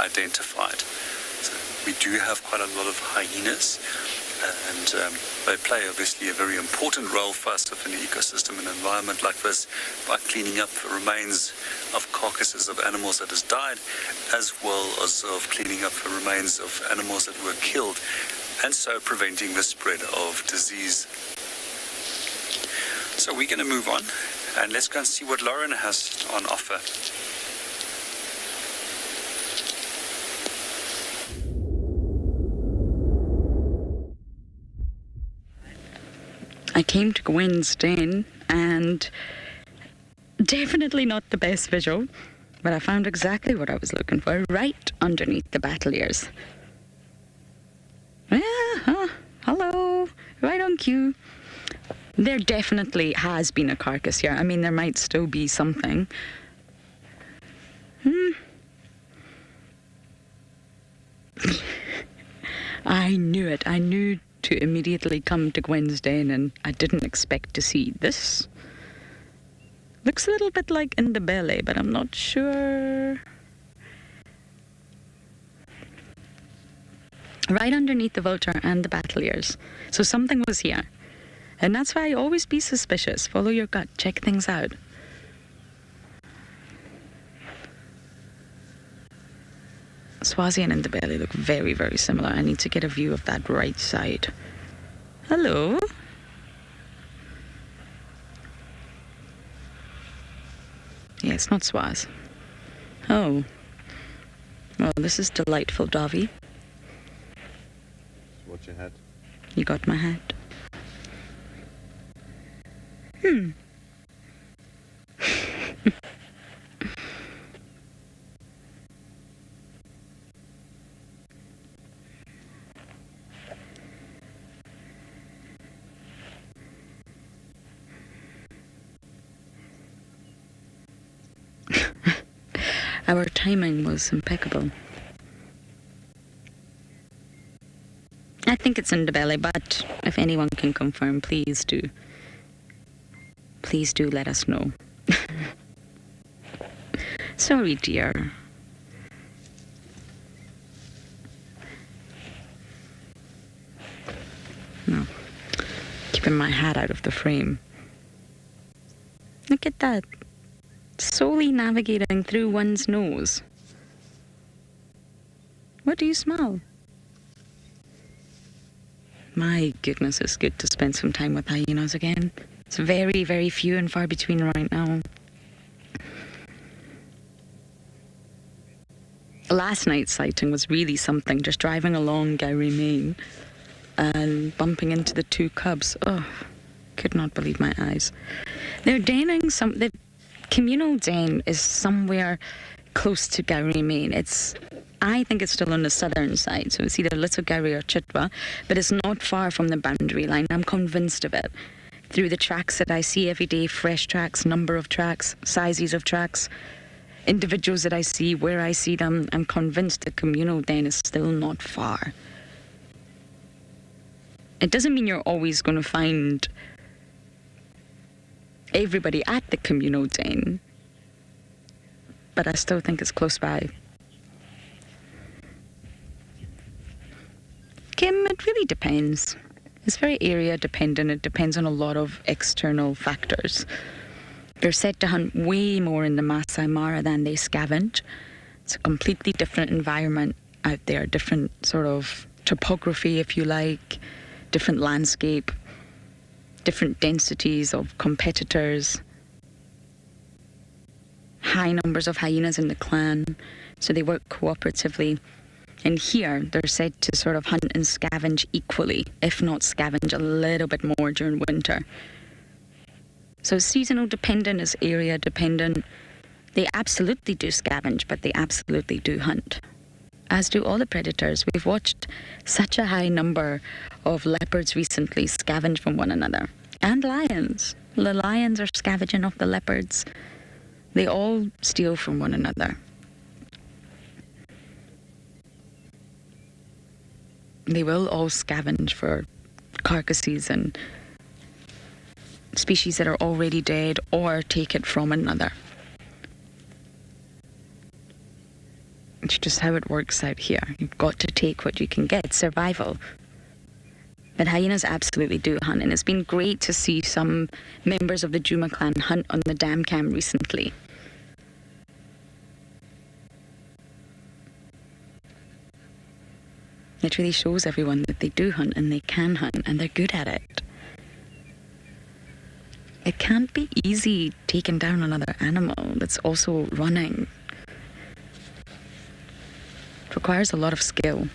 S5: identified. So we do have quite a lot of hyenas. And they play obviously a very important role for us within the ecosystem and environment like this, by cleaning up the remains of carcasses of animals that has died, as well as of cleaning up the remains of animals that were killed, and so preventing the spread of disease. So we're going to move on And let's go and see what Lauren has on offer.
S6: I came to Gwen's den and definitely not the best visual, but I found exactly what I was looking for, right underneath the battle ears. Yeah, hello, right on cue. There definitely has been a carcass here. I mean, there might still be something. I knew it. I knew to immediately come to Gwen's den, and I didn't expect to see this. Looks a little bit like in the belly, but I'm not sure. Right underneath the vulture and the battle ears. So something was here. And that's why I always be suspicious. Follow your gut. Check things out. Swazi and in the belly look very, very similar. I need to get a view of that right side. Hello? Yeah, it's not Swaz. Oh. Well, this is delightful, Davi.
S19: What's your hat?
S6: You got my hat. Our timing was impeccable. I think it's in the belly, but if anyone can confirm, please do. Please do let us know. Sorry, dear. No. Keeping my hat out of the frame. Look at that. Solely navigating through one's nose. What do you smell? My goodness, it's good to spend some time with hyenas again. It's very, very few and far between right now. Last night's sighting was really something, just driving along Gowrie Main and bumping into the two cubs. Oh, could not believe my eyes. They're denning the communal den is somewhere close to Gowrie Main. I think it's still on the southern side, so it's either Little Gowrie or Chitwa, but it's not far from the boundary line. I'm convinced of it. Through the tracks that I see every day, fresh tracks, number of tracks, sizes of tracks, individuals that I see, where I see them, I'm convinced the communal den is still not far. It doesn't mean you're always going to find everybody at the communal den, but I still think it's close by. Kim, it really depends. It's very area dependent. It depends on a lot of external factors. They're said to hunt way more in the Masai Mara than they scavenge. It's a completely different environment out there, different sort of topography, if you like, different landscape, different densities of competitors, high numbers of hyenas in the clan, so they work cooperatively. And here, they're said to sort of hunt and scavenge equally, if not scavenge a little bit more during winter. So seasonal dependent is area dependent. They absolutely do scavenge, but they absolutely do hunt, as do all the predators. We've watched such a high number of leopards recently scavenge from one another. And lions. The lions are scavenging off the leopards. They all steal from one another. They will all scavenge for carcasses and species that are already dead, or take it from another. It's just how it works out here. You've got to take what you can get. Survival. But hyenas absolutely do hunt, and it's been great to see some members of the Juma clan hunt on the dam cam recently. It really shows everyone that they do hunt and they can hunt and they're good at it. It can't be easy taking down another animal that's also running. It requires a lot of skill.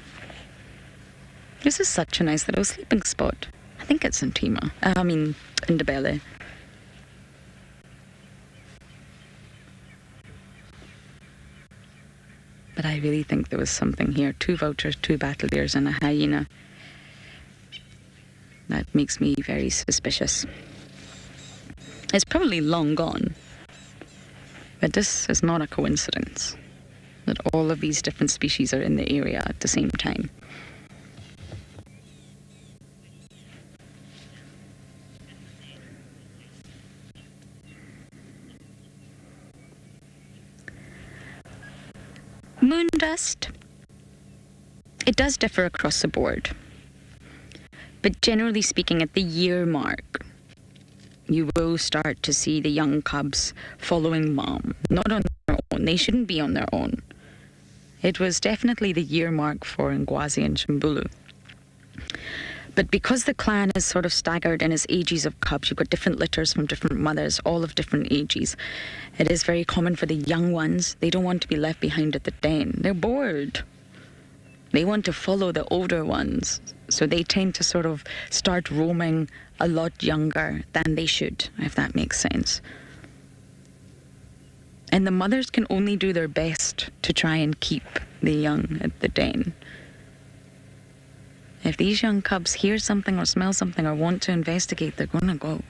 S6: This is such a nice little sleeping spot. I think it's in Ndebele. But I really think there was something here. 2 vultures, 2 battle deers, and a hyena. That makes me very suspicious. It's probably long gone. But this is not a coincidence that all of these different species are in the area at the same time. Moon dust. It does differ across the board. But generally speaking, at the year mark, you will start to see the young cubs following mom. Not on their own. They shouldn't be on their own. It was definitely the year mark for Ngwazi and Shimbulu. But because the clan is sort of staggered in its ages of cubs, you've got different litters from different mothers, all of different ages. It is very common for the young ones. They don't want to be left behind at the den. They're bored. They want to follow the older ones. So they tend to sort of start roaming a lot younger than they should, if that makes sense. And the mothers can only do their best to try and keep the young at the den. If these young cubs hear something or smell something or want to investigate, they're going to go.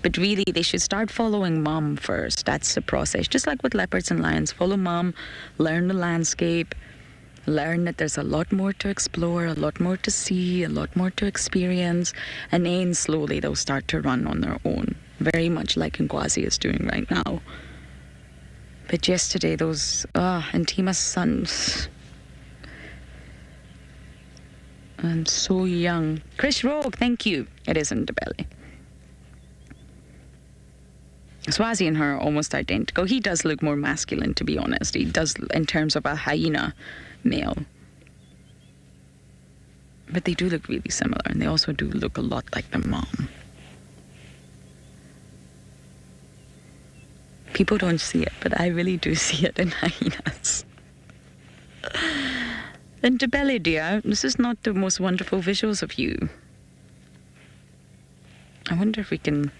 S6: But really, they should start following mom first. That's the process. Just like with leopards and lions, follow mom, learn the landscape, learn that there's a lot more to explore, a lot more to see, a lot more to experience, and then slowly they'll start to run on their own, very much like Ngwazi is doing right now. But yesterday, those Ntima's sons, I'm so young. Chris Rogue, thank you. It is Ndebele. Swazi and her are almost identical. He does look more masculine, to be honest. He does, in terms of a hyena male. But they do look really similar, and they also do look a lot like their mom. People don't see it, but I really do see it in hyenas. And Ndebele, dear, this is not the most wonderful visuals of you. I wonder if we can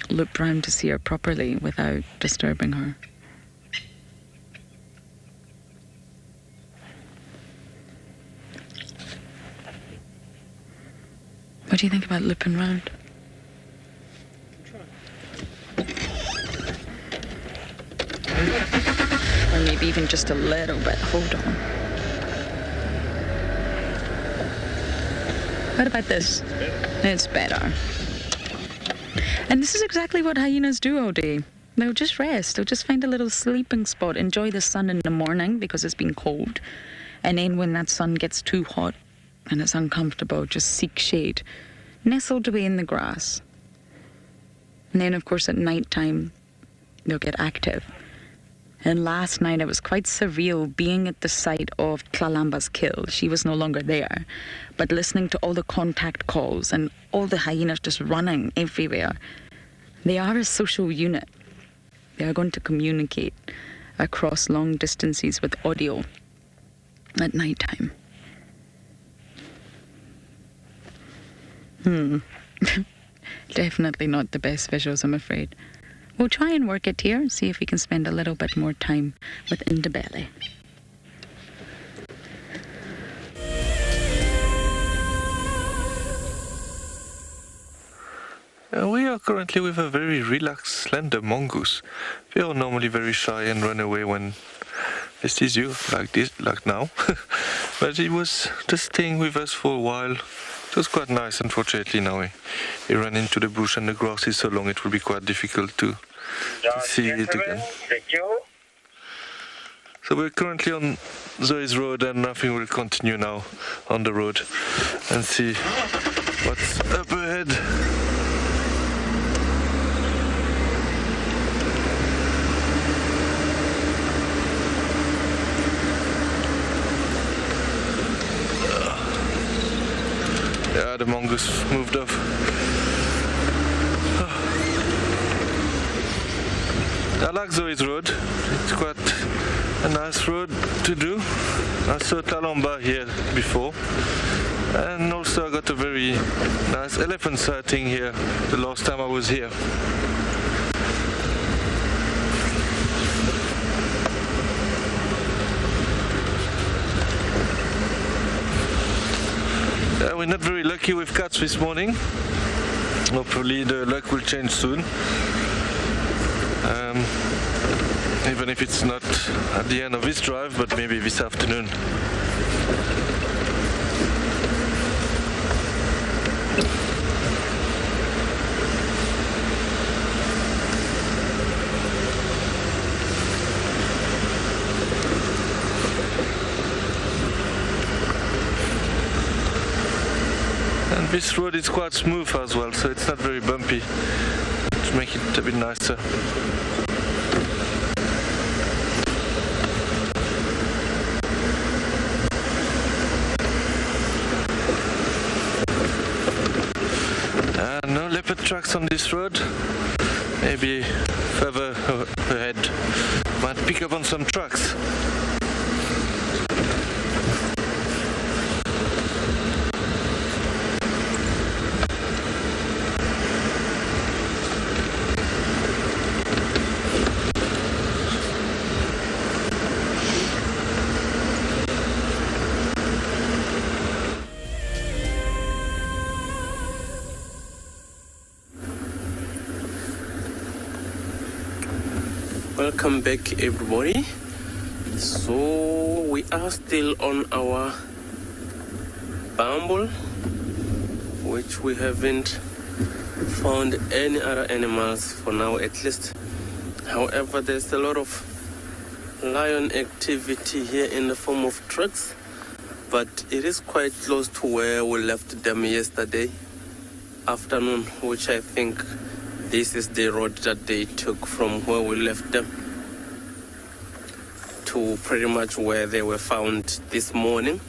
S6: look round to see her properly without disturbing her. What do you think about looping round? Or maybe even just a little bit. Hold on. What about this? It's better. And this is exactly what hyenas do all day. They'll just rest. They'll just find a little sleeping spot, enjoy the sun in the morning because it's been cold. And then when that sun gets too hot and it's uncomfortable, just seek shade. Nestled away in the grass. And then, of course, at night time, they'll get active. And last night it was quite surreal being at the site of Tlalamba's kill. She was no longer there. But listening to all the contact calls and all the hyenas just running everywhere. They are a social unit. They are going to communicate across long distances with audio at night time. Definitely not the best visuals, I'm afraid. We'll try and work it here, see if we can spend a little bit more time with Ndebele.
S4: We are currently with a very relaxed, slender mongoose. They are normally very shy and run away when they see you, like now. But he was just staying with us for a while. It was quite nice. Unfortunately, now he ran into the bush and the grass is so long it will be quite difficult to see it again. So we're currently on Zoe's road, and I think we'll continue now on the road and see what's up ahead. Yeah, the mongoose moved off. I like Zoe's road. It's quite a nice road to do. I saw Talomba here before. And also I got a very nice elephant sighting here the last time I was here. We're not very lucky with cats this morning. Hopefully the luck will change soon. Even if it's not at the end of this drive, but maybe this afternoon. And this road is quite smooth as well, so it's not very bumpy, to make it a bit nicer. No leopard tracks on this road. Maybe further ahead might pick up on some tracks.
S17: Welcome back, everybody. So we are still on our bumble, which we haven't found any other animals for now, at least. However, there's a lot of lion activity here in the form of tracks, but it is quite close to where we left them yesterday afternoon, which I think this is the road that they took from where we left them to pretty much where they were found this morning.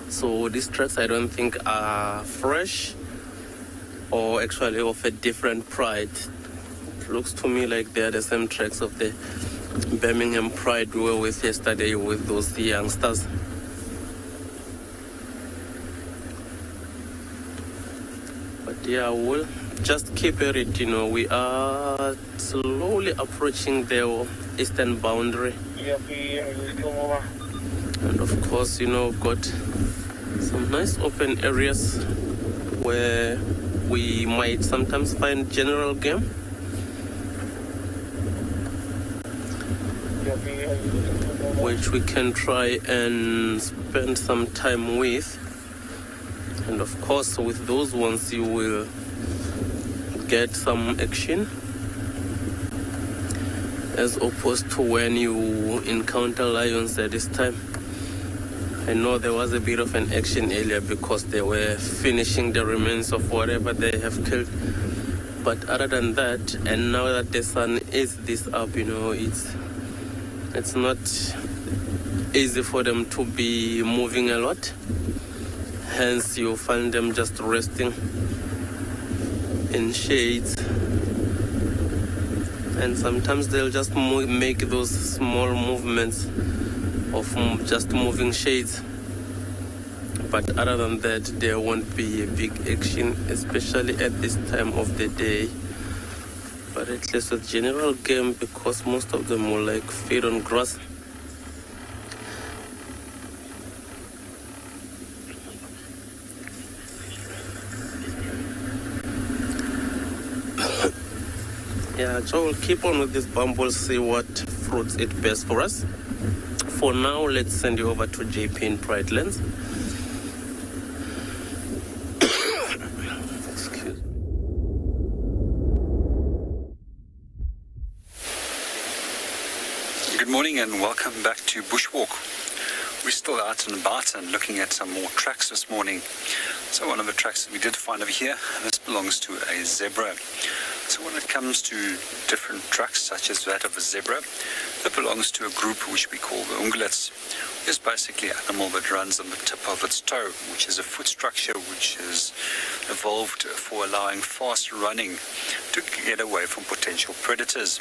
S17: So these tracks I don't think are fresh or actually of a different pride. It looks to me like they are the same tracks of the Birmingham Pride we were with yesterday with those youngsters. But yeah, we'll just keep at it, you know. We are slowly approaching the eastern boundary. And of course, you know, we've got some nice open areas where we might sometimes find general game. Which we can try and spend some time with. And of course, with those ones, you will get some action, as opposed to when you encounter lions at this time. I know there was a bit of an action earlier because they were finishing the remains of whatever they have killed. But other than that, and now that the sun is this up, you know, it's not easy for them to be moving a lot. Hence, you find them just resting in shades. And sometimes they'll just make those small movements of just moving shades. But other than that, there won't be a big action, especially at this time of the day. But at least with general game, because most of them will like feed on grass. Yeah, so we'll keep on with this bumble, see what fruits it bears for us. For now, let's send you over to JP in Pride Lands.
S5: Good morning and welcome back to Bushwalk. We're still out and about and looking at some more tracks this morning. So one of the tracks that we did find over here, this belongs to a zebra. So when it comes to different tracks such as that of a zebra, that belongs to a group which we call the ungulates. It's basically an animal that runs on the tip of its toe, which is a foot structure which is evolved for allowing fast running to get away from potential predators.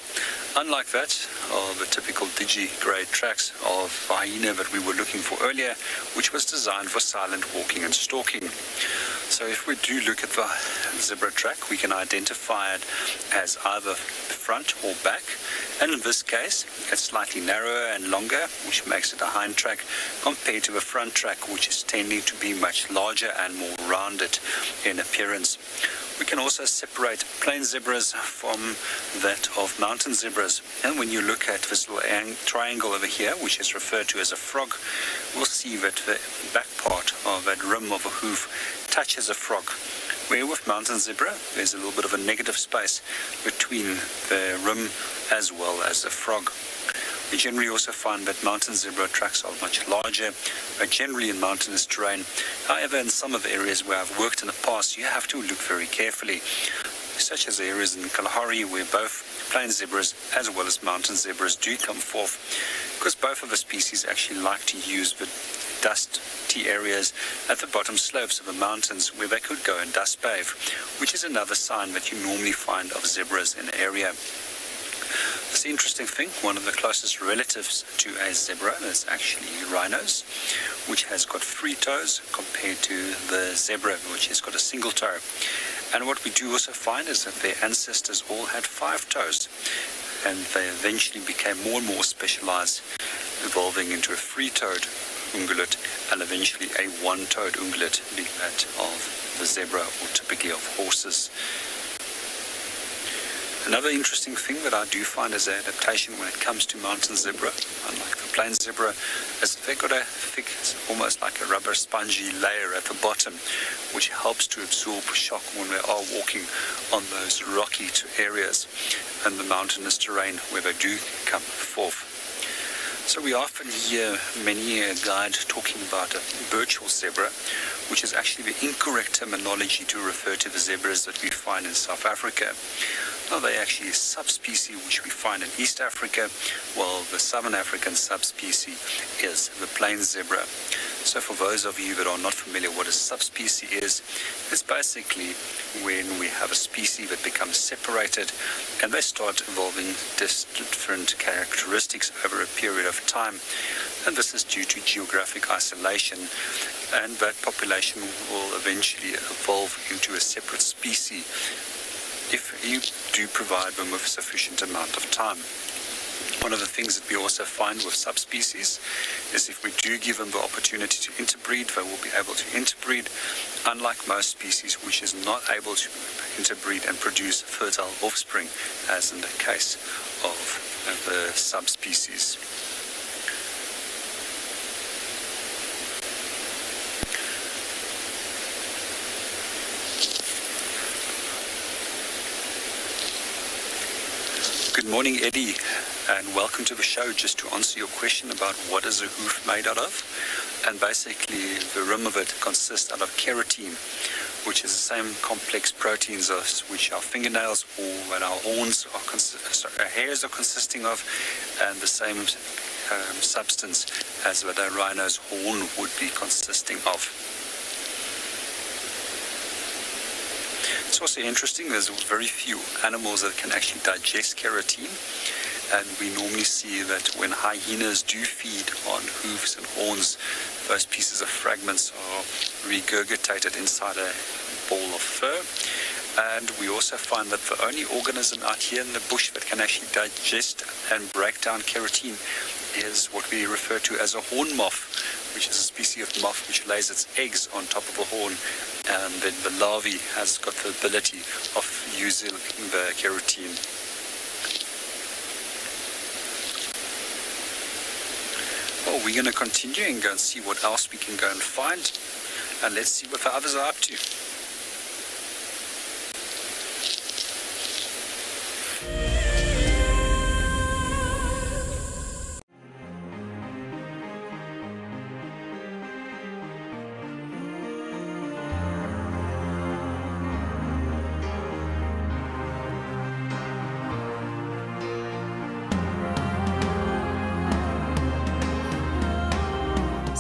S5: Unlike that are the typical digi-grade tracks of hyena that we were looking for earlier, which was designed for silent walking and stalking. So if we do look at the zebra track, we can identify it as either front or back, and in this case it's slightly narrower and longer, which makes it a hind track compared to the front track, which is tending to be much larger and more rounded in appearance. We can also separate plain zebras from that of mountain zebras, and when you look at this little triangle over here, which is referred to as a frog, we'll see that the back part of that rim of a hoof touches a frog, where with mountain zebra there's a little bit of a negative space between the rim as well as the frog. We generally also find that mountain zebra tracks are much larger, generally in mountainous terrain. However, in some of the areas where I've worked in the past, you have to look very carefully, such as areas in Kalahari where both plain zebras as well as mountain zebras do come forth, because both of the species actually like to use the dusty areas at the bottom slopes of the mountains where they could go and dust bathe, which is another sign that you normally find of zebras in the area. It's an interesting thing, one of the closest relatives to a zebra is actually rhinos, which has got 3 toes compared to the zebra, which has got a single toe. And what we do also find is that their ancestors all had 5 toes, and they eventually became more and more specialized, evolving into a 3-toed ungulate and eventually a 1-toed ungulate, being that of the zebra or typically of horses. Another interesting thing that I do find as an adaptation when it comes to mountain zebra, unlike the plain zebra, is that they've got a thick, almost like a rubber spongy layer at the bottom, which helps to absorb shock when they are walking on those rocky areas and the mountainous terrain where they do come forth. So we often hear many a guide talking about a virtual zebra, which is actually the incorrect terminology to refer to the zebras that we find in South Africa. Now, they're actually a subspecies which we find in East Africa, while the Southern African subspecies is the plain zebra. So for those of you that are not familiar what a subspecies is, it's basically when we have a species that becomes separated and they start evolving different characteristics over a period of time. And this is due to geographic isolation, and that population will eventually evolve into a separate species if you do provide them with sufficient amount of time. One of the things that we also find with subspecies is if we do give them the opportunity to interbreed, they will be able to interbreed, unlike most species which is not able to interbreed and produce fertile offspring, as in the case of the subspecies. Good morning, Eddie, and welcome to the show. Just to answer your question about what is a hoof made out of, and basically the rim of it consists out of keratin, which is the same complex proteins of which our fingernails or what our horns are, our hairs are consisting of, and the same substance as what a rhino's horn would be consisting of. It's also interesting, there's very few animals that can actually digest keratin, and we normally see that when hyenas do feed on hooves and horns, those pieces of fragments are regurgitated inside a ball of fur. And we also find that the only organism out here in the bush that can actually digest and break down keratin is what we refer to as a horn moth, which is a species of moth which lays its eggs on top of a horn, and then the larvae has got the ability of using the keratin. Well, we're going to continue and go and see what else we can go and find, and let's see what the others are up to.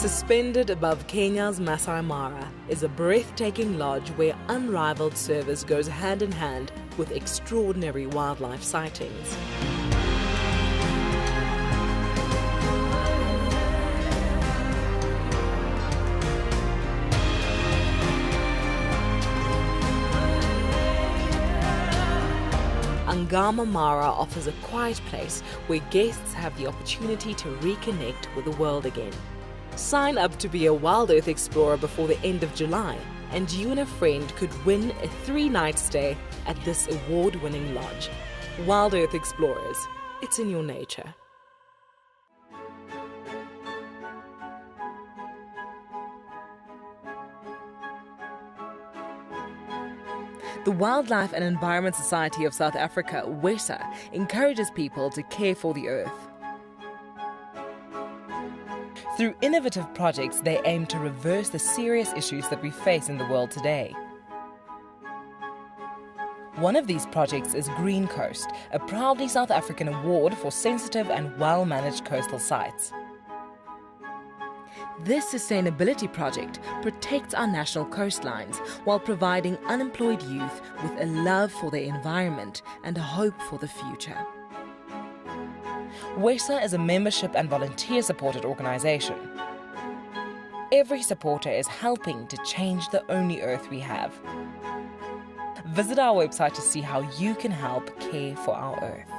S2: Suspended above Kenya's Masai Mara is a breathtaking lodge where unrivaled service goes hand in hand with extraordinary wildlife sightings. Ngala Mara offers a quiet place where guests have the opportunity to reconnect with the world again. Sign up to be a WildEarth explorer before the end of July, and you and a friend could win a 3-night stay at this award-winning lodge. WildEarth Explorers, it's in your nature. The Wildlife and Environment Society of South Africa, WESA, encourages people to care for the earth. Through innovative projects, they aim to reverse the serious issues that we face in the world today. One of these projects is Green Coast, a proudly South African award for sensitive and well-managed coastal sites. This sustainability project protects our national coastlines while providing unemployed youth with a love for their environment and a hope for the future. WESA is a membership and volunteer-supported organisation. Every supporter is helping to change the only earth we have. Visit our website to see how you can help care for our earth.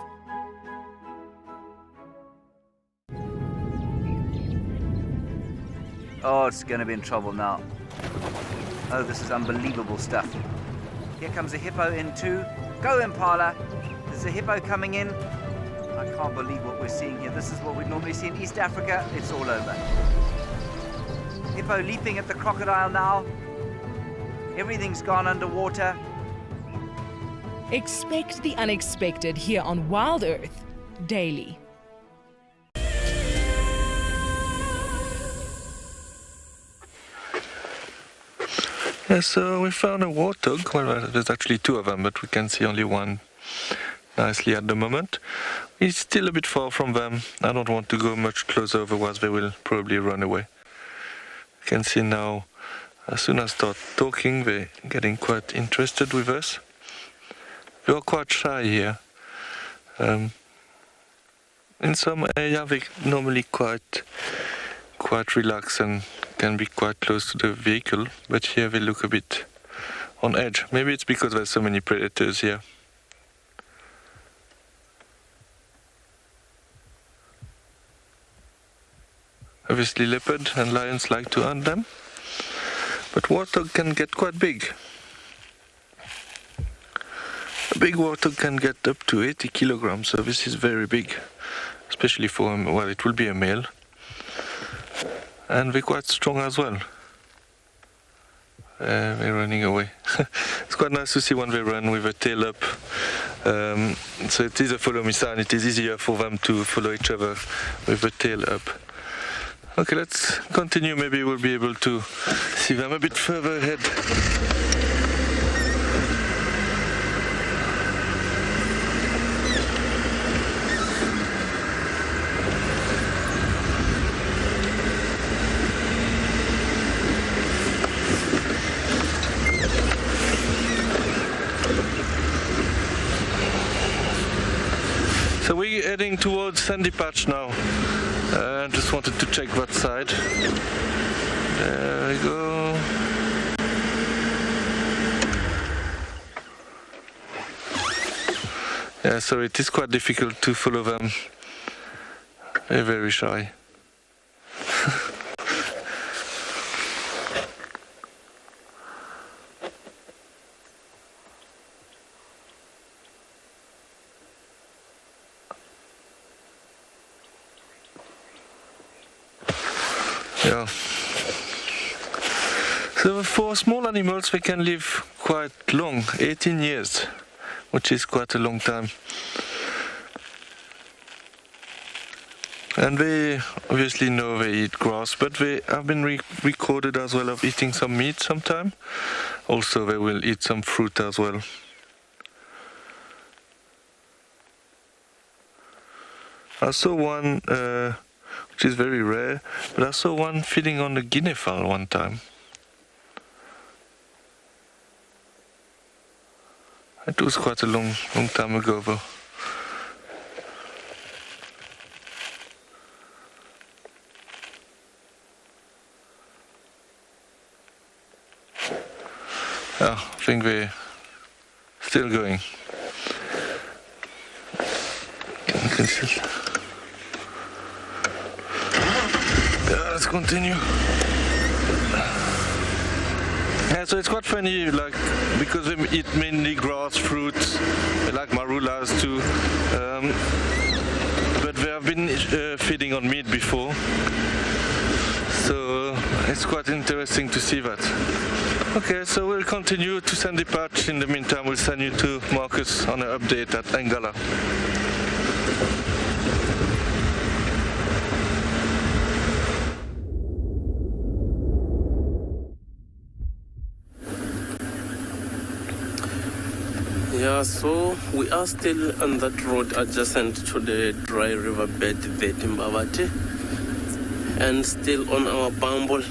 S19: Oh, it's going to be in trouble now. Oh, this is unbelievable stuff. Here comes a hippo in too. Go, Impala. There's a hippo coming in. I can't believe what we're seeing here. This is what we normally see in East Africa. It's all over. Hippo leaping at the crocodile now. Everything's gone underwater.
S2: Expect the unexpected here on WildEarth daily.
S4: Yeah, so we found a warthog. Well, there's actually two of them, but we can see only one nicely at the moment. It's still a bit far from them. I don't want to go much closer, otherwise they will probably run away. You can see now, as soon as I start talking, they're getting quite interested with us. They are quite shy here. In some areas, they're normally quite relaxed and can be quite close to the vehicle, but here they look a bit on edge. Maybe it's because there's so many predators here. Obviously leopard and lions like to hunt them, but warthog can get quite big. A big warthog can get up to 80 kilograms, so this is very big, especially for him. Well, it will be a male. And they're quite strong as well. They're running away. It's quite nice to see when they run with a tail up. So it is a follow me sign. It is easier for them to follow each other with the tail up. Okay, let's continue. Maybe we'll be able to see them a bit further ahead. So we're heading towards Sandy Patch now. I just wanted to check that side. There we go. Yeah, so it is quite difficult to follow them. They're very shy. Yeah. So for small animals, they can live quite long, 18 years, which is quite a long time. And they obviously know they eat grass, but they have been recorded as well of eating some meat sometime. Also, they will eat some fruit as well. I saw one which is very rare. But I saw one feeding on the guinea fowl one time. It was quite a long time ago though. I think we're still going. Let's continue. Yeah, so it's quite funny, like, because we eat mainly grass, fruits, like marulas too. But they have been feeding on meat before. So it's quite interesting to see that. Okay, so we'll continue to Sandy Patch. In the meantime, we'll send you to Marcus on an update at Ngala.
S17: Yeah, so we are still on that road adjacent to the dry riverbed, the Timbavati, and still on our bumble,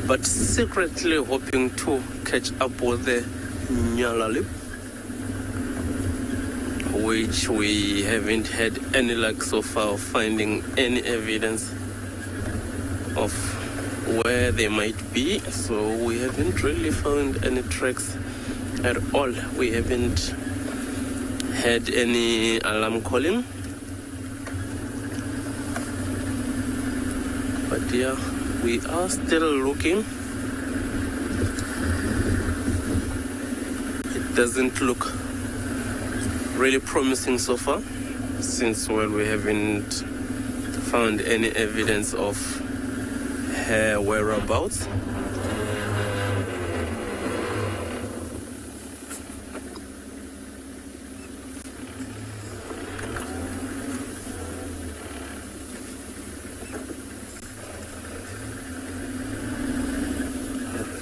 S17: but secretly hoping to catch up with the Ngala lip, which we haven't had any luck so far of finding any evidence of where they might be. So we haven't really found any tracks at all. We haven't had any alarm calling, but yeah, we are still looking. It doesn't look really promising so far, since, well, we haven't found any evidence of her whereabouts.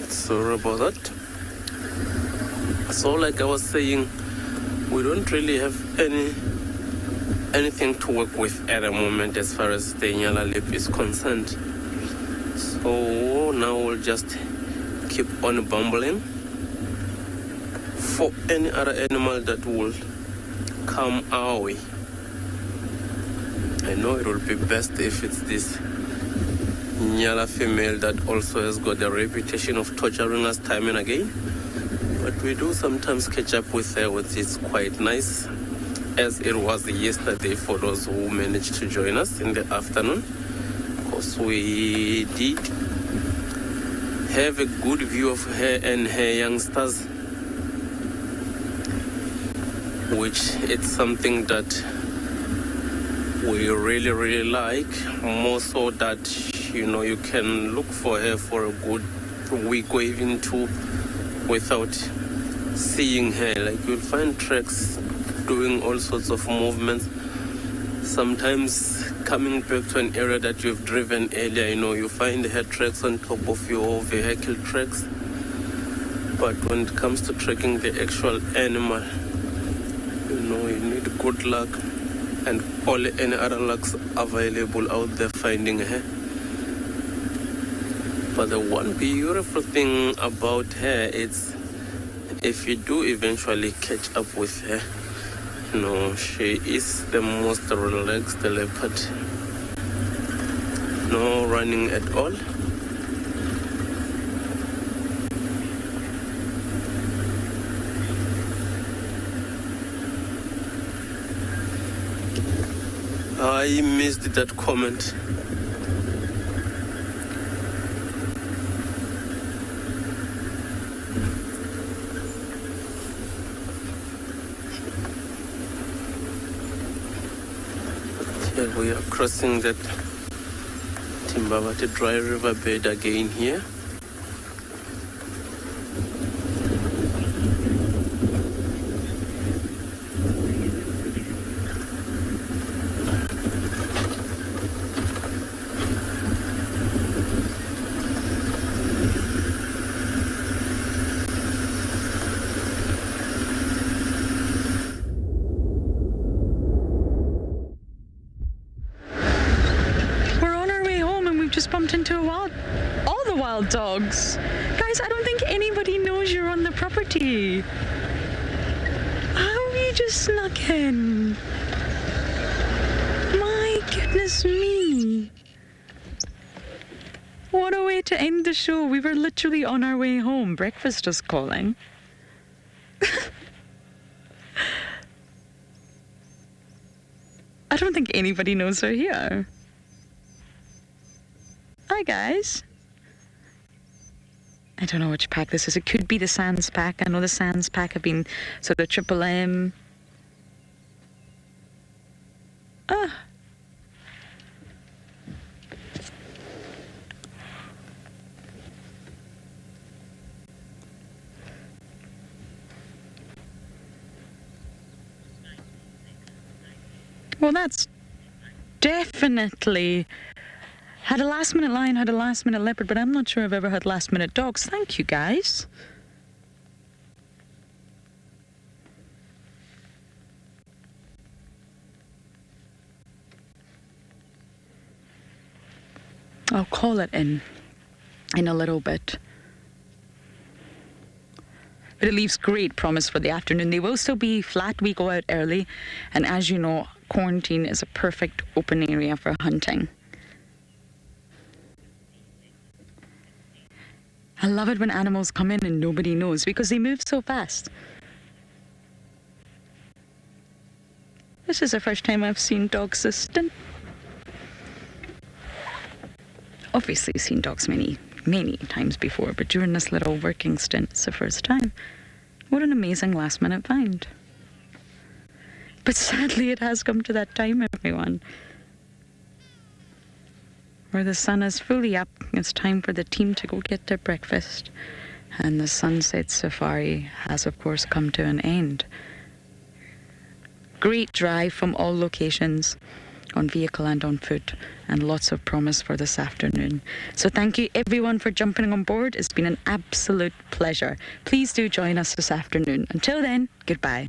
S17: Sorry about that. So, like I was saying, we don't really have anything to work with at the moment as far as the Ngala lip is concerned. So now we'll just keep on bumbling for any other animal that will come our way. I know it will be best if it's this Ngala female that also has got the reputation of torturing us time and again. But we do sometimes catch up with her, which is quite nice, as it was yesterday for those who managed to join us in the afternoon. Because we did have a good view of her and her youngsters, which it's something that we really like, more so that, you know, you can look for her for a good week or even two without seeing her. Like, you'll find tracks doing all sorts of movements. Sometimes coming back to an area that you've driven earlier, you know, you find her tracks on top of your vehicle tracks. But when it comes to tracking the actual animal, you know, you need good luck and all any other lucks available out there finding her. But the one beautiful thing about her is, if you do eventually catch up with her, you know, she is the most relaxed leopard. No running at all. I missed that comment. Here we are crossing that Timbavati dry riverbed again here.
S6: just bumped into all the wild dogs. Guys, I don't think anybody knows you're on the property. How have you just snuck in? My goodness me. What a way to end the show. We were literally on our way home. Breakfast was calling. I don't think anybody knows we're here. Hi, guys. I don't know which pack this is. It could be the Sands pack. I know the Sands pack have been sort of Triple M. Ah. Well, that's definitely... Had a last-minute lion, had a last-minute leopard, but I'm not sure I've ever had last-minute dogs. Thank you, guys. I'll call it in a little bit. But it leaves great promise for the afternoon. They will still be flat. We go out early. And as you know, quarantine is a perfect open area for hunting. I love it when animals come in and nobody knows because they move so fast. This is the first time I've seen dogs this stint. Obviously seen dogs many times before, but during this little working stint, it's the first time. What an amazing last-minute find. But sadly, it has come to that time, everyone, where the sun is fully up. It's time for the team to go get their breakfast. And the sunset safari has, of course, come to an end. Great drive from all locations, on vehicle and on foot, and lots of promise for this afternoon. So thank you everyone for jumping on board. It's been an absolute pleasure. Please do join us this afternoon. Until then, goodbye.